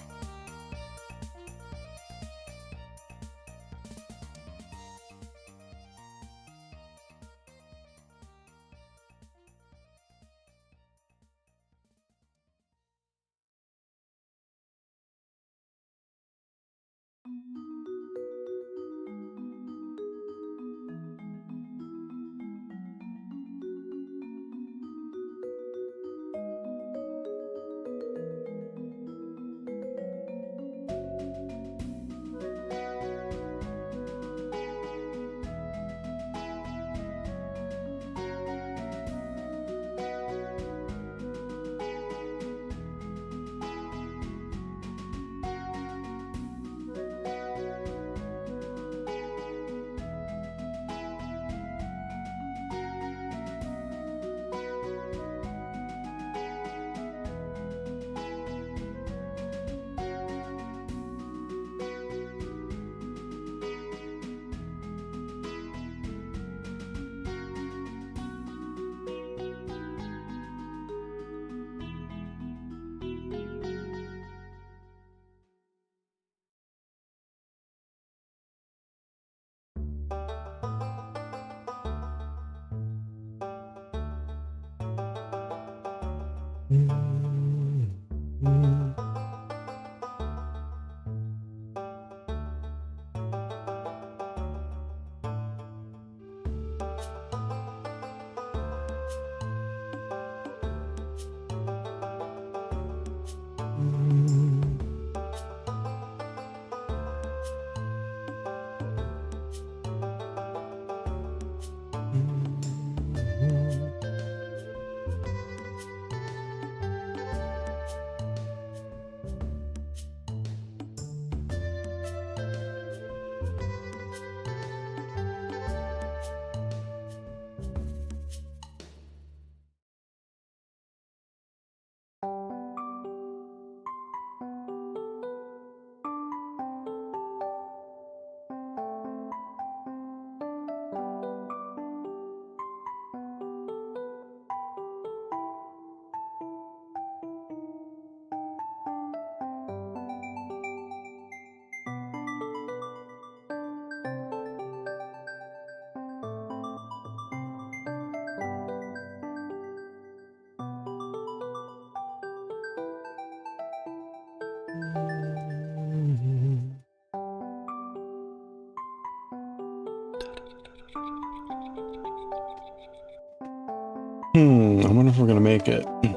B: I wonder if we're gonna make it. 1,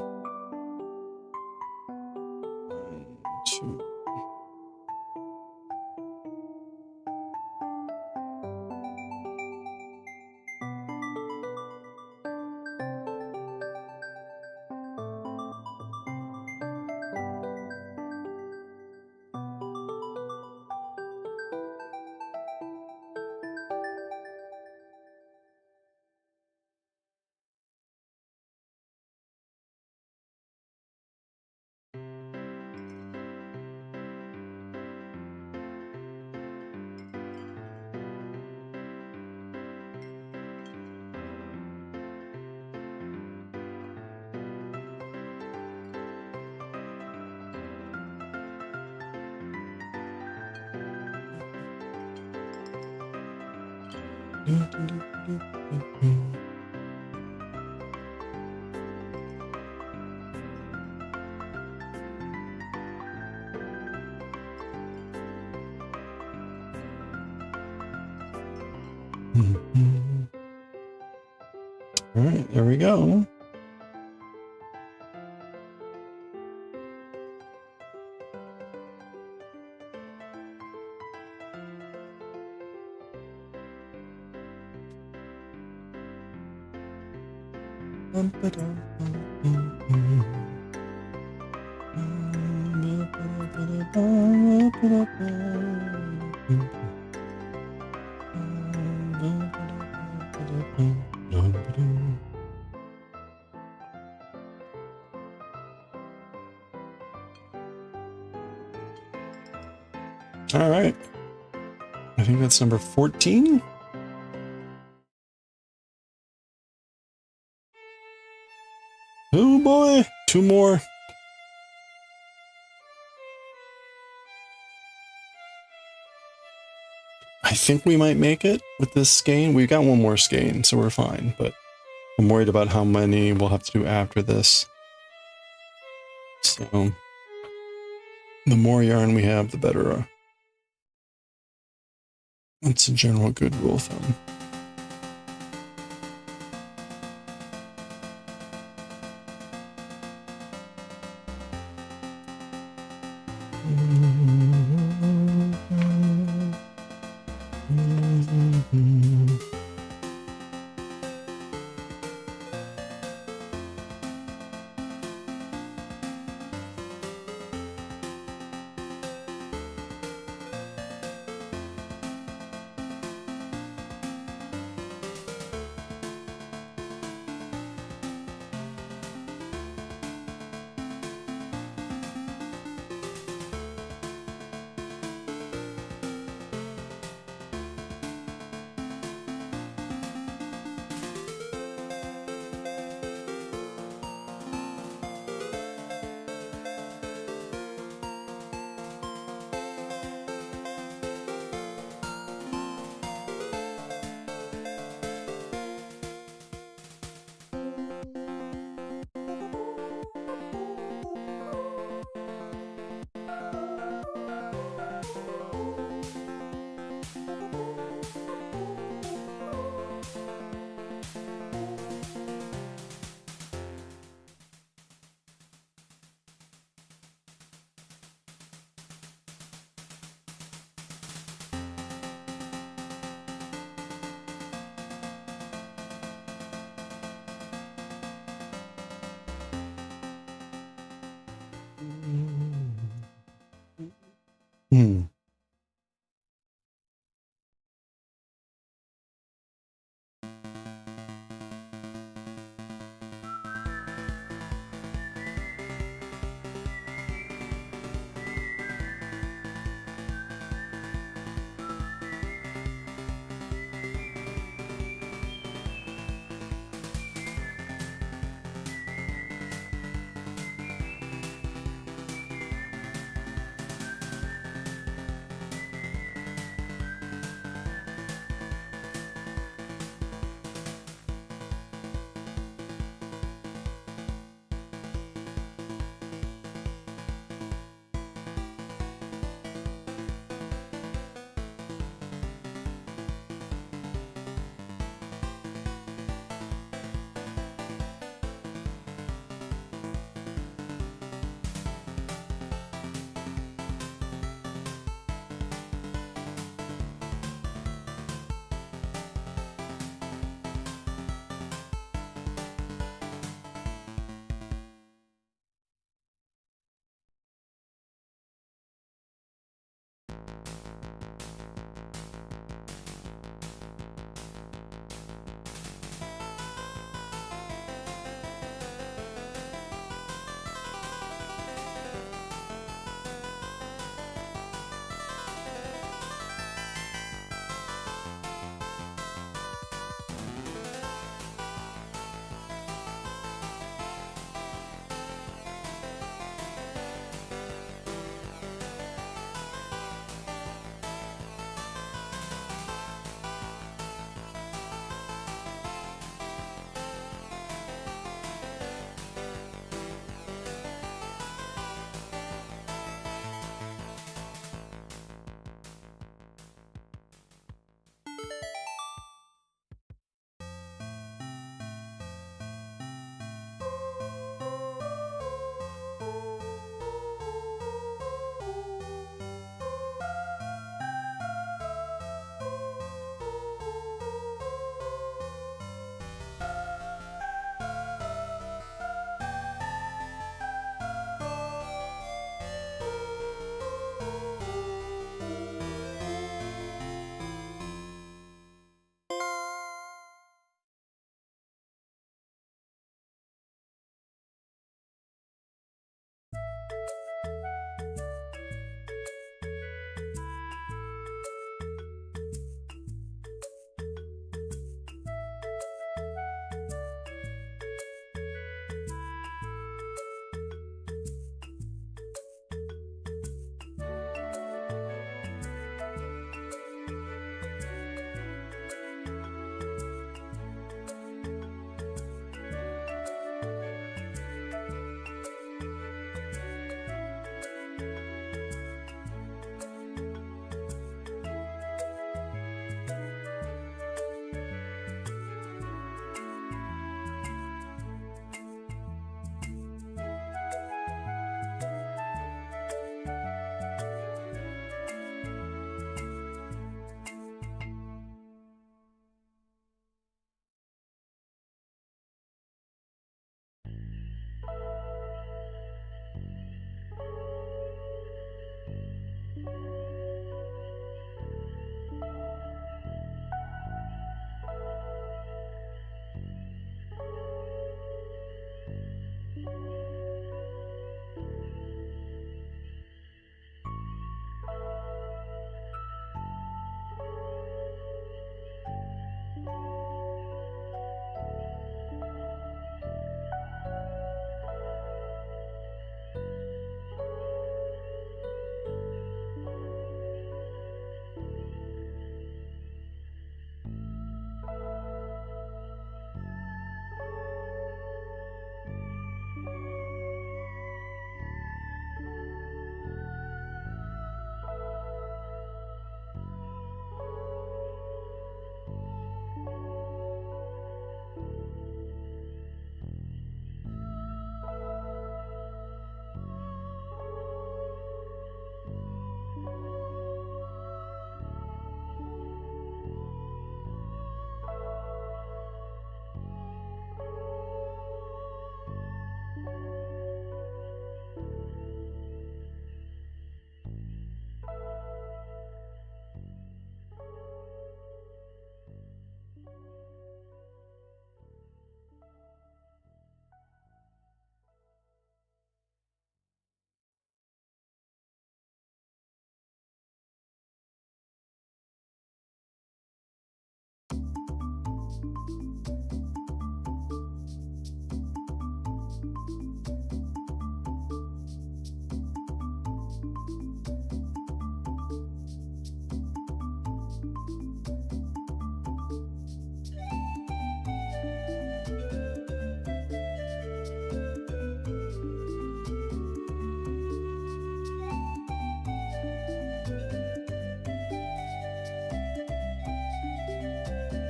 B: 2. All right, there we go. All right. I think that's number 14. Oh boy, 2 more. I think we might make it with this skein. We've got 1 more skein, so we're fine, but I'm worried about how many we'll have to do after this. So the more yarn we have, the better. That's a general good rule of thumb.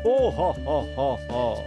C: Oh, ha, ha, ha, ha.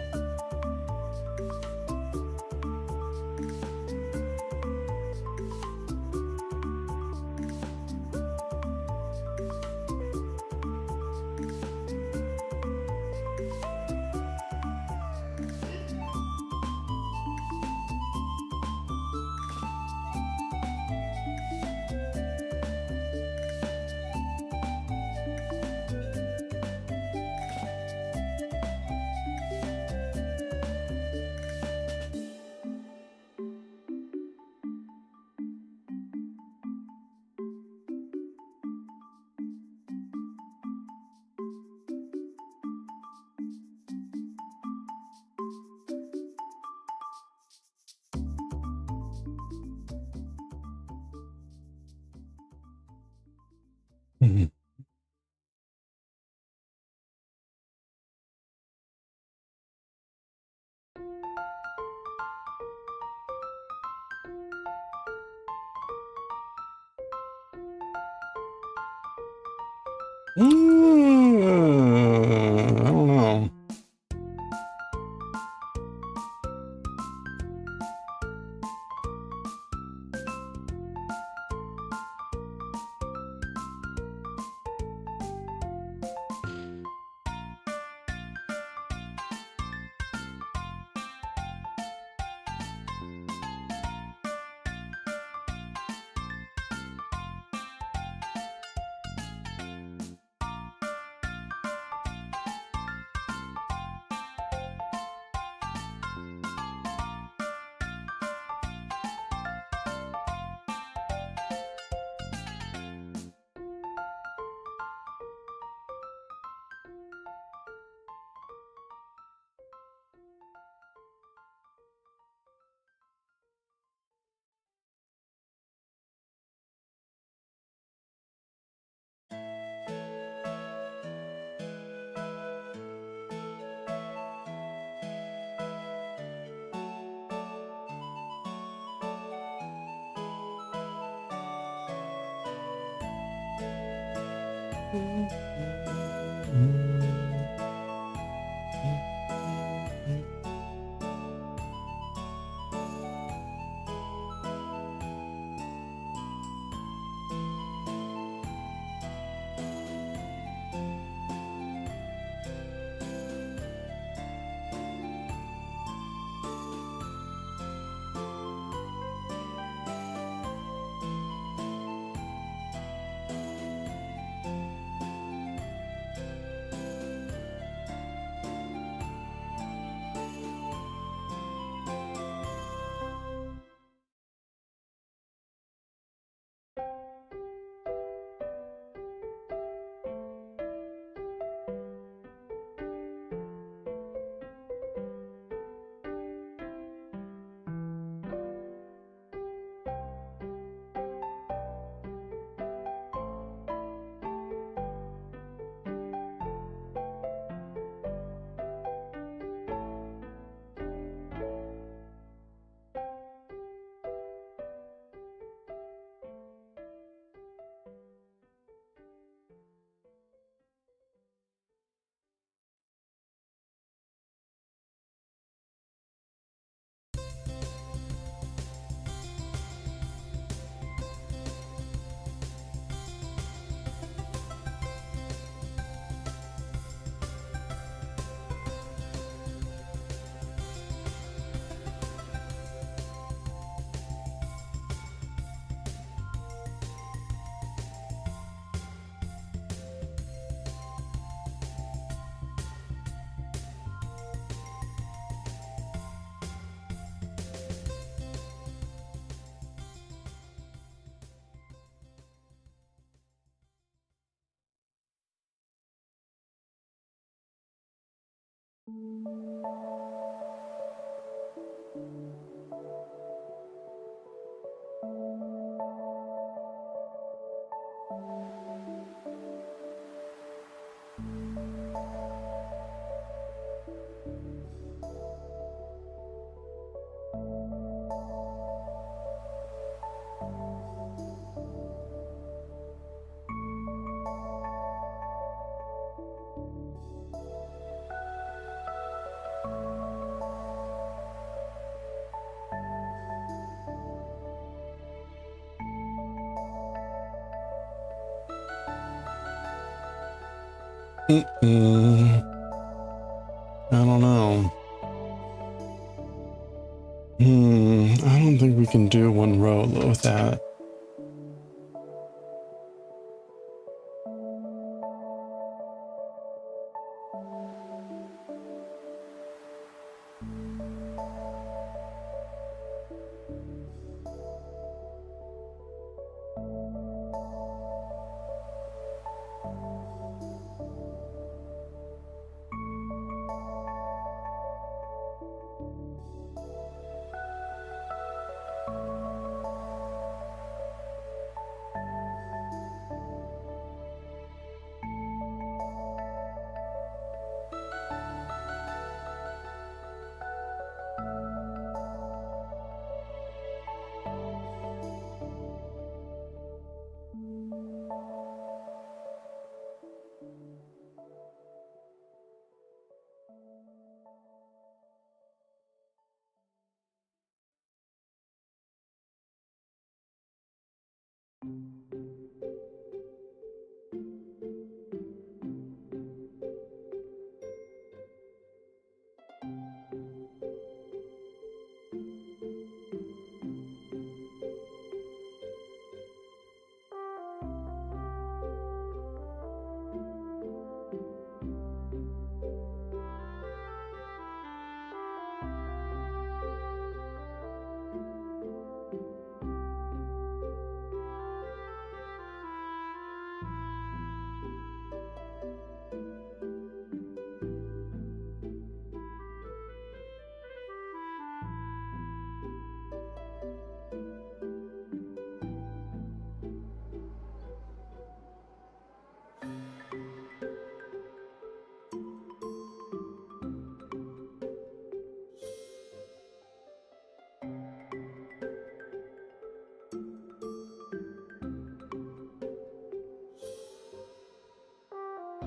A: Mhm. I don't know.
B: I don't know. I don't think we can do one row with that.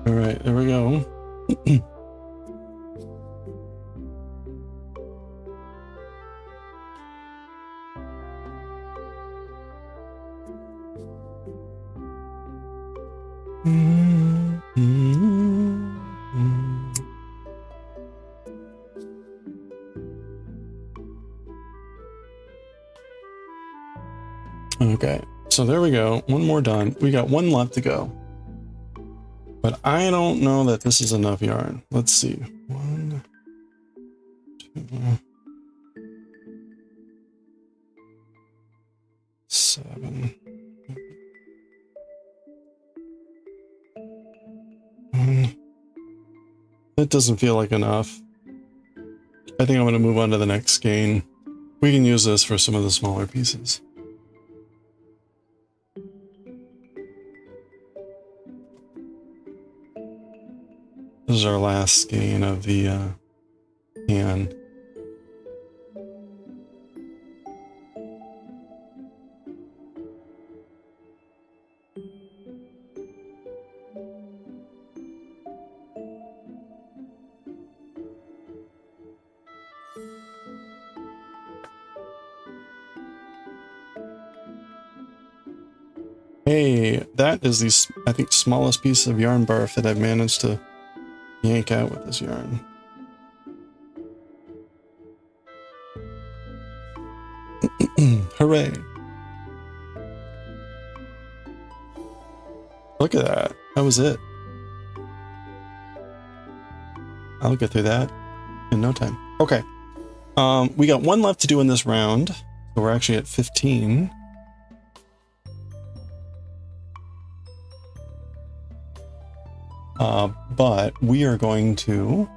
B: All right, there we go. Okay, so there we go. One more done. We got one left to go. But I don't know that this is enough yarn. Let's see. 1, 2, 7. That doesn't feel like enough. I think I'm going to move on to the next skein. We can use this for some of the smaller pieces. This is our last skein of the hand. Hey, that is the, I think, smallest piece of yarn barf that I've managed to yank out with this yarn. Hooray. Look at that. That was it. I'll get through that in no time. Okay. We got one left to do in this round. So we're actually at 15. But we are going to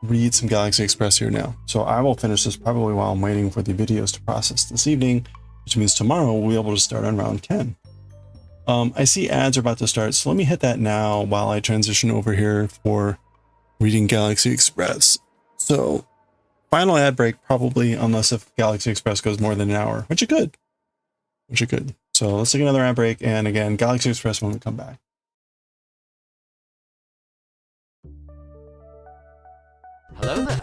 B: read some Galaxy Express here now. So I will finish this probably while I'm waiting for the videos to process this evening, which means tomorrow we'll be able to start on round 10. I see ads are about to start, so let me hit that now while I transition over here for reading Galaxy Express. So final ad break probably, unless if Galaxy Express goes more than an hour, which it could. So let's take another ad break, and again, Galaxy Express when we come back.
C: Hello there.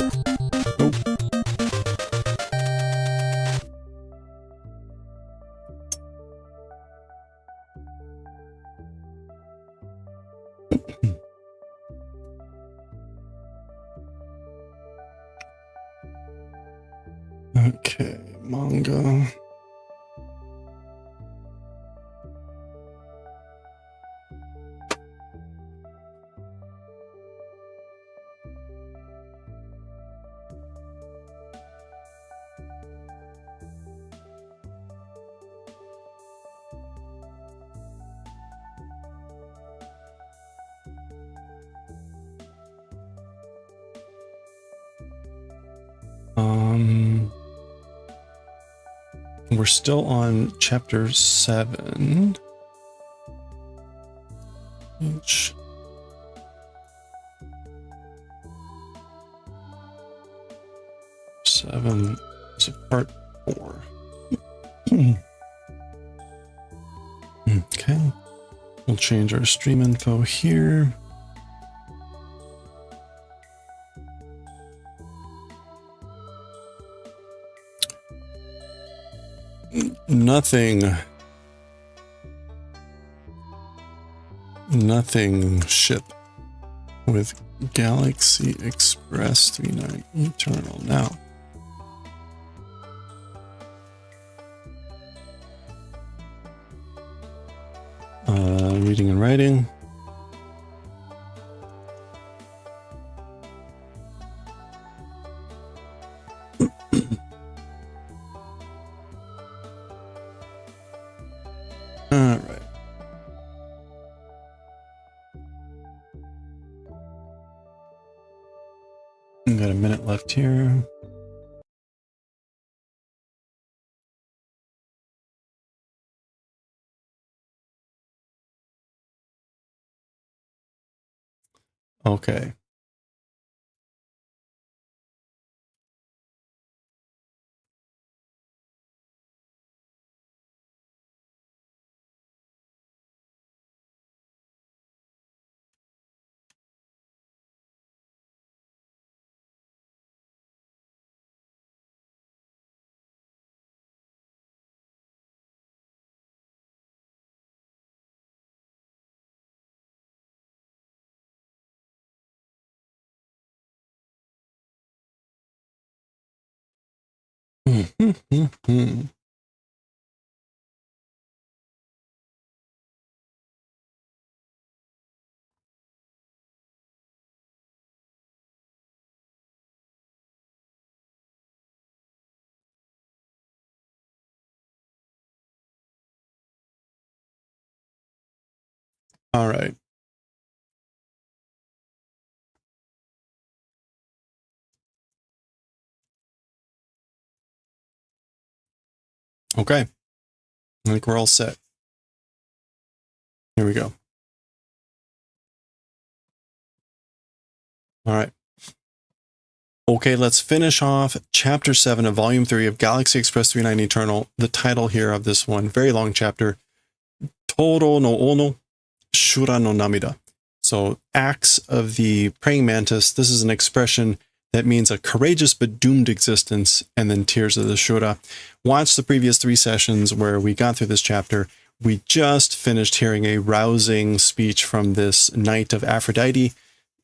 B: Okay, manga. We're still on chapter 7. Each. Seven is a part 4. Okay. We'll change our stream info here. Nothing ship with Galaxy Express 39 Eternal now. Reading and writing. All right. We've got a minute left here. Okay. All right. Okay. I think we're all set. Here we go. All right. Okay, let's finish off chapter 7 of volume 3 of Galaxy Express 39 Eternal. The title here of this one, very long chapter, Toro no Ono, Shura no Namida. So, acts of the praying mantis. This is an expression that means a courageous but doomed existence, and then tears of the Shura. Watch the previous 3 sessions where we got through this chapter. We just finished hearing a rousing speech from this knight of Aphrodite,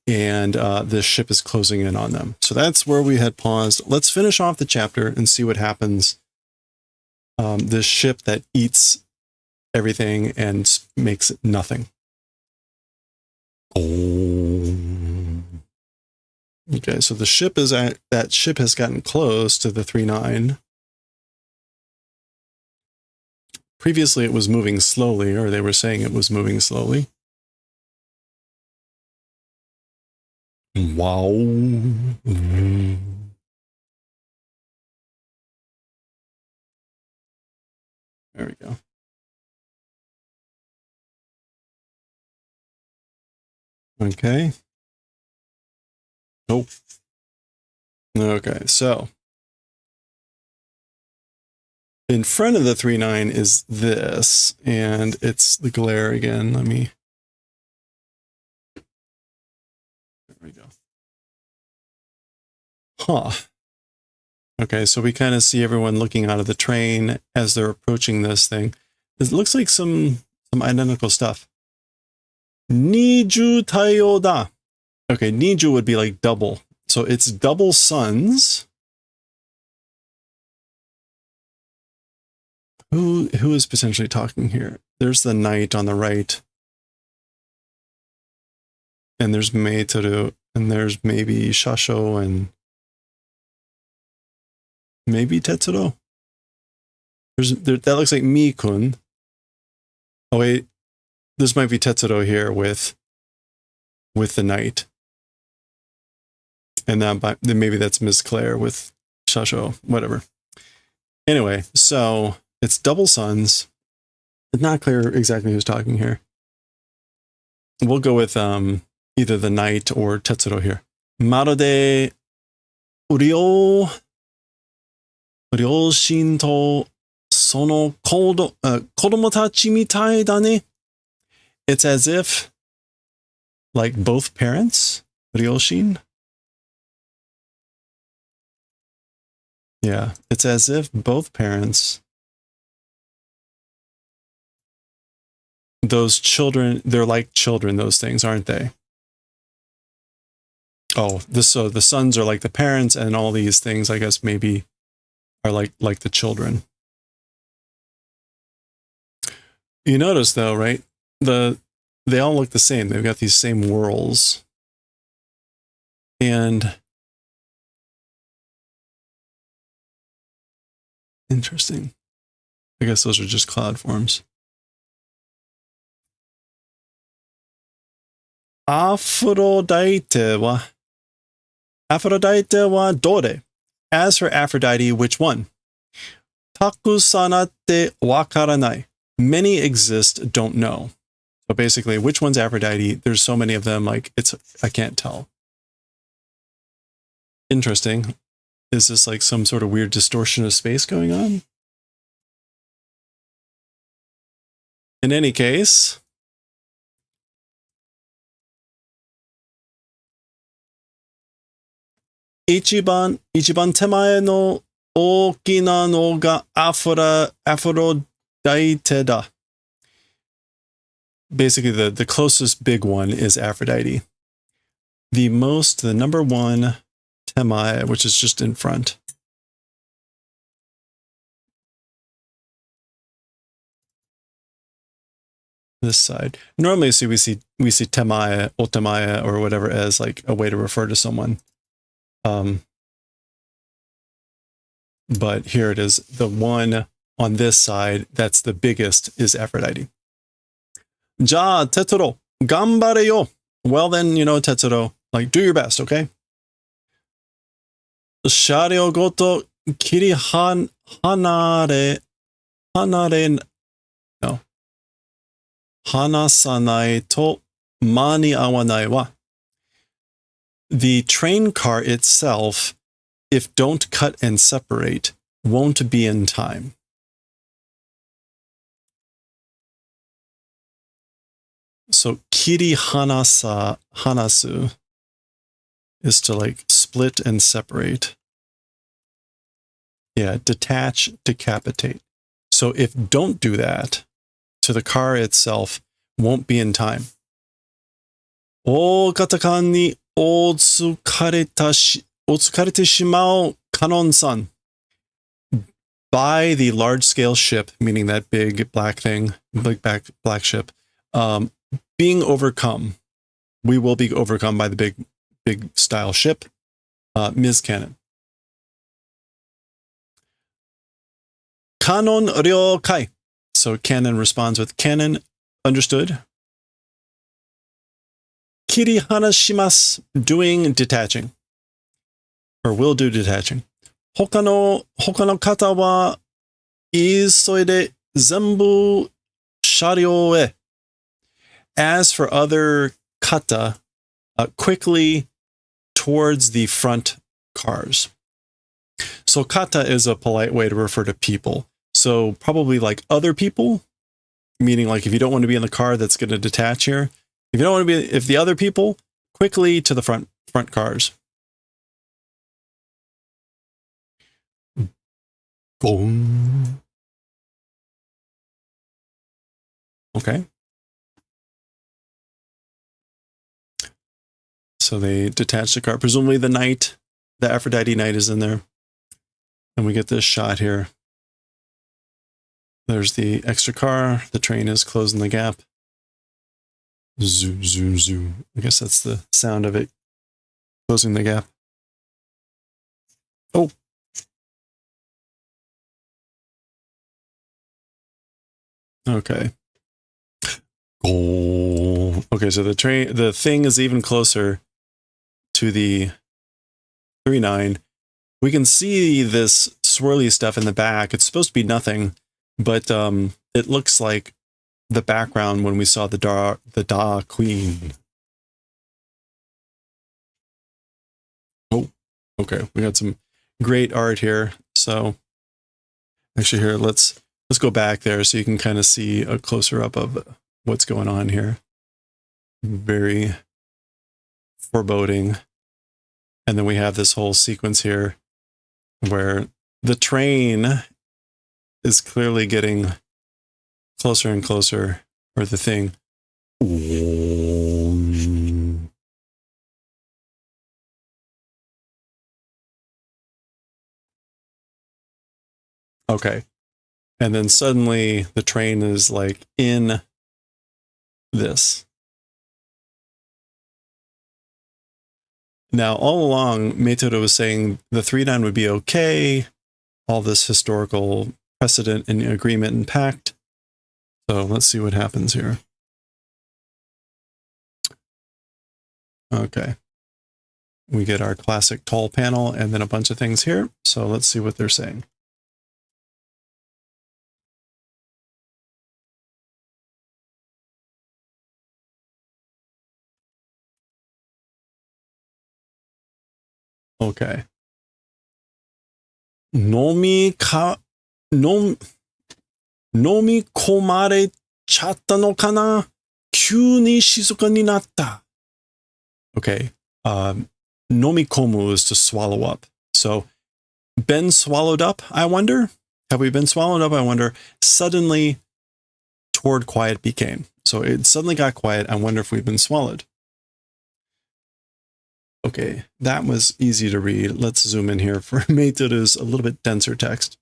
B: and this ship is closing in on them. So that's where we had paused. Let's finish off the chapter and see what happens. This ship that eats everything and makes nothing. Oh. Okay, so the ship is that ship has gotten close to the 39. Previously, it was moving slowly, or they were saying it was moving slowly. Wow. There we go. Okay. Nope. Okay, so in front of the 39 is this, and it's the glare again. Let me. There we go. Huh. Okay, so we kind of see everyone looking out of the train as they're approaching this thing. It looks like some identical stuff. Niju Taiyo da. Okay, Niju would be like double. So it's double suns. Who is potentially talking here? There's the knight on the right. And there's Meitoru, and there's maybe Shasho and maybe Tetsuro. That looks like Mi-kun. Oh wait, this might be Tetsuro here with the knight. And then maybe that's Ms. Claire with Shasho, whatever. Anyway, so it's double suns. It's not clear exactly who's talking here. We'll go with either the knight or Tetsuro here. Marode Ryoshin to sono kodomotachi mitai da ne. It's as if, like, both parents, Ryoshin. Yeah, it's as if both parents, those children, they're like children, those things, aren't they? Oh, so the sons are like the parents, and all these things, I guess, maybe are like the children. You notice though, right? They all look the same. They've got these same whorls. And interesting. I guess those are just cloud forms. Aphrodite wa dore. As for Aphrodite, which one? Takusanate wakaranai. Many exist, don't know. So basically, which one's Aphrodite? There's so many of them, like, I can't tell. Interesting. Is this like some sort of weird distortion of space going on? In any case, ichiban temae no okina no ga Aphrodite da. Basically, the closest big one is Aphrodite. The number one, Temae, which is just in front. This side. Normally, we see Temae, Otemae, or whatever as like a way to refer to someone. But here it is. The one on this side that's the biggest is Aphrodite. Ja, Tetsuro, gambare yo. Well then, Tetsuro, like, do your best, okay? Shario goto kiri hanasanai to mani awanai wa. The train car itself, if don't cut and separate, won't be in time. So kiri hanasu is to like split and separate. Yeah, detach, decapitate. So if don't do that, to the car itself won't be in time. O katakan ni otsukarete shimao kanon-san. By the large-scale ship, meaning that big black thing, black ship, being overcome. We will be overcome by the big style ship. Ms. Cannon. Kanon ryokai. So Cannon responds with Cannon, understood. Kiri hanashimasu, doing detaching. Or will do detaching. Hokano kata wa isoide zenbu shario e. As for other kata, quickly towards the front cars. So kata is a polite way to refer to people. So probably like other people, meaning like if you don't want to be in the car that's going to detach here, if you don't want to be, if the other people, quickly to the front cars. Boom. Okay. So they detach the car. Presumably the knight, the Aphrodite knight is in there. And we get this shot here.
A: There's the extra car. The train is closing the gap. Zoo, zoo, zoo. I guess that's the sound of it closing the gap. Oh. Okay. Oh. Okay, so the thing is even closer to the 3-9. We can see this swirly stuff in the back. It's supposed to be nothing, but it looks like the background when we saw the Da Queen. Oh, okay. We got some great art here. So actually here, let's go back there so you can kind of see a closer up of what's going on here. Very foreboding. And then we have this whole sequence here where the train is clearly getting closer and closer, or the thing. Okay. And then suddenly the train is like in this. Now, all along, Metodo was saying the 3-9 would be okay, all this historical precedent and agreement and pact. So let's see what happens here. Okay. We get our classic tall panel and then a bunch of things here. So let's see what they're saying. Okay. 飲み込まれちゃったのかな? 急に静かになった. Okay. 飲み込む is to swallow up. So, been swallowed up, I wonder? Have we been swallowed up, I wonder? Suddenly, toward quiet became. So it suddenly got quiet. I wonder if we've been swallowed. Okay, that was easy to read. Let's zoom in here for Metodo's a little bit denser text.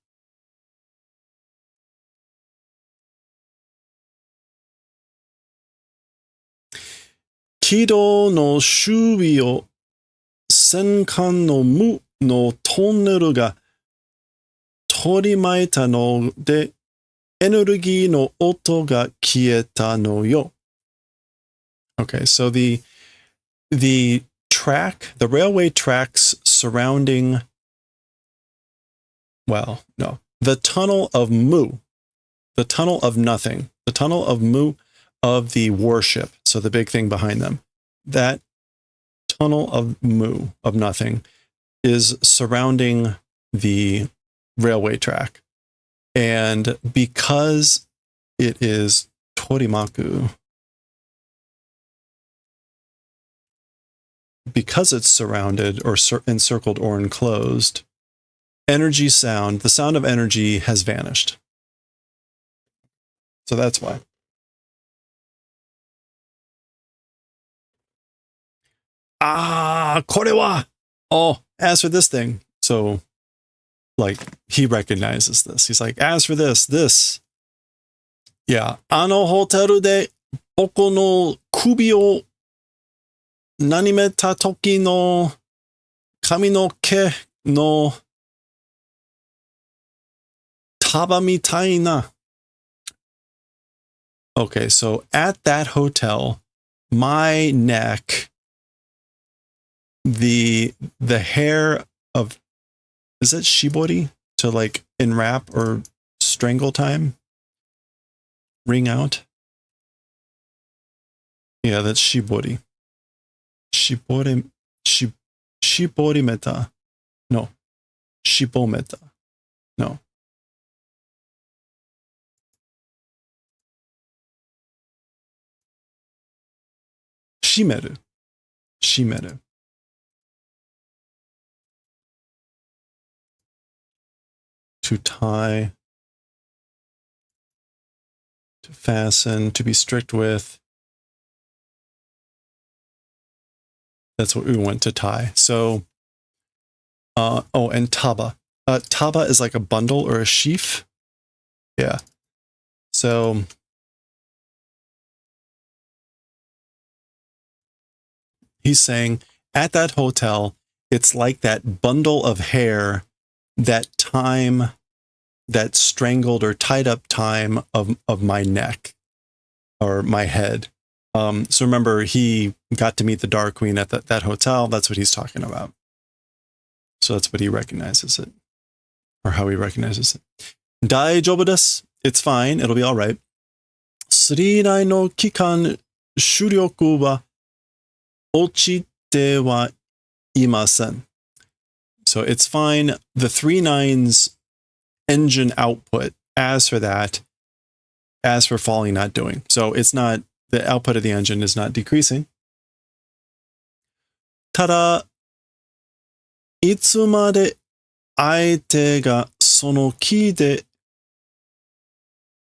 A: Kido no shubi o senkan no mu no tonnel ga torimaeta no de energy no oto ga kieta no yo. Okay, so the track, the railway tracks surrounding, well, no, the tunnel of Mu, the tunnel of nothing, the tunnel of Mu of the warship. So the big thing behind them, that tunnel of Mu of nothing is surrounding the railway track. And because it is Torimaku, because it's surrounded or encircled or enclosed, energy sound, the sound of energy has vanished. So that's why. Korewa! Oh, as for this thing. So, like, he recognizes this. He's like, as for this. Yeah. Ano hoteru de boko no kubi o nanimeta toki no kami no ke no taba mitai na. Okay, so at that hotel, my neck, the hair of, is that shibori? To like enwrap or strangle time? Wring out? Yeah, that's shibori. Shibori meta. No. Shibometa. No. Shimeru. Shimeru. To tie. To fasten. To be strict with. That's what we want to tie. So, oh, and taba. Taba is like a bundle or a sheaf. Yeah. So he's saying at that hotel, it's like that bundle of hair, that time, that strangled or tied up time of my neck or my head. So remember, he got to meet the Dark Queen at that hotel. That's what he's talking about. So that's what he recognizes it, or how he recognizes it. Daijoubu desu. It's fine. It'll be all right. 3内の期間出力は落ちてはいません. So it's fine. The 3.9's engine output, as for that, as for falling, not doing. So it's not, the output of the engine is not decreasing. ただ、いつまで相手がその気で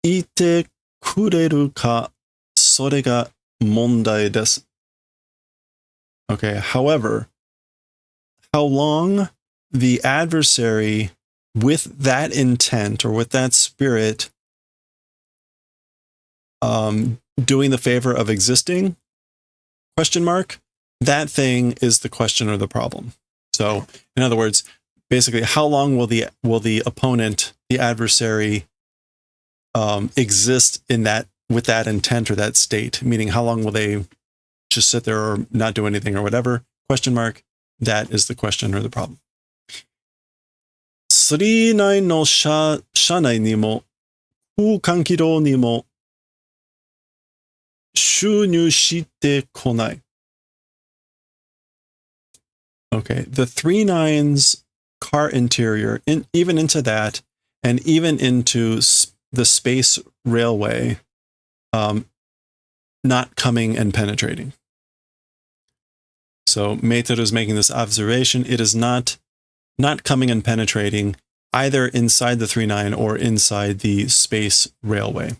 A: いてくれるか、それが問題です. Okay, however, how long the adversary with that intent or with that spirit doing the favor of existing, question mark, that thing is the question or the problem. So in other words, basically, how long will the opponent, the adversary, exist in that, with that intent or that state? Meaning, how long will they just sit there or not do anything or whatever? Question mark. That is the question or the problem. 3内の車内にも空間軌道にも収入してこない. Okay, the 3.9's car interior, even into that, and even into the space railway, not coming and penetrating. So Meiteru is making this observation. It is not coming and penetrating either inside the 3.9 or inside the space railway.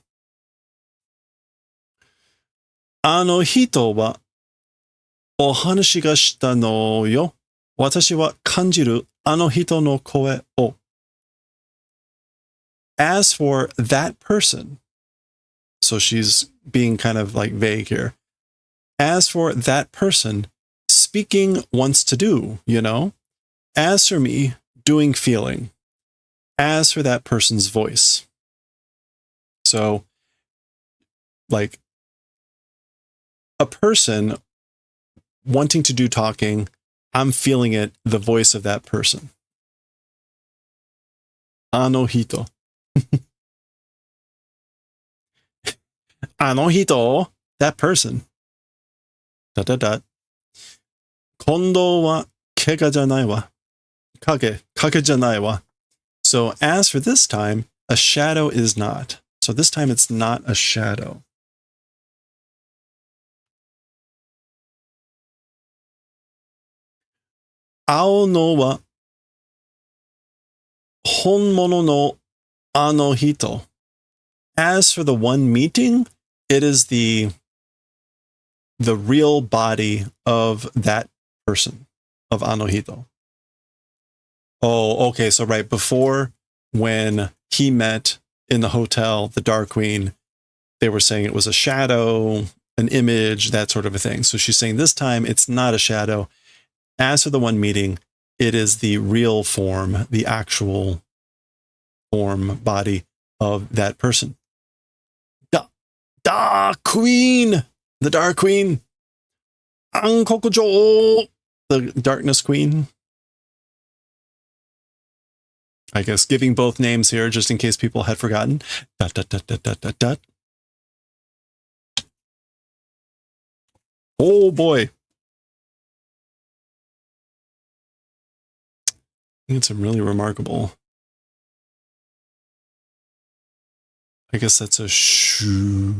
A: あの人はお話がしたのよ。私は感じるあの人の声を。As for that person, so she's being kind of like vague here. As for that person, speaking wants to do, you know? As for me, doing feeling. As for that person's voice. So, like, a person wanting to do talking, I'm feeling it, the voice of that person. あの人. あの人, that person. 今度は影じゃないわ. 影じゃないわ. So as for this time, a shadow is not. So this time it's not a shadow. 会うのは本物のあの人. As for the one meeting, it is the real body of that person, of Anohito. Oh, okay. So right before, when he met in the hotel, the Dark Queen, they were saying it was a shadow, an image, that sort of a thing. So she's saying this time it's not a shadow. As for the one meeting, it is the real form, the actual form, body of that person. Da Queen, the Dark Queen. Ankokujo, the Darkness Queen. I guess giving both names here, just in case people had forgotten. Dot, dot, dot, dot, dot, dot, dot. Oh boy. I think it's some really remarkable. I guess that's a shoe.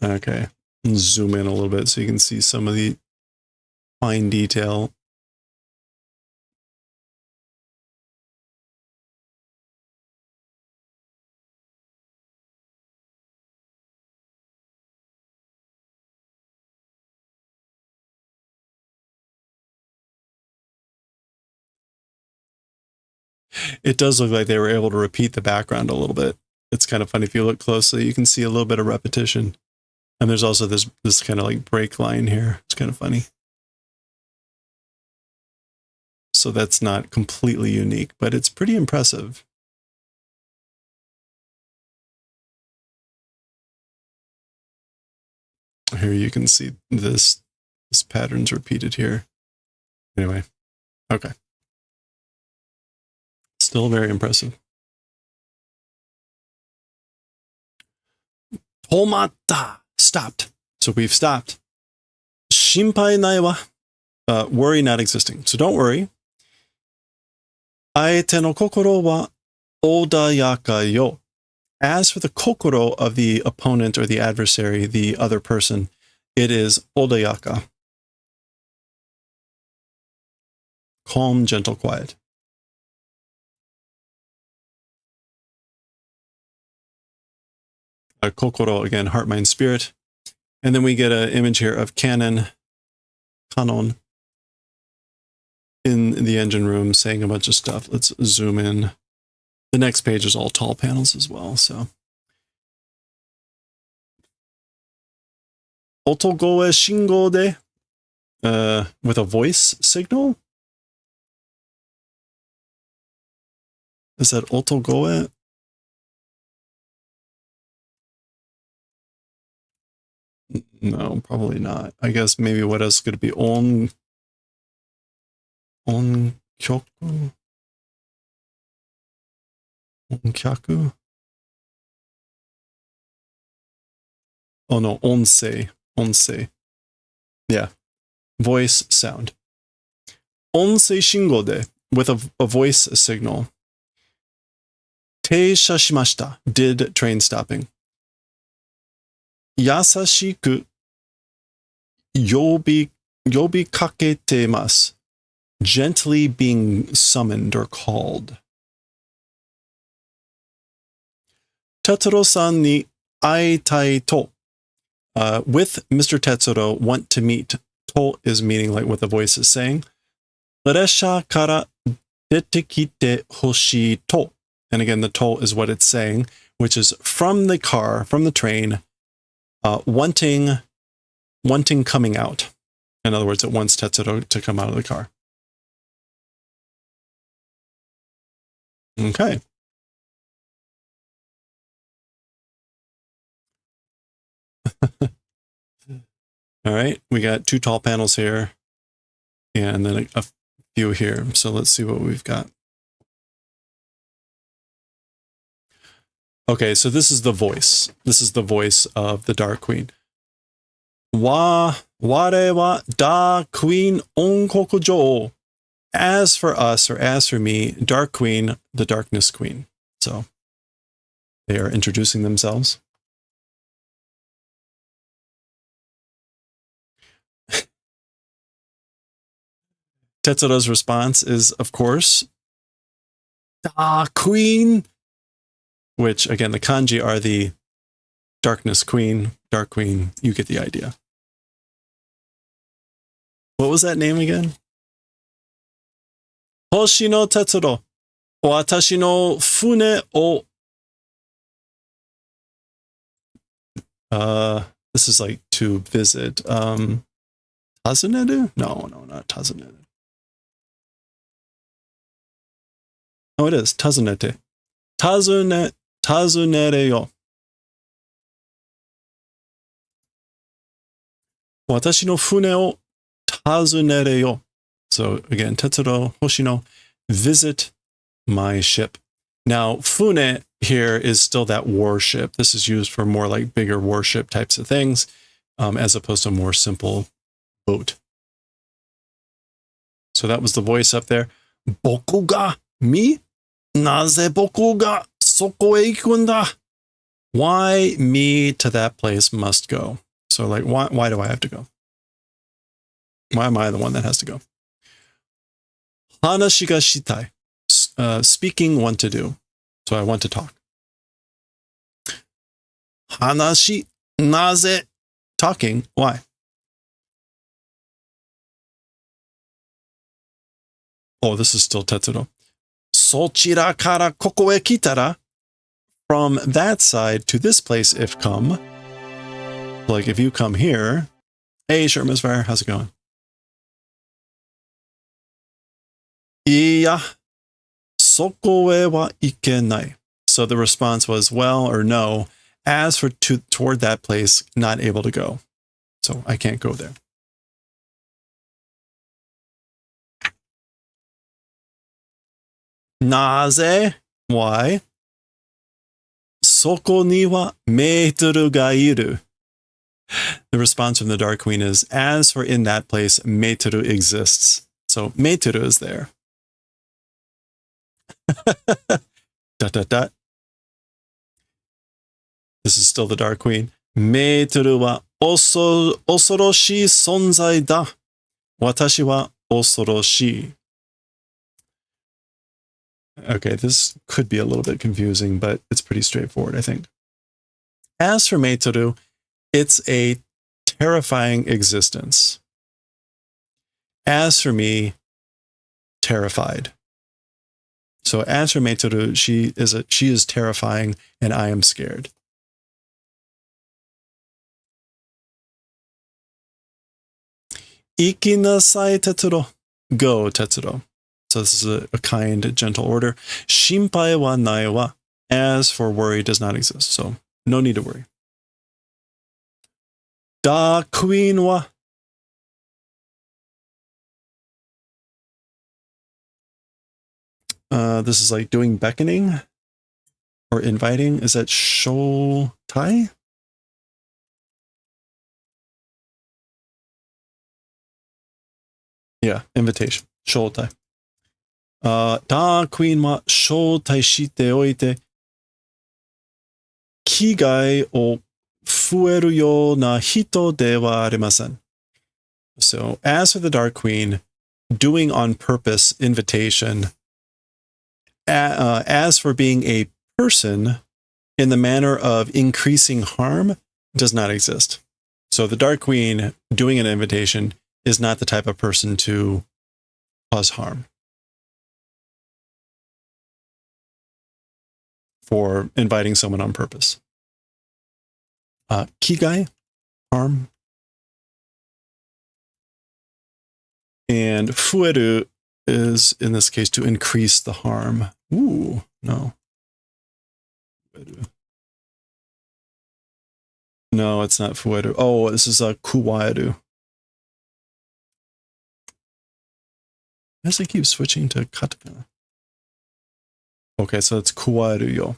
A: Okay. Zoom in a little bit so you can see some of the fine detail. It does look like they were able to repeat the background a little bit. It's kind of funny if you look closely, you can see a little bit of repetition. And there's also this kind of like break line here. It's kind of funny. So that's not completely unique, but it's pretty impressive. Here you can see this pattern's repeated here. Anyway, okay. Still very impressive. Tomatta, stopped. So we've stopped. Shinpai nai wa, worry not existing. So don't worry. Aete no kokoro wa odayaka yo. As for the kokoro of the opponent or the adversary, the other person, it is odayaka. Calm, gentle, quiet. Kokoro, again, heart, mind, spirit. And then we get an image here of kanon in the engine room saying a bunch of stuff. Let's zoom in. The next page is all tall panels as well. So, otogoe shingo de, with a voice signal. Is that otogoe? No, probably not. I guess maybe what else could it be? On kyoku? Onkyaku? Oh no, onsei. Onsei. Yeah. Voice sound. Onsei shingo de, with a voice signal. Teisha shimashita, did train stopping. Yasashiku yobikaketemasu, gently being summoned or called. Tetsuro-san ni aitai to. With Mr. Tetsuro, want to meet. To is meaning like what the voice is saying. Resha kara detekite hoshii to. And again, the to is what it's saying, which is from the car, from the train, wanting coming out. In other words, it wants Tetsuro to come out of the car. Okay. All right, we got 2 tall panels here, and then a few here. So let's see what we've got. Okay, so this is the voice. This is the voice of the Dark Queen. Ware wa da Queen onkoku jo. As for us, or as for me, Dark Queen, the Darkness Queen. So they are introducing themselves. Tetsuro's response is, of course, Da Queen, which, again, the kanji are the Darkness Queen, Dark Queen. You get the idea. What was that name again? Hoshi no Tetsuro. Watashi no fune o. This is like to visit. Tazuneru? No, not tazuneru. Oh, it is. Tazunete. Tazunere yo. Watashi no fune o tazunere yo. So again, Tetsuro, Hoshino, visit my ship. Now, fune here is still that warship. This is used for more like bigger warship types of things, as opposed to a more simple boat. So that was the voice up there. Boku ga mi? Naze boku ga soko e iku nda? Why me to that place must go? So like, why do I have to go? Why am I the one that has to go? Hanashi ga shitai. Speaking, want to do. So I want to talk. Hanashi, naze, talking. Why? Oh, this is still Tetsuro. sochira kara koko e kitara. From that side to this place if come. Like if you come here. Hey, Sure Misfire, how's it going? Iya, soko e wa ikenai. So the response was well or no. As for toward that place, not able to go. So I can't go there. Naze? Why? Soko ni wa meitoru ga iru. The response from the Dark Queen is, as for in that place, meitoru exists. So meitoru is there. Dot, dot, dot. This is still the Dark Queen. Meitoru wa osoroshii sonzai da. Watashi wa osoroshii. Okay, this could be a little bit confusing, but it's pretty straightforward, I think. As for meitoru, it's a terrifying existence. As for me, terrified. So as for meitoru, she is terrifying and I am scared. Ikinasai Tetsuro. Go, Tetsuro. So this is a kind, gentle order. Shinpai wa nai wa. As for worry does not exist. So no need to worry. Da queen wa. This is like doing beckoning or inviting. Is that shotai? Yeah, invitation. Shotai. Da queen wa shotai shite oite. Kigai o fueru yo na hito de wa arimasen. So as for the Dark Queen, doing on purpose invitation, as for being a person in the manner of increasing harm, does not exist. So the Dark Queen doing an invitation is not the type of person to cause harm. For inviting someone on purpose. Kigai, harm. And fueru is, in this case, to increase the harm. Ooh, no. No, it's not fueru. Oh, this is a kuwaeru. As I keep switching to katakana. Okay, so it's kuwaeru yo.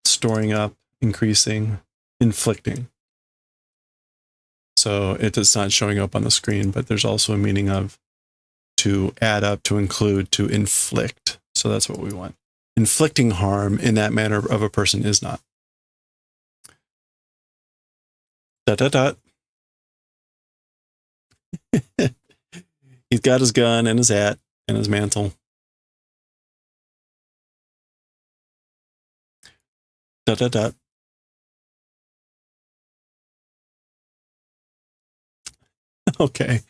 A: Storing up, increasing, inflicting. So it is not showing up on the screen, but there's also a meaning of to add up, to include, to inflict. So that's what we want. Inflicting harm in that manner of a person is not. Dot, dot, dot. He's got his gun and his hat and his mantle. Dot, dot, dot. Okay.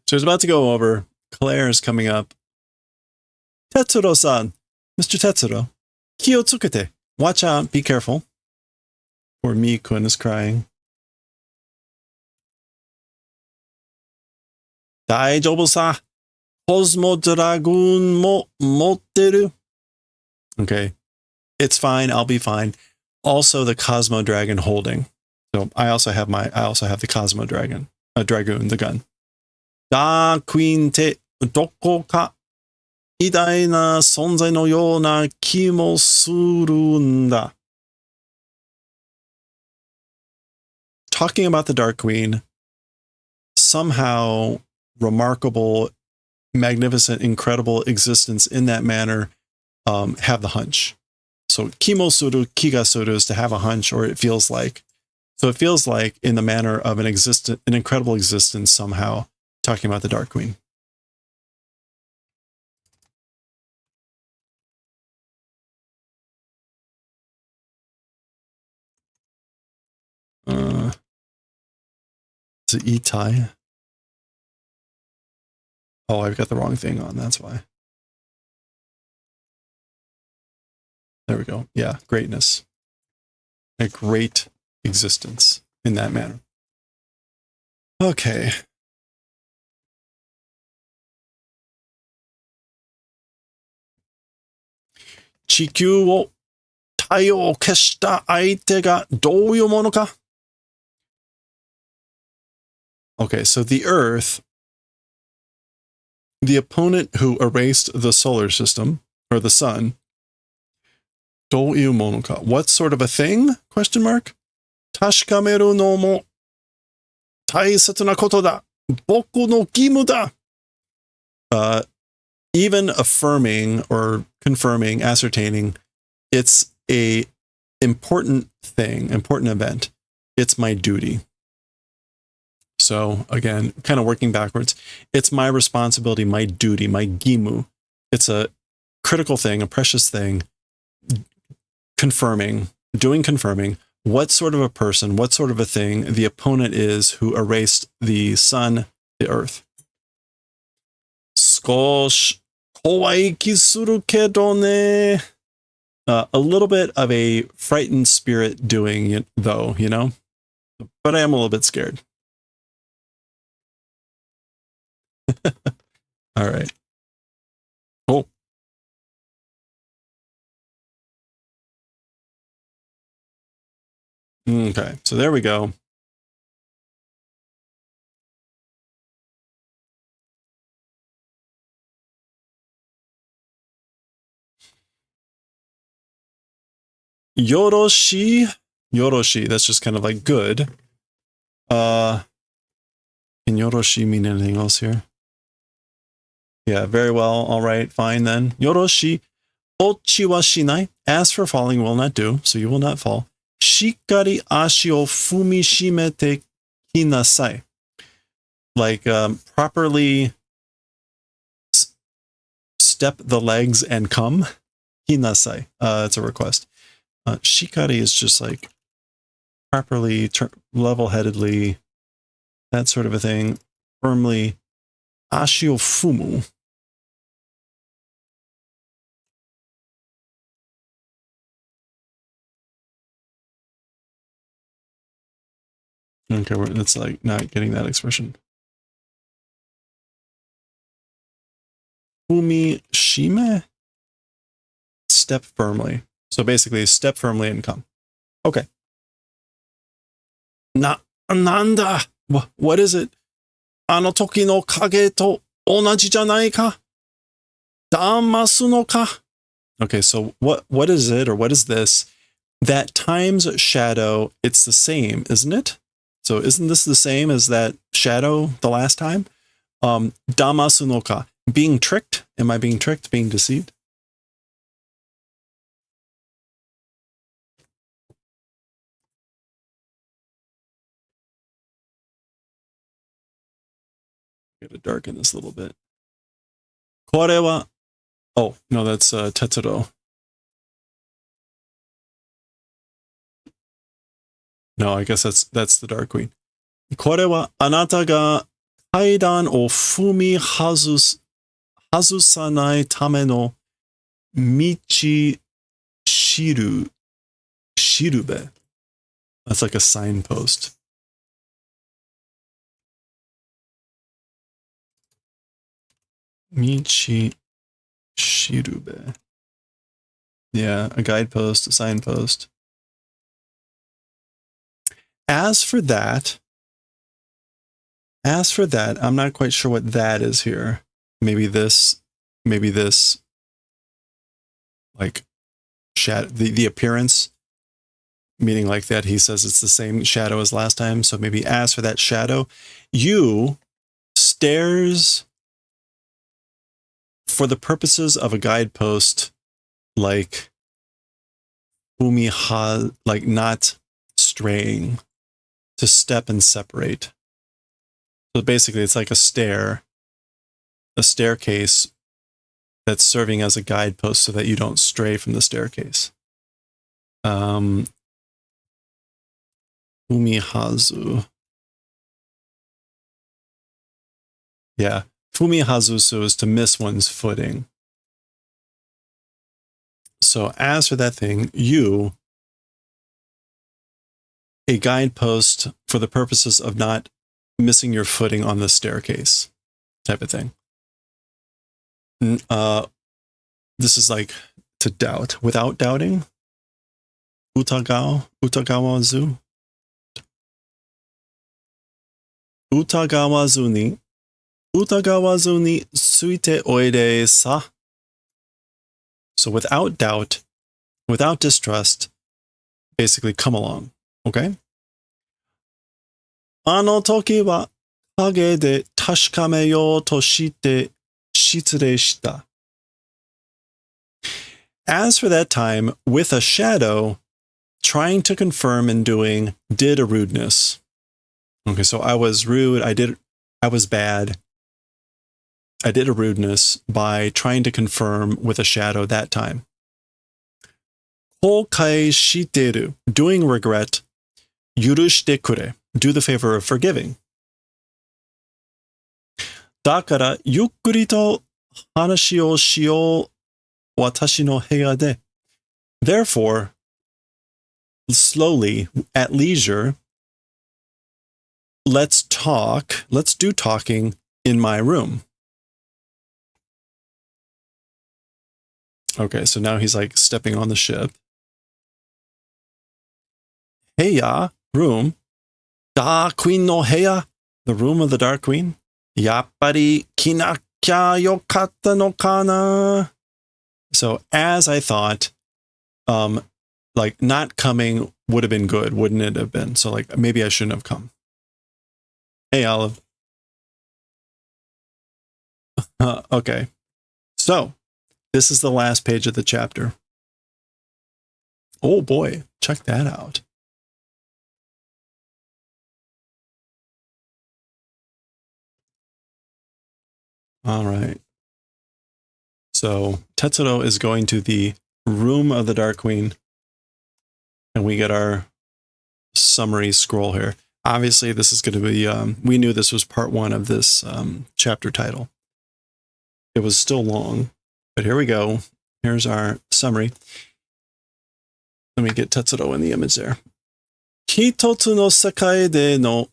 A: So it's about to go over. Claire is coming up. Tetsuro-san. Mr. Tetsuro. Kio tsukete. Watch out. Be careful. Poor Mi-kun is crying. Daijoubu sa. Cosmo Dragoon mo motteru. Okay. It's fine. I'll be fine. Also the Cosmo Dragon holding. So I also have the Cosmo Dragon. A Dragoon, the gun. Da Queen te doko ka idai na sonzai no you na ki mo suru nda. Talking about the Dark Queen, somehow remarkable, magnificent, incredible existence in that manner, have the hunch. So kimosuru, kigasuru is to have a hunch, or it feels like. So it feels like in the manner of an incredible existence somehow, talking about the Dark Queen.
B: Is it Itai? Oh, I've got the wrong thing on. That's why. There we go. Yeah, greatness. A great existence in that manner. Okay. 地球を太陽を消した相手がどういうものか? Okay, so the Earth, the opponent who erased the solar system, or the sun, どういうものか? What sort of a thing? Question mark? 確かめるのも大切なことだ. 僕の義務だ. Even affirming or confirming, ascertaining, it's a important thing, important event. It's my duty. So again, kind of working backwards. It's my responsibility, my duty, my gimu. It's a critical thing, a precious thing. Confirming, confirming what sort of a person, what sort of a thing the opponent is who erased the sun, the earth. 少し怖い気するけどね. A little bit of a frightened spirit doing it, though, you know? But I am a little bit scared. All right. Oh. Okay, so there we go. Yoroshi. Yoroshi, that's just kind of like good. Can Yoroshi mean anything else here? Yeah, very well. All right, fine then. Yoroshi. Ochi wa shinai. As for falling, will not do, so you will not fall. Shikkari ashi o fumishimete kinasai. Like, properly step the legs and come. Kinasai. It's a request. Shikari is just like properly, level-headedly, that sort of a thing. Firmly. Ashio fumu. Okay, it's like not getting that expression. Fumi shime? Step firmly. So basically, step firmly and come. Okay. Nanda? What is it? Ano toki no kage to onaji janai ka? Damasu no ka? Okay, so what is it, or what is this? That times shadow, it's the same, isn't it? So isn't this the same as that shadow the last time? Damasu no ka. Being tricked? Am I being tricked? Being deceived? Gotta darken this a little bit. Kore wa... Oh, no, that's Tetsuro. No, I guess that's the Dark Queen. Kore wa anata ga kaidan o fumi hazusanai tame no michi shirube. That's like a signpost. Michi shirube. Yeah, a guidepost, a signpost. As for that, I'm not quite sure what that is here. Maybe this, like, shadow, the appearance, meaning like that he says it's the same shadow as last time. So maybe as for that shadow, you stares for the purposes of a guidepost, like umiha, like not straying, to step and separate. So basically it's like a staircase that's serving as a guidepost so that you don't stray from the staircase. Umihazu.
A: Yeah. Fumihazusu is to miss one's footing. So as for that thing, you, a guidepost for the purposes of not missing your footing on the staircase type of thing. This is like to doubt without doubting. Utagawazu. Utagawazu ni suite oide sa. So without doubt, without distrust, basically come along. Okay? Ano toki wa kage de tashikameyo to shite shitsurei shita. As for that time, with a shadow, trying to confirm and doing, did a rudeness. Okay, so I was rude, I was bad. I did a rudeness by trying to confirm with a shadow that time. Kokai shiteru, doing regret. Yurushite kure, do the favor of forgiving. Dakara yukkuri to hanashi o shiyou watashi no heiga de. Therefore, slowly, at leisure, let's do talking in my room. Okay, so now he's like stepping on the ship. Heya, room. Da Queen no Heya, the room of the Dark Queen. Yappari kinakya yokatta no kana. So as I thought, like not coming would have been good, wouldn't it have been? So like maybe I shouldn't have come. Hey, Olive. Okay. So this is the last page of the chapter. Oh boy, check that out. All right. So Tetsuro is going to the room of the Dark Queen, and we get our summary scroll here. Obviously, this is going to be, we knew this was part one of this chapter title. It was still long, but here we go. Here's our summary. Let me get Tetsuro in the image there. Hitotsu no sekai de no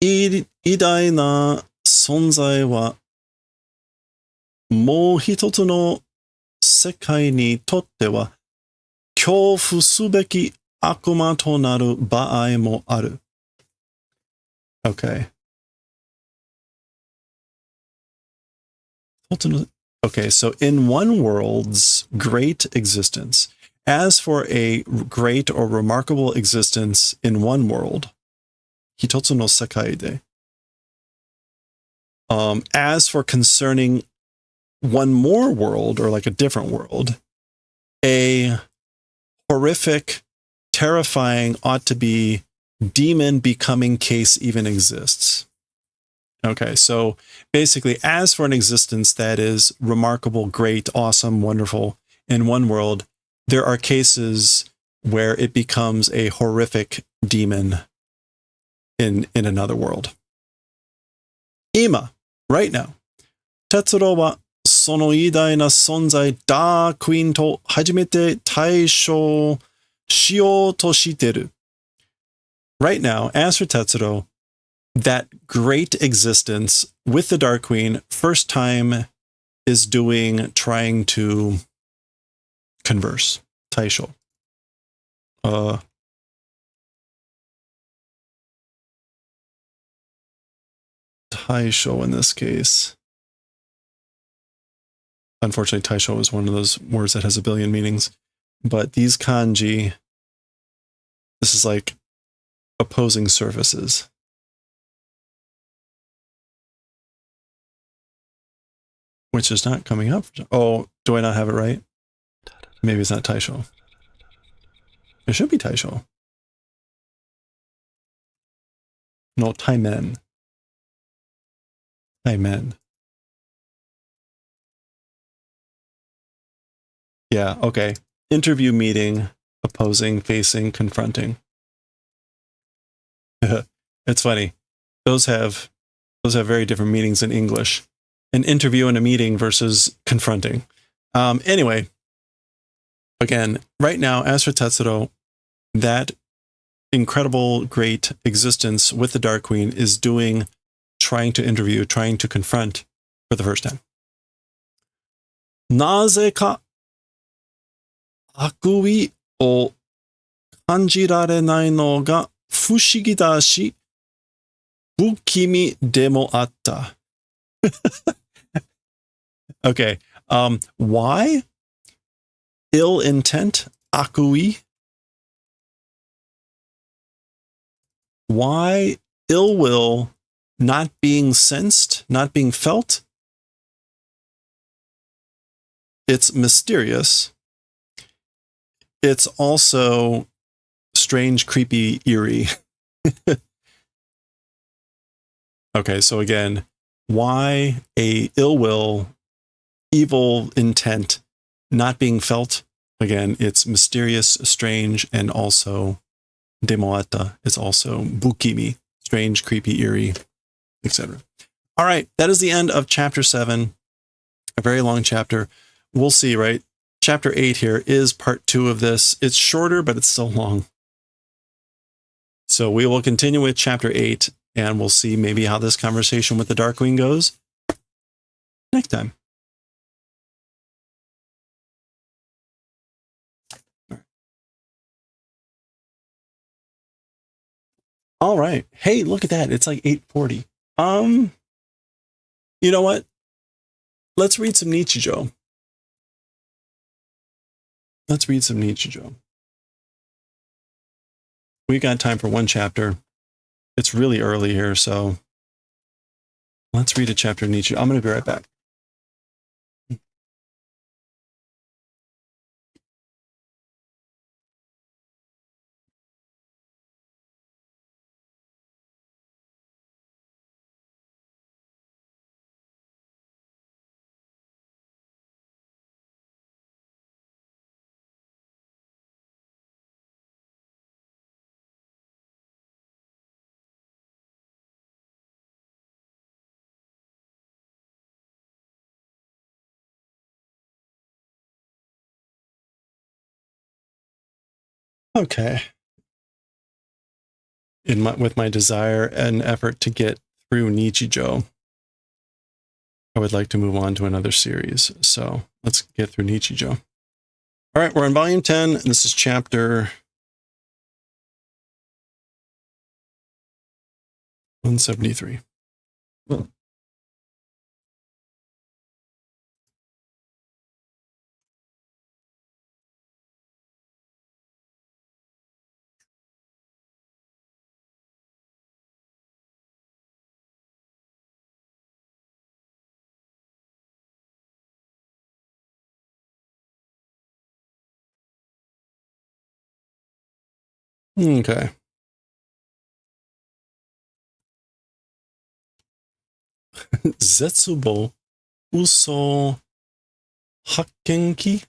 A: idai na sonzai wa mou hitotsu no sekai ni totte wa kyoufu subeki akuma to naru baai mo aru. Okay. Okay, so in one world's great existence, as for a great or remarkable existence in one world, hitotsu no sekai de. As for concerning one more world, or like a different world, a horrific, terrifying, ought to be demon becoming case even exists. Okay, so basically, as for an existence that is remarkable, great, awesome, wonderful in one world, there are cases where it becomes a horrific demon in another world. Ima, right now, Tetsuro wa sono idai na sonzai da Queen to hajimete taishou shiyou to shiteru. Right now, as for Tetsuro, that great existence with the Dark Queen, first time is trying to converse. Taisho. Taisho in this case. Unfortunately, Taisho is one of those words that has a billion meanings. But these kanji, this is like opposing surfaces. Which is not coming up. Oh, do I not have it right? Maybe it's not Taisho. It should be Taisho. No, Taimen. Taimen. Yeah, okay. Interview, meeting, opposing, facing, confronting. It's funny. Those have Those have very different meanings in English. An interview and a meeting versus confronting. Anyway, again, right now, as for Tetsuro, that incredible, great existence with the Dark Queen is trying to interview, trying to confront for the first time. なぜか悪意を感じられないのが不思議だし、不気味でもあった。Okay, why? Ill intent, 悪意. Why ill will not being sensed, not being felt? It's mysterious. It's also strange, creepy, eerie. Okay, so again, why a ill will, evil intent not being felt? Again, it's mysterious, strange, and also demoata is also bukimi, strange, creepy, eerie, etc. All right, that is the end of chapter 7. A very long chapter. We'll see, right? Chapter 8 here is part 2 of this. It's shorter, but it's still long. So we will continue with chapter 8, and we'll see maybe how this conversation with the Dark Queen goes next time. All right. Hey, look at that. It's like 8:40. You know what? Let's read some Nichijou. Let's read some Nichijou. We've got time for one chapter. It's really early here, so let's read a chapter of Nichijou. I'm going to be right back. Okay. With my desire and effort to get through Nichijou, I would like to move on to another series. So let's get through Nichijou. All right, we're on volume 10, and this is chapter 173. Okay. Zetsubo Uso Hakkenki,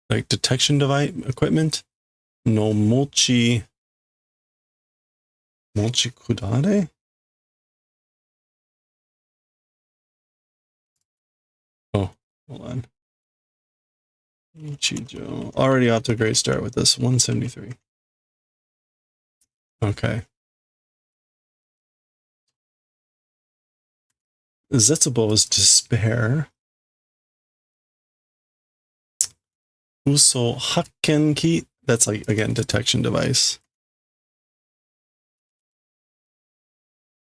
A: like detection device equipment. No Mochi Kudare? Oh, hold on. Nichijou. Already off to a great start with this. 173. Okay. Zetsubo's despair. Uso Hakkenki. That's like, again, detection device.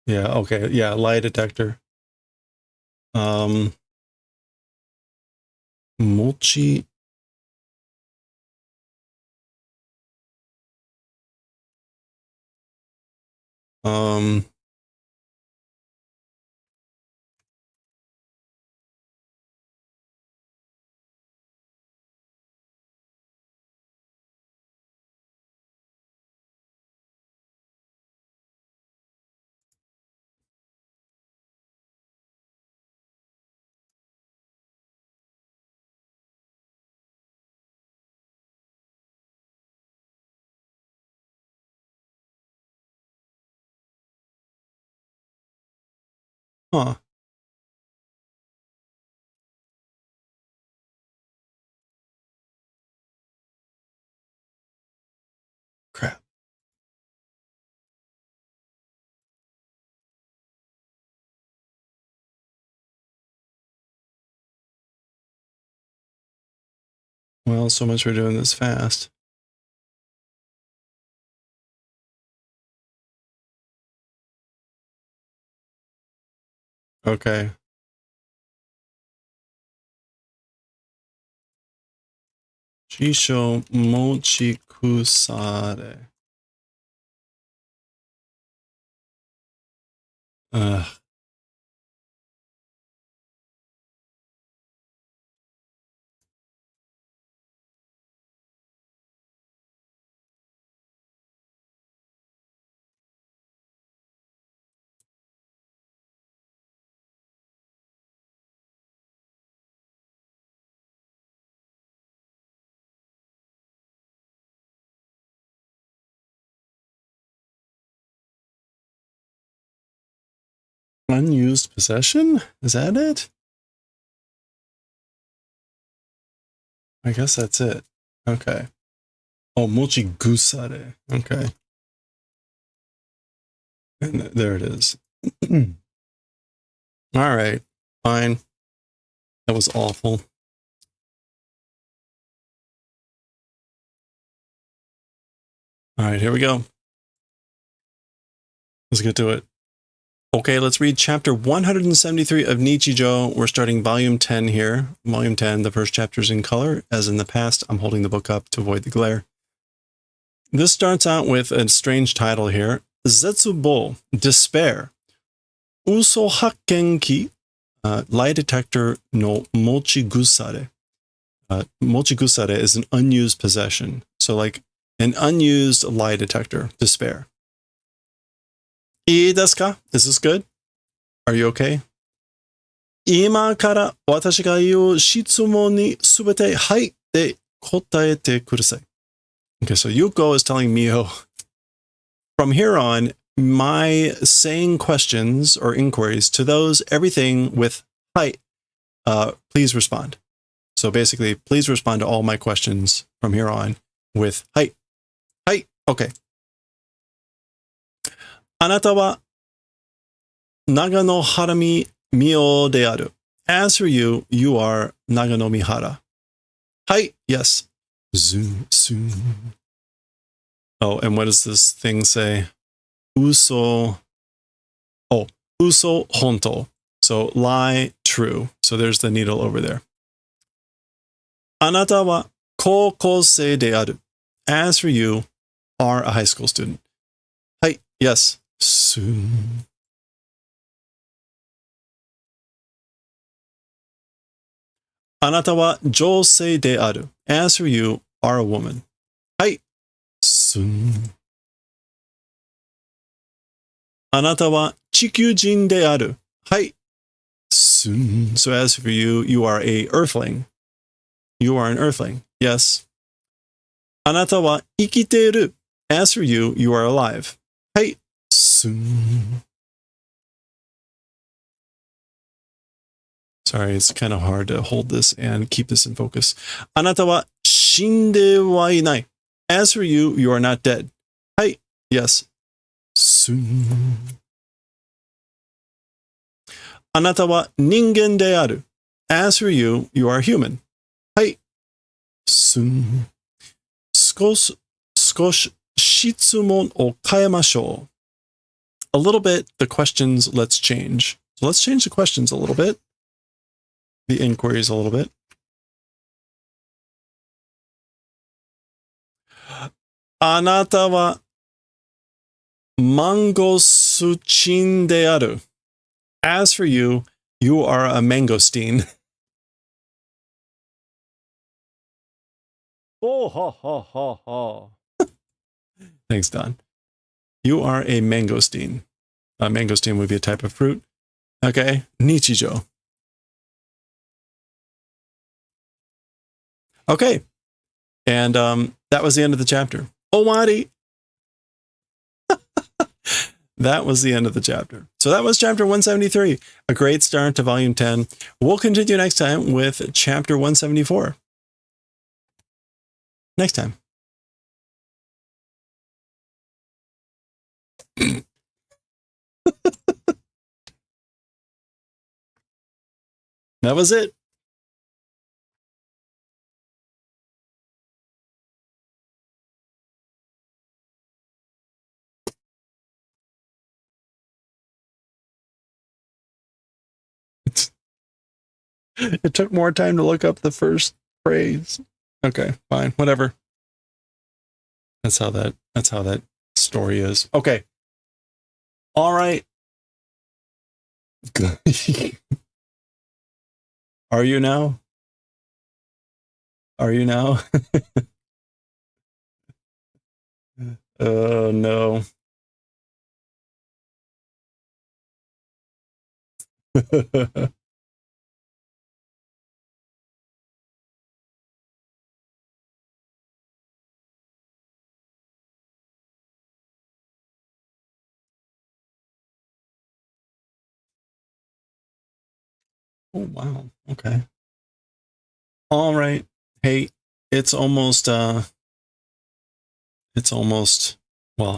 A: Yeah, okay. Yeah, lie detector. Mochi. Huh. Crap. Well, so much for doing this fast. Okay. Shisho mochi kusare. Ugh. Unused possession? Is that it? I guess that's it. Okay. Oh, mochi gusare. Okay. And there it is. All right. Fine. That was awful. All right, here we go. Let's get to it. Okay, let's read chapter 173 of Nichijou. We're starting volume 10 here. Volume 10, the first chapter is in color. As in the past, I'm holding the book up to avoid the glare. This starts out with a strange title here. Zetsubo, despair. Uso hakkenki, lie detector no mochigusare. Mochigusare is an unused possession. So like an unused lie detector, despair. Ii desu ka? Is this good? Are you okay? Ima kara watashi ga iu shitsumon ni subete hai de kotaete kudasai. Okay, so Yuko is telling Mio, from here on, my saying questions or inquiries to those, everything with hai, please respond. So basically, please respond to all my questions from here on with hai. Hai, okay. Anata wa Nagano Harami Mio de aru. As for you, you are Nagano Mihara. Hai, yes. Zoom, zoom. Oh, and what does this thing say? Uso. Oh, uso honto. So lie, true. So there's the needle over there. Anata wa koukosei de aru. As for you, are a high school student. Hai, yes. Soon. Anata wa jousei de aru. As for you, are a woman. Hai. Soon. Anata wa chikyujin de aru. Hai. Soon. So as for you, you are a earthling. You are an earthling. Yes. Anata wa ikiteiru. As for you, you are alive. Hai. Soon. Sorry, it's kind of hard to hold this and keep this in focus. Anata wa shinde wa inai. As for you, you are not dead. Hai. Yes. Soon. Anata wa ningen de aru. As for you, you are human. Hai. Soon. Skosh shitsumon o kaemashou. A little bit, the questions, let's change. So let's change the questions a little bit. The inquiries a little bit. Anata wa mangosuchin de aru. As for you, you are a mangosteen. Oh, ha, ha, ha, ha. Thanks, Don. You are a mangosteen. A mangosteen would be a type of fruit. Okay, Nichijou. Okay, and that was the end of the chapter. Owari. that was the end of the chapter. So that was chapter 173, a great start to volume 10. We'll continue next time with chapter 174. Next time. That was it. It took more time to look up the first phrase. Okay, fine, whatever. That's how that story is. Okay. All right. Are you now? Are you now? Oh no. Oh wow. Okay. All right. Hey, it's almost well,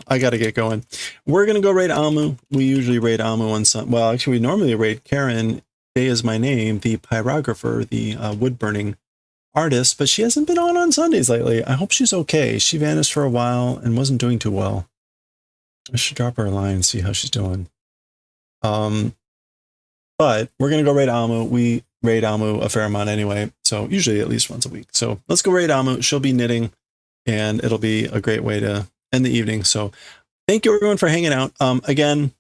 A: I gotta get going. We're gonna go raid Amu. We usually raid Amu on some, well, actually we normally raid Karen. Day is my name, the pyrographer, the wood burning artist, but she hasn't been on Sundays lately. I hope she's okay. She vanished for a while and wasn't doing too well. I should drop her a line and see how she's doing. But we're gonna go raid Amu. We raid Amu a fair amount anyway, so usually at least once a week. So let's go raid Amu. She'll be knitting, and it'll be a great way to end the evening. So thank you everyone for hanging out. Again,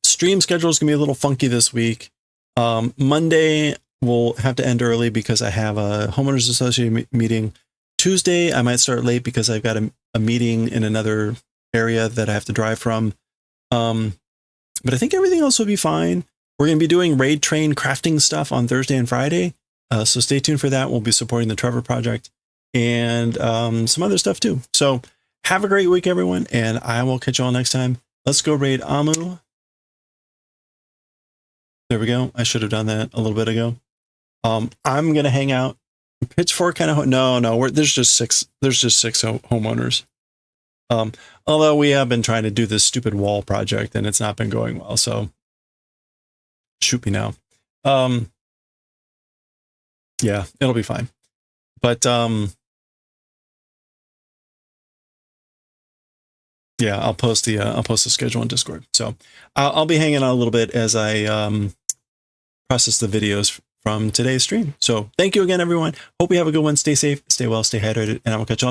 A: stream schedule is gonna be a little funky this week. Monday we'll have to end early because I have a homeowners association meeting. Tuesday I might start late because I've got a meeting in another area that I have to drive from. But I think everything else will be fine. We're going to be doing raid train crafting stuff on Thursday and Friday. So stay tuned for that. We'll be supporting the Trevor Project and some other stuff too. So have a great week, everyone. And I will catch you all next time. Let's go raid Amu. There we go. I should have done that a little bit ago. I'm going to hang out. Pitchfork kind of, no, there's just six homeowners. Although we have been trying to do this stupid wall project and it's not been going well. So shoot me now. Yeah, it'll be fine. But yeah, I'll post the schedule on Discord. So I'll be hanging out a little bit as I process the videos from today's stream. So thank you again, everyone. Hope you have a good one. Stay safe, stay well, stay hydrated, and I will catch you all